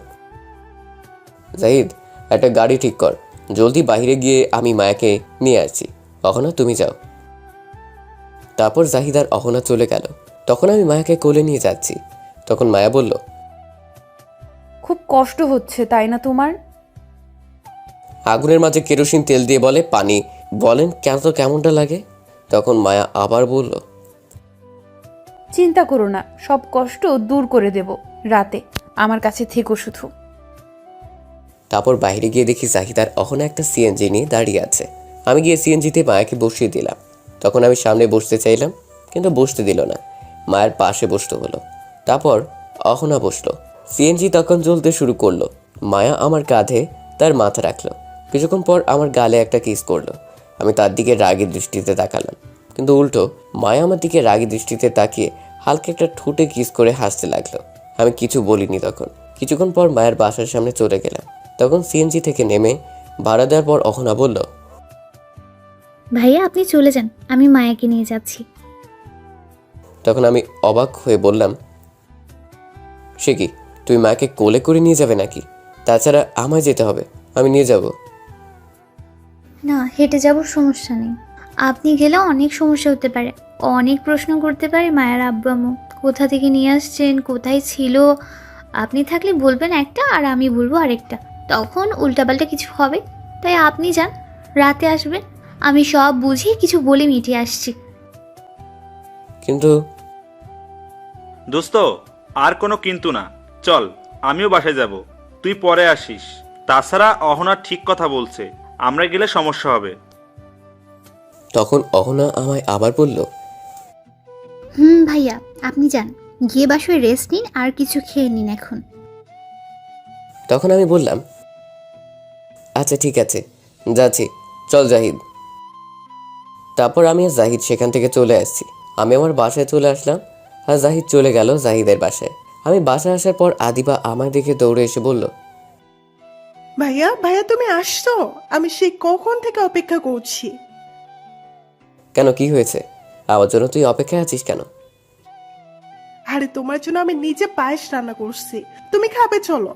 জাহিদ একটা গাড়ি ঠিক কর, জলদি বাইরে গিয়ে আমি মায়াকে নিয়ে আসছি। অহনা তুমি যাও। তারপর জাহিদ আর অহনা চলে গেল। তখন আমি মায়াকে কোলে নিয়ে যাচ্ছি। তখন মায়া বলল, খুব কষ্ট হচ্ছে তাই না তোমার? আগুনের মাঝে কেরোসিন তেল দিয়ে বলে পানি, বলেন কেন তো কেমনটা লাগে? তখন মায়া আবার বলল, চিন্তা করো না, সব কষ্ট দূর করে দেব। রাতে আমার কাছে থেকো শুধু। তারপর বাইরে গিয়ে দেখি জাহিদ আর অহনা একটা সিএনজি নিয়ে দাঁড়িয়ে আছে। আমি গিয়ে সিএনজিতে মায়াকে বসিয়ে দিলাম। তখন আমি সামনে বসতে চাইলাম, কিন্তু বসতে দিল না। মায়ের পাশে বসতে হলো। তারপর অহনা বসলো। সিএনজি তখন জ্বলতে শুরু করলো। মায়া আমার কাঁধে তার মাথা রাখলো। কিছুক্ষণ পর আমার গালে একটা কিস করলো। আমি তার দিকে রাগী দৃষ্টিতে তাকালাম, কিন্তু উল্টো মায়া আমার দিকে রাগী দৃষ্টিতে তাকিয়ে হালকা একটা ঠোঁটে কিস করে হাসতে লাগলো। আমি কিছু বলিনি। তখন কিছুক্ষণ পর মায়ের বাসার সামনে চলে গেলাম। তখন সিএনজি থেকে নেমে ভাড়া দেওয়ার পর অহনা বলল, ভাইয়া আপনি চলে যান, আমি মায়াকে নিয়ে যাচ্ছি। তখন আমি অবাক হয়ে বললাম, সে কি, তুই মাকে কোলে করে নিয়ে যাবে নাকি? তাছাড়া আমায় যেতে হবে, আমি নিয়ে যাব। না, হেঁটে যাব, সমস্যা নেই। আপনি গেলেও অনেক সমস্যা হতে পারে, অনেক প্রশ্ন করতে পারে মায়ের আব্বু আম্মু। কোথা থেকে নিয়ে আসছেন, কোথায় ছিল? আপনি থাকলে বলবেন একটা আর আমি বলবো আরেকটা, তখন উল্টাপাল্টা কিছু হবে। তাই আপনি যান, রাতে আসবেন, আমি সব বুঝিয়ে কিছু বলে মিটিয়ে আসছি। কিন্তু দোস্ত, আর কোনো কিন্তু না, চল আমিও বাসায় যাব, তুই পরে আসিস। তাছাড়া অহনা ঠিক কথা বলছে, আমরা গেলে সমস্যা হবে। তখন অহনা আমায় আবার বলল, ভাইয়া আপনি যান, গিয়ে বাসায় রেস্ট নিন আর কিছু খেয়ে নিন এখন। তখন আমি বললাম, আচ্ছা ঠিক আছে, যাচ্ছি, চল জাহিদ। তারপর আমি আর জাহিদ সেখান থেকে চলে আসছি। আমি আমার বাসায় চলে আসলাম, আর জাহিদ চলে গেল জাহিদের বাসায়। আমি বাসায় আসার পর আদিবা আমায় দেখে দৌড়ে এসে বলল, ভাইয়া ভাইয়া তুমি আসছো? আমি সেই কখন থেকে অপেক্ষা করছি। কেন, কি হয়েছে? আমার জন্য তুই অপেক্ষায় আছিস কেন? আরে তোমার জন্য আমি নিজে পায়েস রান্না করছি, তুমি খাবে, চলো।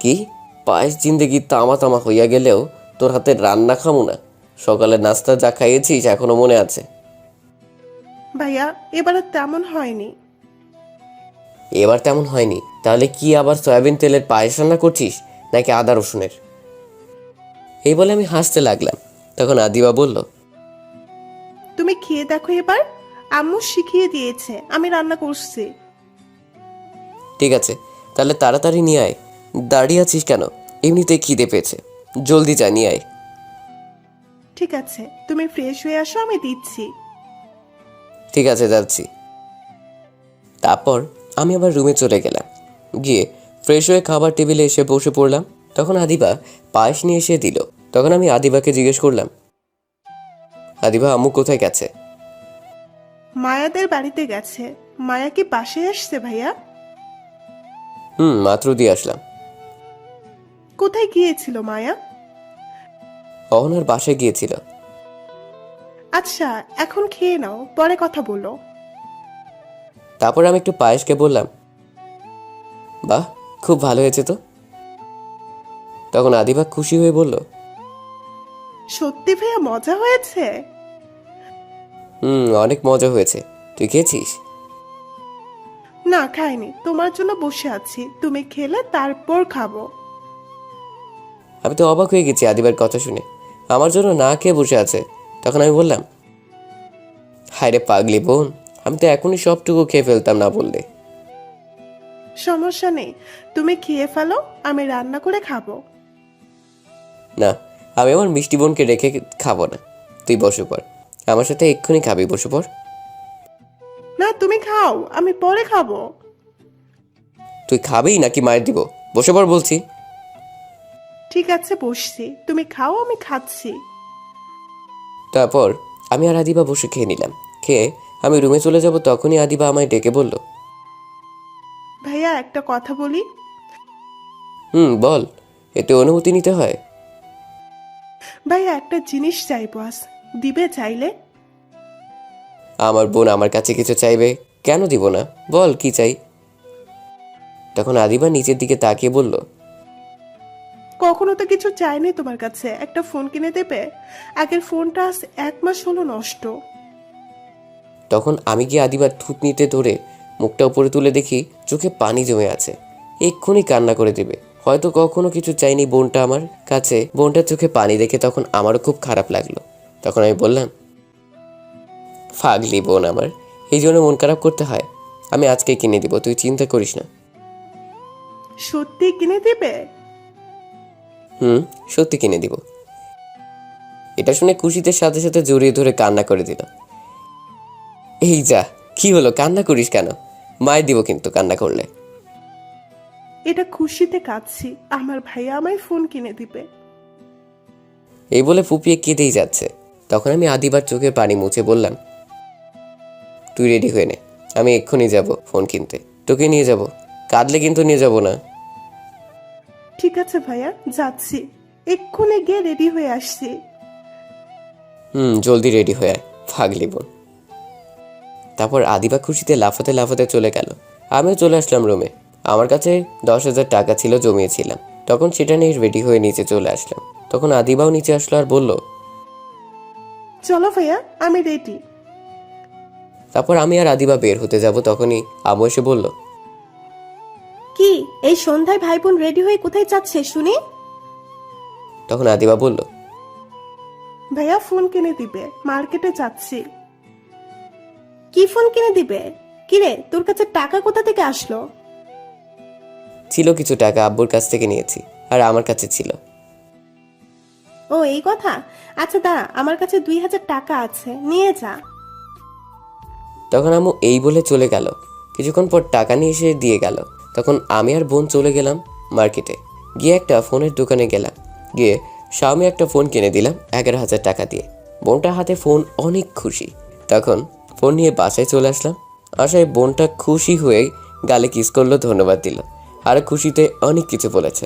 কি, পায়েস জিন্দেগি তামা তামা হইয়া গেলেও তোর হাতের রান্না খামু না? সকালে নাস্তা যা খাইয়েছিস এখনো মনে আছে। ভাইয়া এবার আর তেমন হয়নি। এবার তেমন হয়নি। তাহলে কি আবার সয়াবিন তেলের পায়েস রান্না করছিস নাকি আদা রসুনের? এই বলে আমি হাসতে লাগলাম। তখন আদিবা বলল, তুমি খেয়ে দেখো এবার, আম্মু শিখিয়ে দিয়েছে, আমি রান্না করছি। ঠিক আছে, তাহলে তাড়াতাড়ি নিয়ে আয়। দাঁড়িয়ে আছিস কেন? এমনিতেই খিদে পেয়েছে, জলদি যা নিয়ে আয়। ঠিক আছে, তুমি ফ্রেশ হয়ে আসো, আমি দিচ্ছি। ঠিক আছে, যাচ্ছি। তারপর আমি আবার রুমে চলে গেলাম। গিয়ে ফ্রেশ হয়ে খাবার টেবিলে এসে বসে পড়লাম। তখন আদিবা পায়েস নিয়ে এসে দিল। তখন আমি আদিবাকে জিজ্ঞেস করলাম, আদিবা, আম্মু কোথায় গেছে? মায়াদের বাড়িতে গেছে। মায়া কি পাশে আসছে ভাইয়া? মাত্র দিয়ে আসলাম। কোথায় গিয়েছিল মায়া? অহনার বাসায় গিয়েছিল। আচ্ছা, এখন খেয়ে নাও, পরে কথা বলো। তারপর আমি একটু পায়েসকে বললাম, বাহ, খুব ভালো হয়েছে তো। তখন আদিবা খুশি হয়ে বলল, সত্যি ভাইয়া মজা হয়েছে? অনেক মজা হয়েছে। তুই খেয়েছিস? না, খাইনি, তোমার জন্য বসে আছি, তুমি খেলে তারপর খাবো। আমি তো অবাক হয়ে গেছি আদিবার কথা শুনে, আমার জন্য না খেয়ে বসে আছে। তখন আমি বললাম, হায় রে পাগলি বোন, আমি তো এখনই সবটুকু খেয়ে ফেলতাম না বললে। সমস্যা নেই, তুমি খেয়ে ফেলো, আমি রান্না করে খাবো। না, আমি আমার মিষ্টি বোনকে রেখে খাবো না। তুই বসে পড়, আমার সাথে এক্ষুনি খাবি, বসে পড়। না, তুমি খাও, আমি পরে খাবো। তুই খাবি নাকি মায়ের দিব? বসে পড় বলছি। ঠিক আছে, বসছি, তুমি খাও, আমি খাচ্ছি। তারপর আমি আর আদিবা বসে খেয়ে নিলাম। খেয়ে আমি রুমে চলে যাব, তখনই আদিবা আমায় ডেকে বলল, ভাইয়া একটা কথা বলি। বল, এতে অনুমতি নিতে হয়? ভাইয়া একটা জিনিস চাইবো আজ, দিবে চাইলে? আমার বোন আমার কাছে কিছু চাইবে, কেন দিব না? বল কি চাই। তখন আদিবা নিচের দিকে তাকিয়ে বলল, কখনো তো কিছু চাইনি তোমার কাছে, একটা ফোন কিনে দেবে? আগের ফোনটা আজ 1 মাস হলো নষ্ট। তখন আমি গিয়ে আদিবার থুতনিতে ধরে মুখটা উপরে তুলে দেখি চোখে পানি জমে আছে। এক্ষুনি কান্না করে দেবে। হয়তো কখনো কিছু চাইনি বোনটা আমার কাছে। বোনটার চোখে পানি দেখে তখন আমারও খুব খারাপ লাগলো। তখন আমি বললাম, ফাগলি বোন আমার, এই জন্য মন খারাপ করতে হয়? আমি আজকে কিনে দিব, তুই চিন্তা করিস না। সত্যি কিনে দেবে? সত্যি কিনে দিব। এটা শুনে খুশিতে সাথে সাথে জড়িয়ে ধরে কান্না করে দিল। এই যা, কি হলো, কান্না করিস কেন? মায়ের দিব কিন্তু কান্না করলে। এটা খুশিতে কাঁদছি, আমার ভাইয়া আমায় ফোন কিনে দিবে। এই বলে ফুপিয়ে কেঁদেই যাচ্ছে। তখন আমি আদিবার চোখে পানি মুছে বললাম, তুই রেডি হয়ে নে, আমি এক্ষুনি যাব ফোন কিনতে, তোকে নিয়ে যাব। কাঁদলে কিন্তু নিয়ে যাব না। ঠিক আছে ভাইয়া, যাচ্ছি, এক্ষুনি গিয়ে রেডি হয়ে আসছি। জলদি রেডি হয়ে আয়, ফাগলি বোন। তারপর আদিবা খুশিতে লাফাতে লাফাতে চলে গেল। আমিও চলে আসলাম রুমে। আমার কাছে 10,000 টাকা ছিল, জমিয়েছিলাম। তখন সেটা নিয়ে রেডি হয়ে নিচে চলে আসলাম। তখন আদিবাও নিচে আসলো আর বলল, চলো ভাইয়া, আমি রেডি। তারপর আমি আর আদিবা বের হতে যাব, তখনই আম্মু এসে বলল, কি এই সন্ধ্যায় ভাই বোন রেডি হয়ে কোথায় যাচ্ছে শুনি? তখন আদিবা বলল, ভাইয়া ফোন কিনে দিবে, মার্কেটে যাচ্ছি। কি ফোন কিনে দিবে? কিরে, তোর কাছে টাকা কোথা থেকে আসলো? ছিল কিছু টাকা, আব্বুর কাছ থেকে নিয়েছি, আর আমার কাছে ছিল। ও এই কথা, আচ্ছা দাঁড়া, আমার কাছে 2,000 টাকা আছে, নিয়ে যা। তখন আম্মু এই বলে চলে গেল। কিছুক্ষণ পর টাকা নিয়ে এসে দিয়ে গেল। তখন আমি আর বোন চলে গেলাম মার্কেটে। গিয়ে একটা ফোনের দোকানে গেলাম। গিয়ে শাওমি একটা ফোন কিনে দিলাম 11,000 টাকা দিয়ে। বোনটার হাতে ফোন, অনেক খুশি। তখন ফোন নিয়ে বাসায় চলে আসলাম। আসায় বোনটা খুশি হয়ে গালে কিস করলো, ধন্যবাদ দিল, আর খুশিতে অনেক কিছু বলেছে।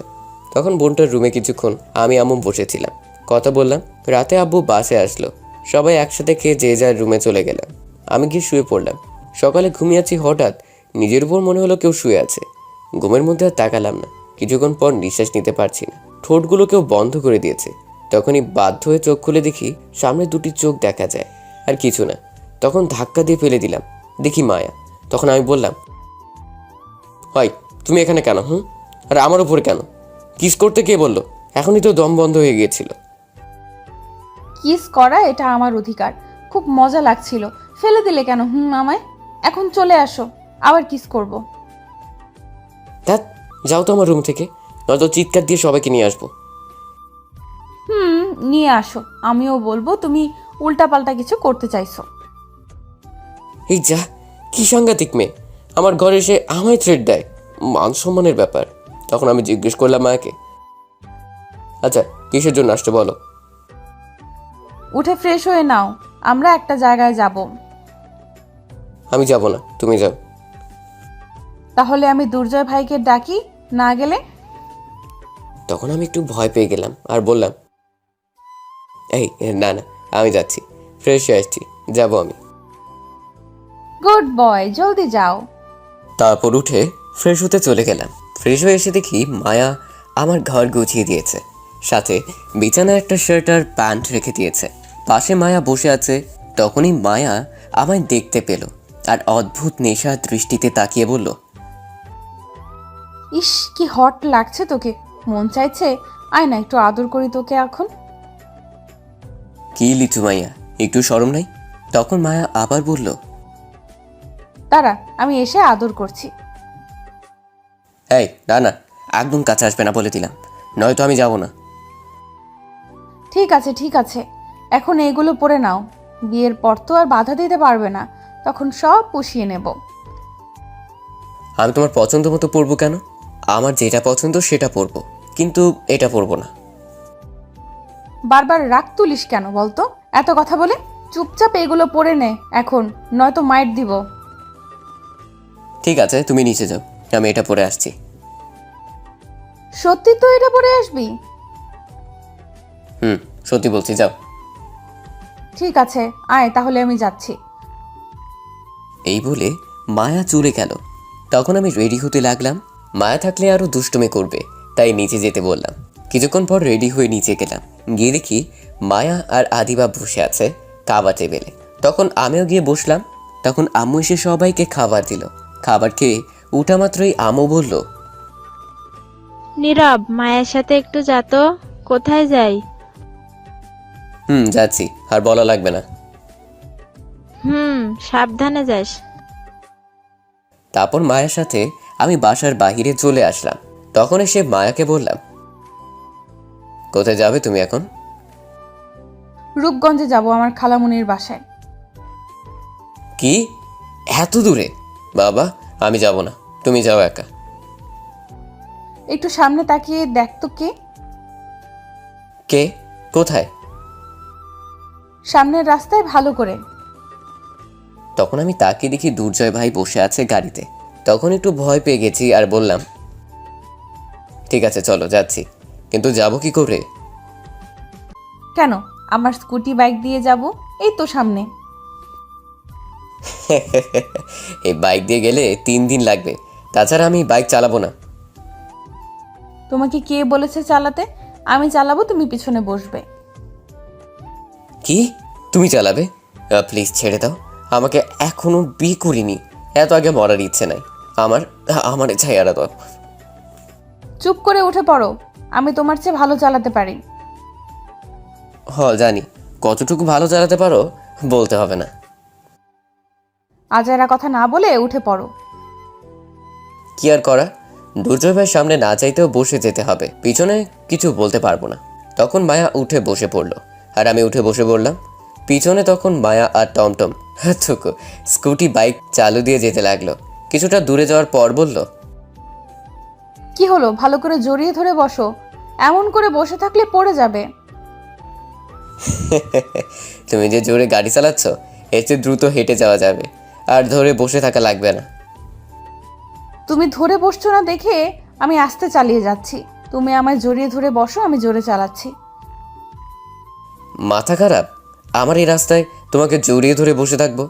তখন বোনটার রুমে কিছুক্ষণ আমি আম্মু বসেছিলাম, কথা বললাম। রাতে আব্বু বাসায় আসলো, সবাই একসাথে খেয়ে যে যার রুমে চলে গেলাম। আমি গিয়ে শুয়ে পড়লাম। সকালে ঘুমিয়েছি, হঠাৎ নিজের উপর মনে হলো কেউ শুয়ে আছে। ঘুমের মধ্যে আর তাকালাম না। কিছুক্ষণ পর নিঃশ্বাস নিতে পারছি না, ঠোঁটগুলো কেউ বন্ধ করে দিয়েছে। তখনই বাধ্য হয়ে চোখ খুলে দেখি সামনে দুটি চোখ দেখা যায়, আর কিছু না। তখন ধাক্কা দিয়ে ফেলে দিলাম, দেখি মায়া। তখন আমি বললাম, হয় তুমি এখানে কেন? আর আমার উপরে কেন? কিস করতে কে বললো? এখনই তো দম বন্ধ হয়ে গিয়েছিল। কিস করা এটা আমার অধিকার। খুব মজা লাগছিল, ফেলে দিলে কেন আমায়? এখন চলে আসো, আবার কিস করব। ধ্যাৎ, যাও তো আমার রুম থেকে, নয়তো চিৎকার দিয়ে সবাইকে নিয়ে আসবো। নিয়ে আসো, আমিও বলবো তুমি উল্টাপাল্টা কিছু করতে চাইছো। এই যা, কি সাংঘাতিক মেয়ে! আমার ঘরে এসে আমায় থ্রেট দেয়। মান সম্মানের ব্যাপার। তখন আমি জিজ্ঞেস করলাম মায়াকে, আচ্ছা কিসের জন্য আসছো বলো? উঠে ফ্রেশ হয়ে নাও, আমরা একটা জায়গায় যাব। আমি যাব না, তুমি যাও। তাহলে আমি দুর্জয় ভাইকে ডাকি, না গেলে? তখন আমি একটু ভয় পেয়ে গেলাম আর বললাম, এই না না, আমি যাচ্ছি, ফ্রেশ হয়ে আসছি, যাবো আমি। গুড বয়, জলদি যাও। তারপর উঠে ফ্রেশ হতে চলে গেলাম। ফ্রেশ হয়ে এসে দেখি মায়া আমার ঘর গুছিয়ে দিয়েছে, সাথে বিছানায় একটা শার্ট আর প্যান্ট রেখে দিয়েছে। পাশে মায়া বসে আছে। তখনই মায়া আমায় দেখতে পেল আর অদ্ভুত নেশা দৃষ্টিতে তাকিয়ে বলল, ইস, কি হট লাগছে তোকে, মন চাইছে আয় না একটু আদর করি তোকে এখন। কি লিচু মাইয়া, একটু শরম নাই? তখন মায়া আবার বলল, দাঁড়া, আমি এসে আদর করছি। এই না না, একদম কাছে আসবে না বলে দিলাম, নয়তো আমি যাব না। ঠিক আছে ঠিক আছে, এখন এগুলো পরে নাও, বিয়ের পর তো আর বাধা দিতে পারবে না, তখন সব পুষিয়ে নেব। আমি তোমার পছন্দ মতো পরবো কেন? আমার যেটা পছন্দ সেটা পরবো, কিন্তু এটা পরবো না। বারবার রাগ তুলিস কেন বলতো? এত কথা বলে চুপচাপ এগুলো পরে নে এখন, নয়তো মাইট দিব। ঠিক আছে, তুমি নিচে যাও, আমি এটা পরে আসছি। সত্যি তো এটা পরে আসবি? সত্যি বলছি, যাও। ঠিক আছে, আয় তাহলে আমি যাচ্ছি। এই বলে মায়া চলে গেল। তখন আমি রেডি হতে লাগলাম। মায়া থাকলে আরো দুষ্টুমি করবে, তাই নিচে যেতে বললাম। কিছুক্ষণ পর রেডি হয়ে নিচে গেলাম। গিয়ে দেখি মায়া আর আদিবা বসে আছে খাবার টেবিলে। তখন আমিও গিয়ে বসলাম। তখন আম্মু এসে সবাইকে খাবার দিল। খাবার খেয়ে উঠা মাত্রই আম্মু বলল, নীরব, মায়ের সাথে একটু যা তো। কোথায় যাই? যাচ্ছি, আর বলা লাগবে না। সাবধানে যাস। তারপর মায়ের সাথে আমি বাসার বাহিরে চলে আসলাম। তখন এসে মায়াকে বললাম, কোথায় যাবে তুমি এখন? রূপগঞ্জে যাব, আমার খালামুনির বাসায়। কি, এত দূরে? বাবা, আমি যাব না, তুমি যাও একা। একটু সামনে তাকিয়ে দেখ তো কে। কে? কোথায়? সামনের রাস্তায়, ভালো করে। তখন আমি তাকিয়ে দেখি দুর্জয় ভাই বসে আছে গাড়িতে। তখন একটু ভয় পেয়ে গেছি আর বললাম, ঠিক আছে চলো যাচ্ছি, কিন্তু যাব কি করে? কেন, আমার স্কুটি বাইক দিয়ে যাব, এই তো সামনে। এই বাইক দিয়ে গেলে 3 দিন লাগবে, তাছাড়া আমি বাইক চালাবো না। তোমাকে কে বলেছে চালাতে? আমি চালাবো, তুমি পিছনে বসবে। কি, তুমি চালাবে? প্লিজ ছেড়ে দাও, আমাকে এখনো বিয়ে করিনি, এত আগে মরার ইচ্ছে নাই আমার। আমার ছায়ারা দাও। চুপ করে উঠে পড়ো, আমি তোমার চেয়ে ভালো চালাতে পারি। জানি, কতটুকু ভালো চালাতে পারো বলতে হবে না। আজাইরা কথা না বলে উঠে পড়ো। কি আর করা, দুর্জয় ভাইয়ের সামনে না চাইতেও বসে যেতে হবে, পিছনে কিছু বলতে পারবো না। তখন মায়া উঠে বসে পড়লো আর আমি উঠে বসে পড়লাম। পিছনে তখন মায়া আর টমটম স্কুটি বাইক চালু দিয়ে যেতে লাগলো। কিছুটা দূরে যাওয়ার পর বলল, কি হলো, ভালো করে জড়িয়ে ধরে বসো, এমন করে বসে থাকলে পড়ে যাবে। তুমি যে জোরে গাড়ি চালাচ্ছ, এর চেয়ে দ্রুত হেঁটে যাওয়া যাবে, আর ধরে বসে থাকা লাগবে না। তুমি ধরে বসছো না দেখে আমি আস্তে চালিয়ে যাচ্ছি, তুমি আমায় জড়িয়ে ধরে বসো, আমি জোরে চালাচ্ছি। মাথা খারাপ? আমার এই রাস্তায় তোমাকে জড়িয়ে ধরে বসে থাকবো?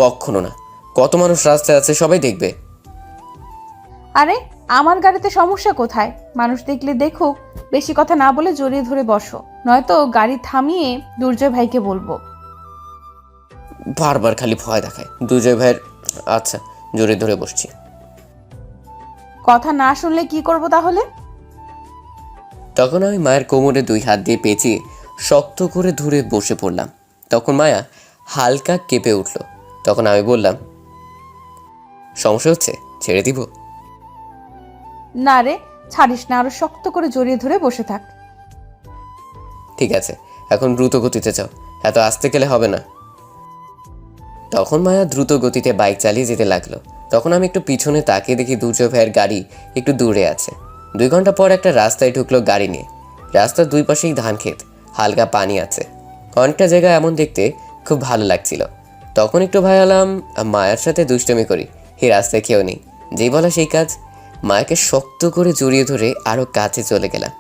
কখনো না, কত মানুষ রাস্তায় আছে, সবাই দেখবে। আরে আমার গাড়িতে সমস্যা কোথায়? মানুষ দেখলে দেখুক, বেশি কথা না বলে জড়িয়ে ধরে বসো, নয়তো গাড়ি থামিয়ে দুর্জয় ভাইকে বলবো। বারবার খালি ভয় দেখায় দুর্জয় ভাইয়ের। আচ্ছা, জড়িয়ে ধরে বসছি। কথা না শুনলে কি করব তাহলে? তখন আমি মায়ের কোমরে 2 হাত দিয়ে পেঁচিয়ে শক্ত করে ধরে বসে পড়লাম। তখন মায়া হালকা কেঁপে উঠল। তখন আমি বললাম, সমস্যা হচ্ছে, ছেড়ে দিব? না রে, ছাড়িস না, আরো শক্ত করে জড়িয়ে ধরে বসে থাক। ঠিক আছে, এখন দ্রুত গতিতে যাও, এত আস্তে গেলে হবে না। তখন মায়া দ্রুত গতিতে বাইক চালিয়ে যেতে লাগলো। তখন আমি একটু পিছনে তাকিয়ে দেখি দুর্জয় ভাইয়ের গাড়ি একটু দূরে আছে। 2 ঘন্টা পর একটা রাস্তায় ঢুকলো গাড়ি নিয়ে। রাস্তার 2 পাশেই ধান ক্ষেত, হালকা পানি আছে। অনেকটা জায়গা এমন দেখতে খুব ভালো লাগছিল। তখন একটু ভয় হলাম, মায়ার সাথে দুষ্টমি করি, এই রাস্তায় কেউ নেই। যেই বলা সেই কাজ, মায়াকে শক্ত করে জড়িয়ে ধরে আরও কাছে চলে গেলাম,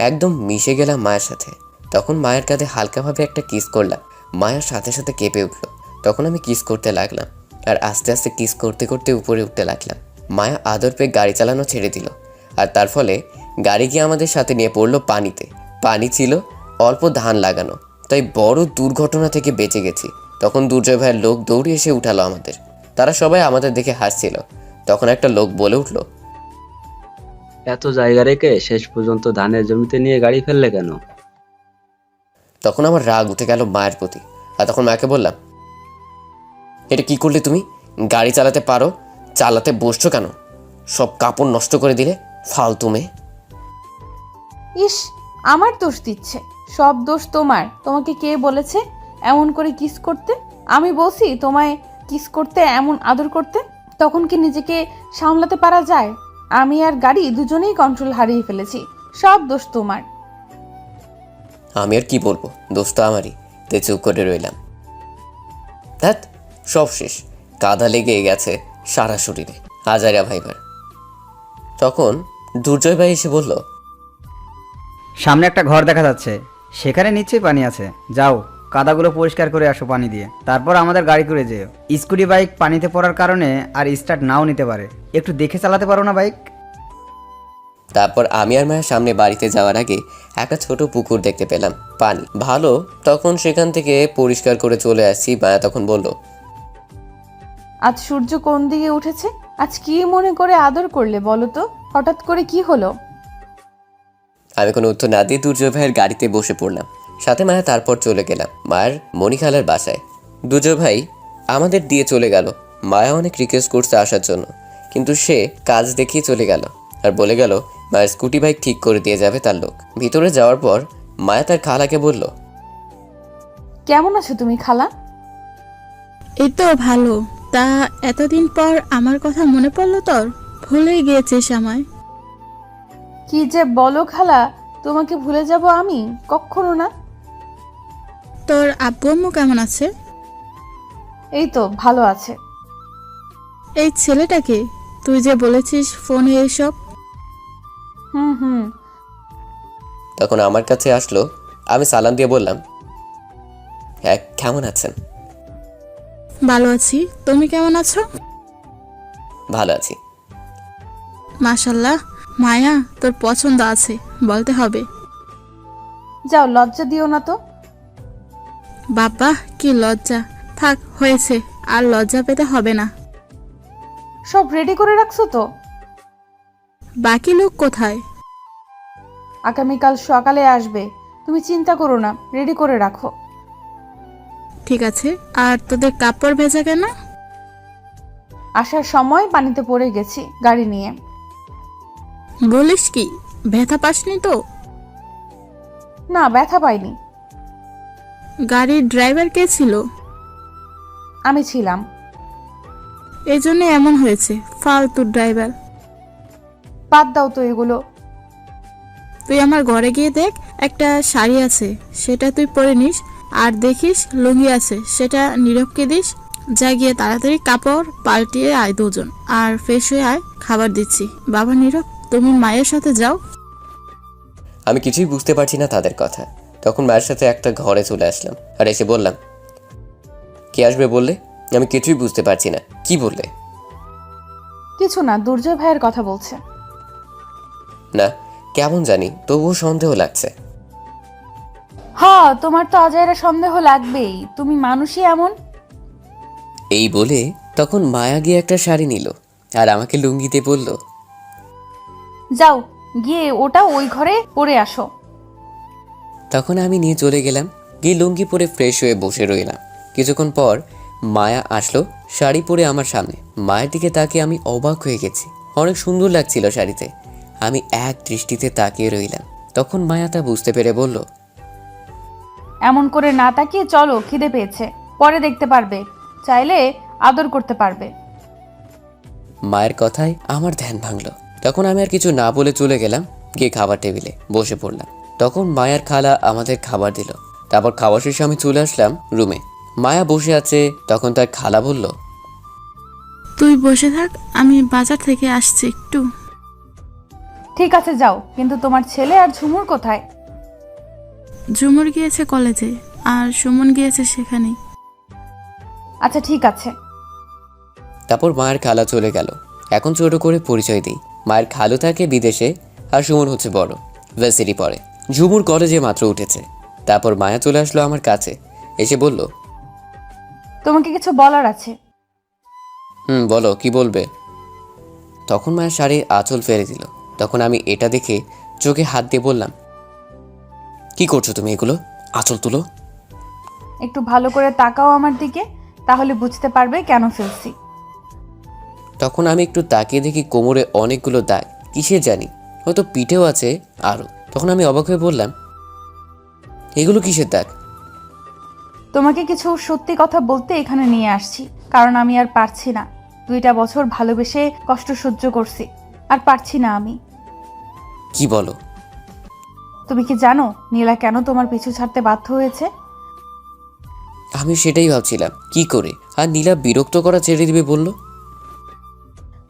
একদম মিশে গেলাম মায়ের সাথে। তখন মায়ের কাঁধে হালকাভাবে একটা কিস করলাম। মায়ের সাথে সাথে কেঁপে উঠলো। তখন আমি কিস করতে লাগলাম, আর আস্তে আস্তে কিস করতে করতে উপরে উঠতে লাগলাম। মায়া আদর পেয়ে গাড়ি চালানো ছেড়ে দিল, আর তার ফলে গাড়ি গিয়ে আমাদের সাথে নিয়ে পড়লো পানিতে। পানি ছিল, অল্প ধান লাগানো, তাই বড় দুর্ঘটনা থেকে বেঁচে গেছি। তখন দুর্জয় ভাইয়ের লোক দৌড়ে এসে উঠালো আমাদের। তারা সবাই আমাদের দেখে হাসছিল। তখন একটা লোক বলে উঠল, এত জায়গা রেখে শেষ পর্যন্ত ধানের জমিতে নিয়ে গাড়ি ফেললে কেন? তখন আমার রাগ উঠে গেল মায়ের প্রতি। আর তখন মাকে বললাম, এটা কি করলে তুমি? গাড়ি চালাতে পারো, চালাতে বসছো কেন? সব কাপড় নষ্ট করে দিলে, ফালতু মেয়ে। ইস, আমার দোষ দিচ্ছে। সব দোষ তোমার। তোমাকে কে বলেছে এমন করে কিস করতে? আমি বলছি তোমায় কিস করতে, এমন আদর করতে? তখন কি নিজেকে সামলাতে পারা যায়? আমি আর গাড়ি দুজনেই কন্ট্রোল হারিয়ে ফেলেছি। সব দোষ তোমার। আমি আর কি বলবো, দোষ তো আমারই, তাই চুপ করে রইলাম। ধ্যাৎ, সব শেষ, কাদা লেগে গেছে সারা শরীরে, হাজারা ভাইবার। তখন দুর্জয় ভাই এসে বলল, সামনে একটা ঘর দেখা যাচ্ছে, সেখানে নিশ্চয়ই পানি আছে। যাও, কাদাগুলো পরিষ্কার করে আসো পানি দিয়ে, তারপর আমাদের গাড়ি করে যেও। স্কুটি বাইক পানিতে পড়ার কারণে আর স্টার্ট নাও নিতে পারে, একটু দেখে চালাতে পারো না বাইক? তারপর আমি আর মায়ের সামনে বাড়িতে যাওয়ার আগে একটা ছোট পুকুর দেখতে পেলাম, পানি ভালো। তখন সেখান থেকে পরিষ্কার করে চলে আসছি। মায়া তখন বলল, আজ সূর্য কোন দিকে উঠেছে? আজ কি মনে করে আদর করলে বলো তো? হঠাৎ করে কি হলো? আমি কোনো উত্তর না দিয়ে দুর্জয় ভাইয়ের গাড়িতে বসে পড়লাম, সাথে মায়া। তারপর চলে গেলাম মায়ের মণিখালার বাসায়। দুর্জয় ভাই আমাদের দিয়ে চলে গেল। মায়া অনেক রিকোয়েস্ট করছে আসার জন্য, কিন্তু সে কাজ দেখিয়ে চলে গেল আর বলে গেল মায়ের স্কুটি বাইক ঠিক করে দিয়ে যাবে তার লোক। ভিতরে যাওয়ার পর মায়া তার খালাকে বলল, কেমন আছো তুমি খালা? এই তো ভালো। তা এতদিন পর আমার কথা মনে পড়লো তোর? ভুলেই গিয়েছিস আমায়। কি যে বলো খালা, তোমাকে ভুলে যাব আমি? কখনো না। তোর আব্বু আম্মু কেমন আছে? এই তো ভালো আছে। এই ছেলেটাকে তুই যে বলেছিস ফোনে এইসব? হুম। তখন আমার কাছে আসলো। আমি সালাম দিয়ে বললাম, হ্যাঁ, কেমন আছেন? ভালো আছি, তুমি কেমন আছো? ভালো আছি। মাশাল্লাহ, মায়া তোর পছন্দ আছে বলতে হবে। যাও, লজ্জা দিও না তো। বাবা কি লজ্জা! থাক, হয়েছে, আর লজ্জা পেতে হবে না। সব রেডি করে রাখছো তো? বাকি লোক কোথায়? আগামীকাল সকালে আসবে, তুমি চিন্তা করো না, রেডি করে রাখো। ঠিক আছে। আর তোদের কাপড় ভেজা কেন? আসার সময় পানিতে পড়ে গেছি গাড়ি নিয়ে। বলিস কি, ব্যথা পাসনি তো? না, ব্যথা পাইনি। গাড়ির ড্রাইভার কে ছিল? আমি ছিলাম। এই জন্য এমন হয়েছে, ফালতু ড্রাইভার। বাদ দাও তো এগুলো। তুই আমার ঘরে গিয়ে দেখ, একটা শাড়ি আছে, সেটা তুই পরে নিস। আর দেখিস লুঙ্গি আছে, সেটা নীরবকে দিস। যা গিয়ে তাড়াতাড়ি কাপড় পাল্টিয়ে আয় দুজন, আর ফ্রেশ হয়ে আয়, খাবার দিচ্ছি। বাবা নীরব, তুমি মায়ের সাথে যাও। আমি কিছুই বুঝতে পারছি না তাদের কথা। তখন মায়ের সাথে একটা ঘরে চলে আসলাম আর এসে বললাম, কে আসবে বললে? আমি কিছুই বুঝতে পারছি না, কি বললে? কিছু না, দুর্জয় ভাইয়ের কথা বলছে। না, কেমন জানি, তবুও সন্দেহ লাগছে। হ্যাঁ, তোমার তো অজয়ের সন্দেহ লাগবেই, তুমি মানুষই এমন। এই বলে তখন মায়া গিয়ে একটা শাড়ি নিল আর আমাকে লুঙ্গিতে বলল, যাও গিয়ে ওটা ওই ঘরে পরে আসো। তখন আমি নিয়ে চলে গেলাম, গিয়ে লুঙ্গি পরে ফ্রেশ হয়ে বসে রইলাম। কিছুক্ষণ পর মায়া আসলো শাড়ি পরে আমার সামনে। মায়ের দিকে তাকিয়ে আমি অবাক হয়ে গেছি, অনেক সুন্দর লাগছিল শাড়িতে। আমি এক দৃষ্টিতে তাকিয়ে রইলাম। তখন মায়া তা বুঝতে পেরে বলল, এমন করে না তাকিয়ে চলো, খিদে পেয়েছে, পরে দেখতে পারবে, চাইলে আদর করতে পারবে। মায়ের কথায় আমার ধ্যান ভাঙলো। তখন আমি আর কিছু না বলে চলে গেলাম, গিয়ে খাবার টেবিলে বসে পড়লাম। তখন মায়ার খালা আমাদের খাবার দিল। তারপর খাওয়া শেষে আমি চলে আসলাম রুমে। মায়া বসে আছে। তখন তার খালা বলল, তুই বসে থাক, আমি বাজার থেকে আসছি একটু। ঠিক আছে যাও, কিন্তু তোমার ছেলে আর ঝুমুর কোথায়? ঝুমুর গিয়েছে কলেজে, আর সুমন গিয়েছে সেখানে। আচ্ছা ঠিক আছে। তারপর মায়ের খালা চলে গেল। এখন ছোট করে পরিচয় দিই। মায়ের খালু থাকে বিদেশে, আর সুমন হচ্ছে বড়, ভার্সিটি পড়ে। ঝুমুর কলেজে মাত্র উঠেছে। তারপর মায়া চলে আসলো আমার কাছে, এসে বলল, তোমাকে কিছু বলার আছে। বলো, কি বলবে? তখন মায়ের শাড়ির আঁচল ফেলে দিল। তখন আমি এটা দেখে চোখে হাত দিয়ে বললাম, কি করছো তুমি এগুলো? আঁচল তুলো। একটু ভালো করে তাকাও আমার দিকে, তাহলে বুঝতে পারবে কেন ফেলছি। তখন আমি একটু তাকিয়ে দেখি কোমরে অনেকগুলো দাগ, কিসে জানি, হয়তো পিঠেও আছে আরও। তখন আমি অবাক হয়ে বললাম, এগুলো কিসের দাগ? তোমাকে কিছু সত্যি কথা বলতে এখানে নিয়ে আসছি, কারণ আমি আর পারছি না। 2টা বছর ভালোবেসে কষ্ট সহ্য করছি, আর পারছি না আমি। কি বলো? তুমি কি জানো নীলা কেন তোমার পিছু ছাড়তে বাধ্য হয়েছে? আমি সেটাই ভাবছিলাম, কি করে আর নীলা বিরক্ত করা ছেড়ে দিবে বলল।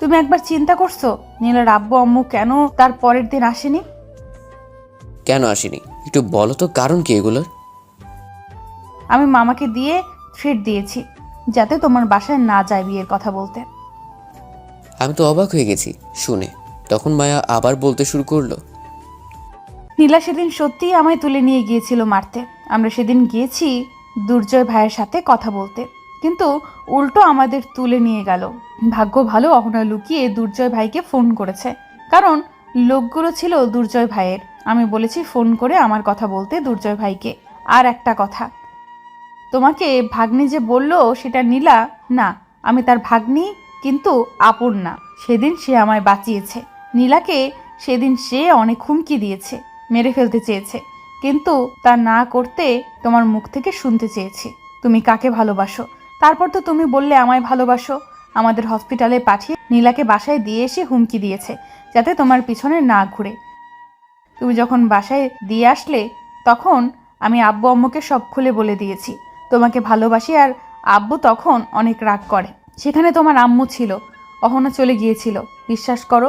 তুমি একবার চিন্তা করছো নীলার আব্বু আম্মু কেন তার পরের দিন আসেনি? কেন আসেনি একটু বলো তো, কারণ কি এগুলোর? আমি মামাকে দিয়ে থ্রেট দিয়েছি যাতে তোমার বাসায় না যায় বিয়ের কথা বলতে। আমি তো অবাক হয়ে গেছি শুনে। তখন মায়া আবার বলতে শুরু করলো, নীলা সেদিন সত্যিই আমায় তুলে নিয়ে গিয়েছিল মারতে। আমরা সেদিন গিয়েছি দুর্জয় ভাইয়ের সাথে কথা বলতে, কিন্তু উল্টো আমাদের তুলে নিয়ে গেল। ভাগ্য ভালো অহনা লুকিয়ে দুর্জয় ভাইকে ফোন করেছে, কারণ লোকগুলো ছিল দুর্জয় ভাইয়ের। আমি বলেছি ফোন করে আমার কথা বলতে দুর্জয় ভাইকে। আর একটা কথা, তোমাকে ভাগ্নি যে বলল সেটা নীলা না, আমি তার ভাগ্নি, কিন্তু আপন না। সেদিন সে আমায় বাঁচিয়েছে। নীলাকে সেদিন সে অনেক হুমকি দিয়েছে, মেরে ফেলতে চেয়েছে, কিন্তু তা না করতে তোমার মুখ থেকে শুনতে চেয়েছি তুমি কাকে ভালোবাসো। তারপর তো তুমি বললে আমায় ভালোবাসো। আমাদের হসপিটালে পাঠিয়ে নীলাকে বাসায় দিয়ে এসে হুমকি দিয়েছে যাতে তোমার পিছনে না ঘুরে। তুমি যখন বাসায় দিয়ে আসলে তখন আমি আব্বু আম্মুকে সব খুলে বলে দিয়েছি তোমাকে ভালোবাসি, আর আব্বু তখন অনেক রাগ করে। সেখানে তোমার আম্মু ছিল, অহনা চলে গিয়েছিল। বিশ্বাস করো,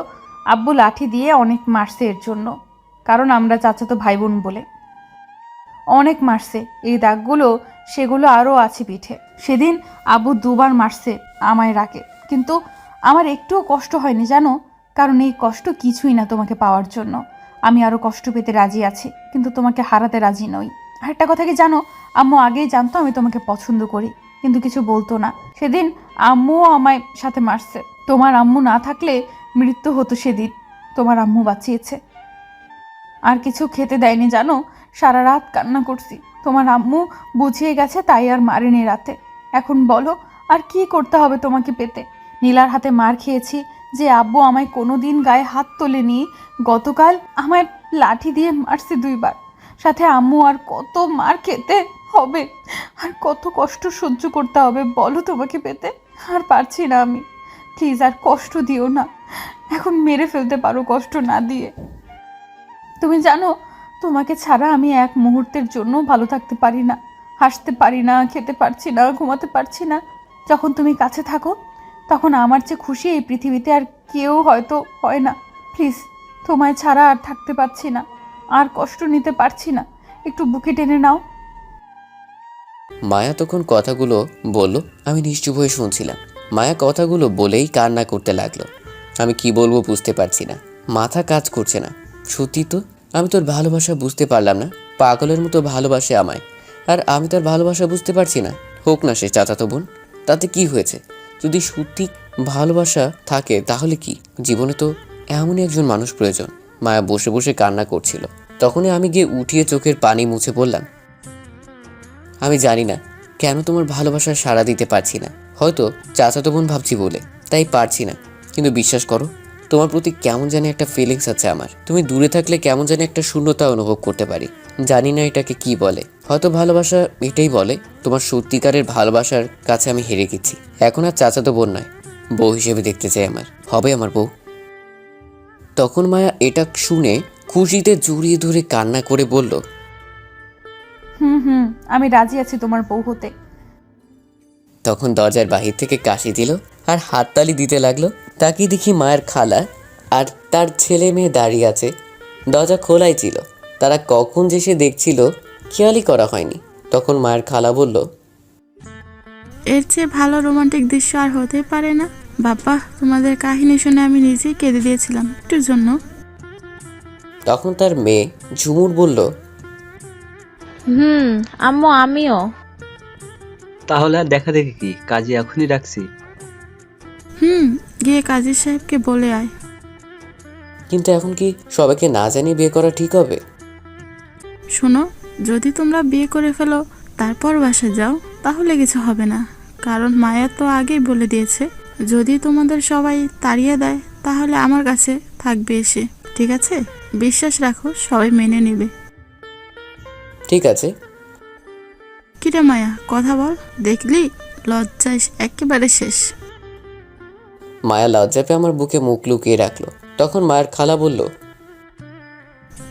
আব্বু লাঠি দিয়ে অনেক মারছে এর জন্য, কারণ আমরা চাচাতো ভাই বোন বলে অনেক মারছে। এই দাগগুলো সেগুলো আরও আছে পিঠে। সেদিন আব্বু 2বার মারছে আমায় রাগে, কিন্তু আমার একটুও কষ্ট হয়নি জানো, কারণ এই কষ্ট কিছুই না তোমাকে পাওয়ার জন্য। আমি আরও কষ্ট পেতে রাজি আছি, কিন্তু তোমাকে হারাতে রাজি নই। আরেকটা কথা কি জানো, আম্মু আগেই জানতো আমি তোমাকে পছন্দ করি, কিন্তু কিছু বলতো না। সেদিন আম্মুও আমায় সাথে মারছে। তোমার আম্মু না থাকলে মৃত্যু হতো সেদিন, তোমার আম্মু বাঁচিয়েছে। আর কিছু খেতে দেয়নি জানো, সারা রাত কান্না করছি। তোমার আম্মু বুঝিয়ে গেছে তাই আর মারেনি রাতে। এখন বলো আর কি করতে হবে তোমাকে পেতে? নীলার হাতে মার খেয়েছি যে আব্বু আমায় কোনো দিন গায়ে হাত তোলেনি, গতকাল আমায় লাঠি দিয়ে মারছে 2বার। সাথে আম্মু আর কত মার খেতে হবে, আর কত কষ্ট সহ্য করতে হবে বলো তোমাকে পেতে? আর পারছি না আমি, প্লিজ আর কষ্ট দিও না। এখন মেরে ফেলতে পারো কষ্ট না দিয়ে। তুমি জানো তোমাকে ছাড়া আমি এক মুহূর্তের জন্য ভালো থাকতে পারি না, হাসতে পারি না, খেতে পারছি না, ঘুমাতে পারছি না। যখন তুমি কাছে থাকো তখন আমার চেয়ে খুশি এই পৃথিবীতে আর কেউ হয়তো হয় না। প্লিজ, তোমায় ছাড়া আর থাকতে পারছি না, আর কষ্ট নিতে পারছি না, একটু বুকে টেনে নাও। মায়া তখন কথাগুলো বলল, আমি নিশ্চুপ হয়ে শুনছিলাম। মায়া কথাগুলো বলেই কান্না করতে লাগলো। আমি কি বলবো বুঝতে পারছি না, মাথা কাজ করছে না। সত্যি তো, আমি তোর ভালোবাসা বুঝতে পারলাম না। পাগলের মতো ভালোবাসে আমায়, আর আমি তার ভালোবাসা বুঝতে পারছি না। হোক না সে চাচাতো বোন, তাতে কি হয়েছে? যদি সত্যি ভালোবাসা থাকে তাহলে কি, জীবনে তো এমনই একজন মানুষ প্রয়োজন। মায়া বসে বসে কান্না করছিল। তখনই আমি গিয়ে উঠিয়ে চোখের পানি মুছে বললাম, আমি জানি না কেন তোমার ভালোবাসার সাড়া দিতে পারছি না। হয়তো চাচাতো বোন ভাবছি বলে তাই পারছি না, কিন্তু বিশ্বাস করো তোমার প্রতি কেমন জানি একটা ফিলিংস আছে আমার। তুমি দূরে থাকলে কেমন জানি একটা শূন্যতা অনুভব করতে পারি। জানি না এটাকে কি বলে, হয়তো ভালোবাসা এটাই বলে। তোমার সত্যিকারের ভালোবাসার কাছে আমি হেরে গেছি। এখন আর চাচাতো বোন নয়, বউ হিসেবে দেখতে চাই আমার, হবে আমার বউ। তখন মায়া এটা শুনে খুশিতে জড়িয়ে ধরে কান্না করে বলল, হুম, আমি রাজি আছি তোমার বউ হতে। তখন দরজার বাহির থেকে কাশি দিল আর হাততালি দিতে লাগলো। তাকিয়ে দেখি মায়ের খালা আর তার ছেলে মেয়ে দাঁড়িয়ে আছে। দরজা খোলাই ছিল, তারা কখন যে সে দেখছিল খেয়ালই করা হয়নি। তখন মায়ের খালা বলল, এর চেয়ে ভালো রোমান্টিক দৃশ্য আর হতে পারে না। বাবা, তোমাদের কাহিনী শুনে আমি নিজেই কেঁদে দিয়েছিলাম একটুর জন্য। তখন তার মেয়ে ঝুমুর বলল, আম্মু আমিও। তাহলে আর দেখা দেখি কি, কাজে এখনই রাখছি। গিয়ে কাজী সাহেবকে বলে আয়। কিন্তু এখন কি সবাইকে না জানিয়ে বিয়ে করা ঠিক হবে? শোনো, যদি তোমরা বিয়ে করে ফেলো তারপর বাসা যাও তাহলে কিছু হবে না, কারণ মায়া তো আগেই বলে দিয়েছে যদি তোমাদের সবাই তাড়িয়ে দেয় তাহলে আমার কাছে থাকবে এসে। ঠিক আছে? বিশ্বাস রাখো, সবাই মেনে নেবে। ঠিক আছে। কিরে মায়া, কথা বল। দেখলি, লজ্জায় একেবারে শেষ। মায়া লজ্জা পেয়ে আমার বুকে মুখ লুকিয়ে রাখলো। তখন মায়ের খালা বলল,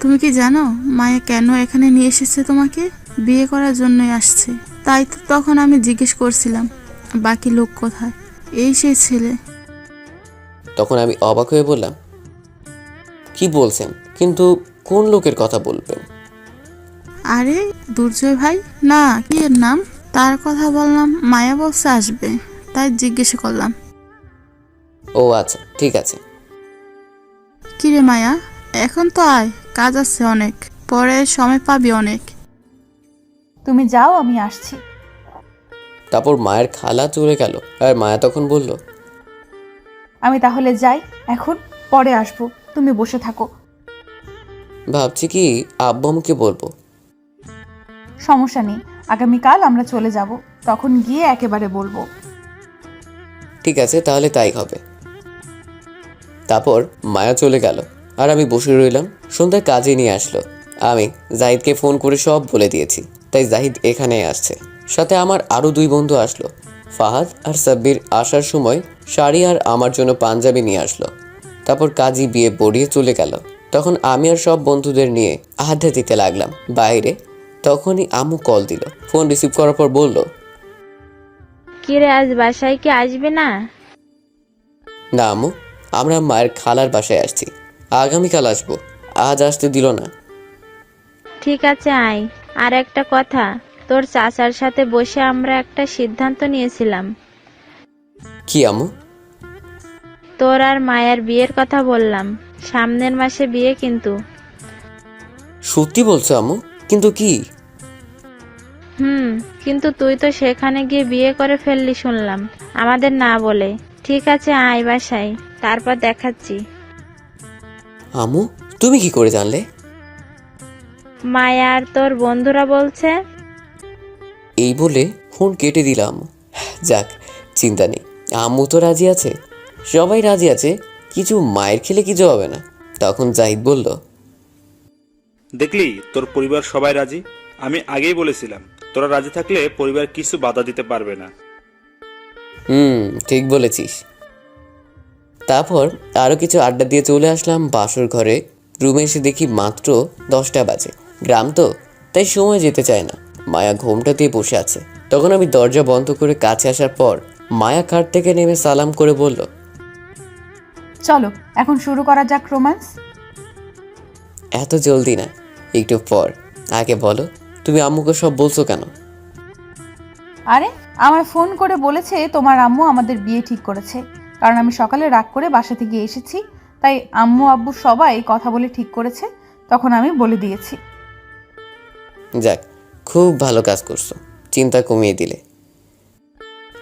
তুমি কি জানো মায়া কেন এখানে নিয়ে এসেছে তোমাকে? বিয়ে করার জন্যই আসছে। তাই তো তখন আমি জিজ্ঞেস করছিলাম বাকি লোক কোথায়। এই সেই ছেলে। তখন আমি অবাক হয়ে বললাম, কি বলছেন? কিন্তু কোন লোকের কথা বলবেন? আরে দুর্জয় ভাই না, কি এর নাম, তার কথা বললাম। মায়া বলছে আসবে, তাই জিজ্ঞেস করলাম। ও আচ্ছা, ঠিক আছে। কিরে মায়া, এখন তো আয়, কাজ আছে অনেক, পরে সময় পাবি অনেক। তুমি যাও, আমি আসছি। তারপর মায়ের খালা চলে গেল আর মায়া তখন বলল, আমি তাহলে যাই এখন, পরে আসবো, তুমি বসে থাকো। ভাবছি কি আব্বু আম্মুকে বলবো। সমস্যা নেই, আগামীকাল আমরা চলে যাব, তখন গিয়ে একেবারে বলবো। ঠিক আছে, তাহলে তাই হবে। তারপর মায়া চলে গেল আর আমি বসে রইলাম। সন্ধ্যায় কাজে নিয়ে আসলো। আমি জাহিদকে ফোন করে সব বলে দিয়েছি, তাই জাহিদ এখানে আসছে। সাথে আমার আরও 2 বন্ধু আসলো। ফাহাদ আর সাব্বির আসার সময় শাড়ি আর আমার জন্য পাঞ্জাবি নিয়ে আসলো। তারপর কাজী বিয়ে পড়িয়ে চলে গেল। তখন আমি আর সব বন্ধুদের নিয়ে আড্ডা দিতে লাগলাম বাইরে। তখনই আম্মু কল দিল। ফোন রিসিভ করার পর বলল, কিরে আজ বাসায় কি আসবে না? না আম্মু, আমরা মায়ের খালার বাসায় আসছি, আগামীকাল আসবো, আজ আসতে দিল না। ঠিক আছে আয়। আর একটা কথা, তোর চাচার সাথে বসে আমরা একটা সিদ্ধান্ত নিয়েছিলাম। কি আম্মু? তোর আর মায়ের বিয়ের কথা বললাম, সামনের মাসে বিয়ে কিন্তু। সত্যি বলছো আম্মু? কিন্তু কি? কিন্তু তুই তো সেখানে গিয়ে বিয়ে করে ফেললি শুনলাম, আমাদের না বলে। ঠিক আছে আয় বাসায়, তারপর দেখাচ্ছি। আম্মু তুমি কি করে জানলে? মায়া আর তোর বন্ধুরা বলছে। এই বলে ফোন কেটে দিল আম্মু। যাক, চিন্তা নেই, আম্মু তো রাজি আছে, সবাই রাজি আছে, কিছু মায়ের খেলে কিছু হবে না। তখন জাহিদ বলল, দেখলি তোর পরিবার সবাই রাজি। আমি আগেই বলেছিলাম তোরা রাজি থাকলে পরিবার কিছু বাধা দিতে পারবে না। ঠিক বলেছিস। তারপর আরও কিছু আড্ডা দিয়ে চলে আসলাম বাসর ঘরে। রুমে এসে দেখি মাত্র 10টা বাজে। গ্রাম তো, তাই সময় যেতে চায় না। মায়া ঘোমটা দিয়ে বসে আছে। তখন আমি দরজা বন্ধ করে কাছে আসার পর মায়া খাট থেকে নেমে সালাম করে বলল, চলো এখন শুরু করা যাক রোম্যান্স। এত জলদি না, একটু পর। আগে বলো, তুমি আম্মুকে সব বলছো কেন? আরে আমায় ফোন করে বলেছে তোমার আম্মু আমাদের বিয়ে ঠিক করেছে, কারণ আমি সকালে রাগ করে বাসা থেকে এসেছি, তাই আম্মু আব্বু সবাই কথা বলে ঠিক করেছে, তখন আমি বলে দিয়েছি। যাক, খুব ভালো কাজ করছো, চিন্তা কমিয়ে দিলে।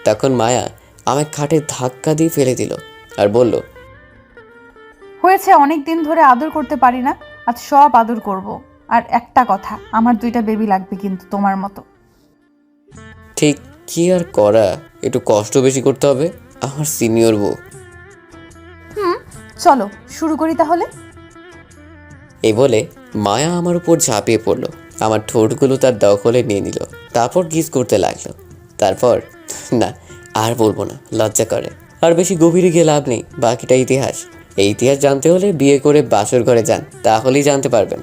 তখন মায়া আমায় খাটে ধাক্কা দিয়ে ফেলে দিল আর বলল, হয়েছে, অনেক দিন ধরে আদর করতে পারি না, আজ সব আদর করব। আর একটা কথা, আমার 2টা বেবি লাগবে কিন্তু তোমার মতো। ঠিক কি আর করা, একটু কষ্ট বেশি করতে হবে, আমার সিনিয়র বউ। চলো শুরু করি তাহলে। এই বলে মায়া আমার উপর ঝাঁপিয়ে পড়লো, আমার ঠোঁটগুলো তার দখলে নিয়ে নিল, তারপর কিস করতে লাগলো। তারপর না, আর বলবো না, লজ্জা করে। আর বেশি গভীরে গিয়ে লাভ নেই, বাকিটা ইতিহাস। এই ইতিহাস জানতে হলে বিয়ে করে বাসর ঘরে যান, তাহলেই জানতে পারবেন।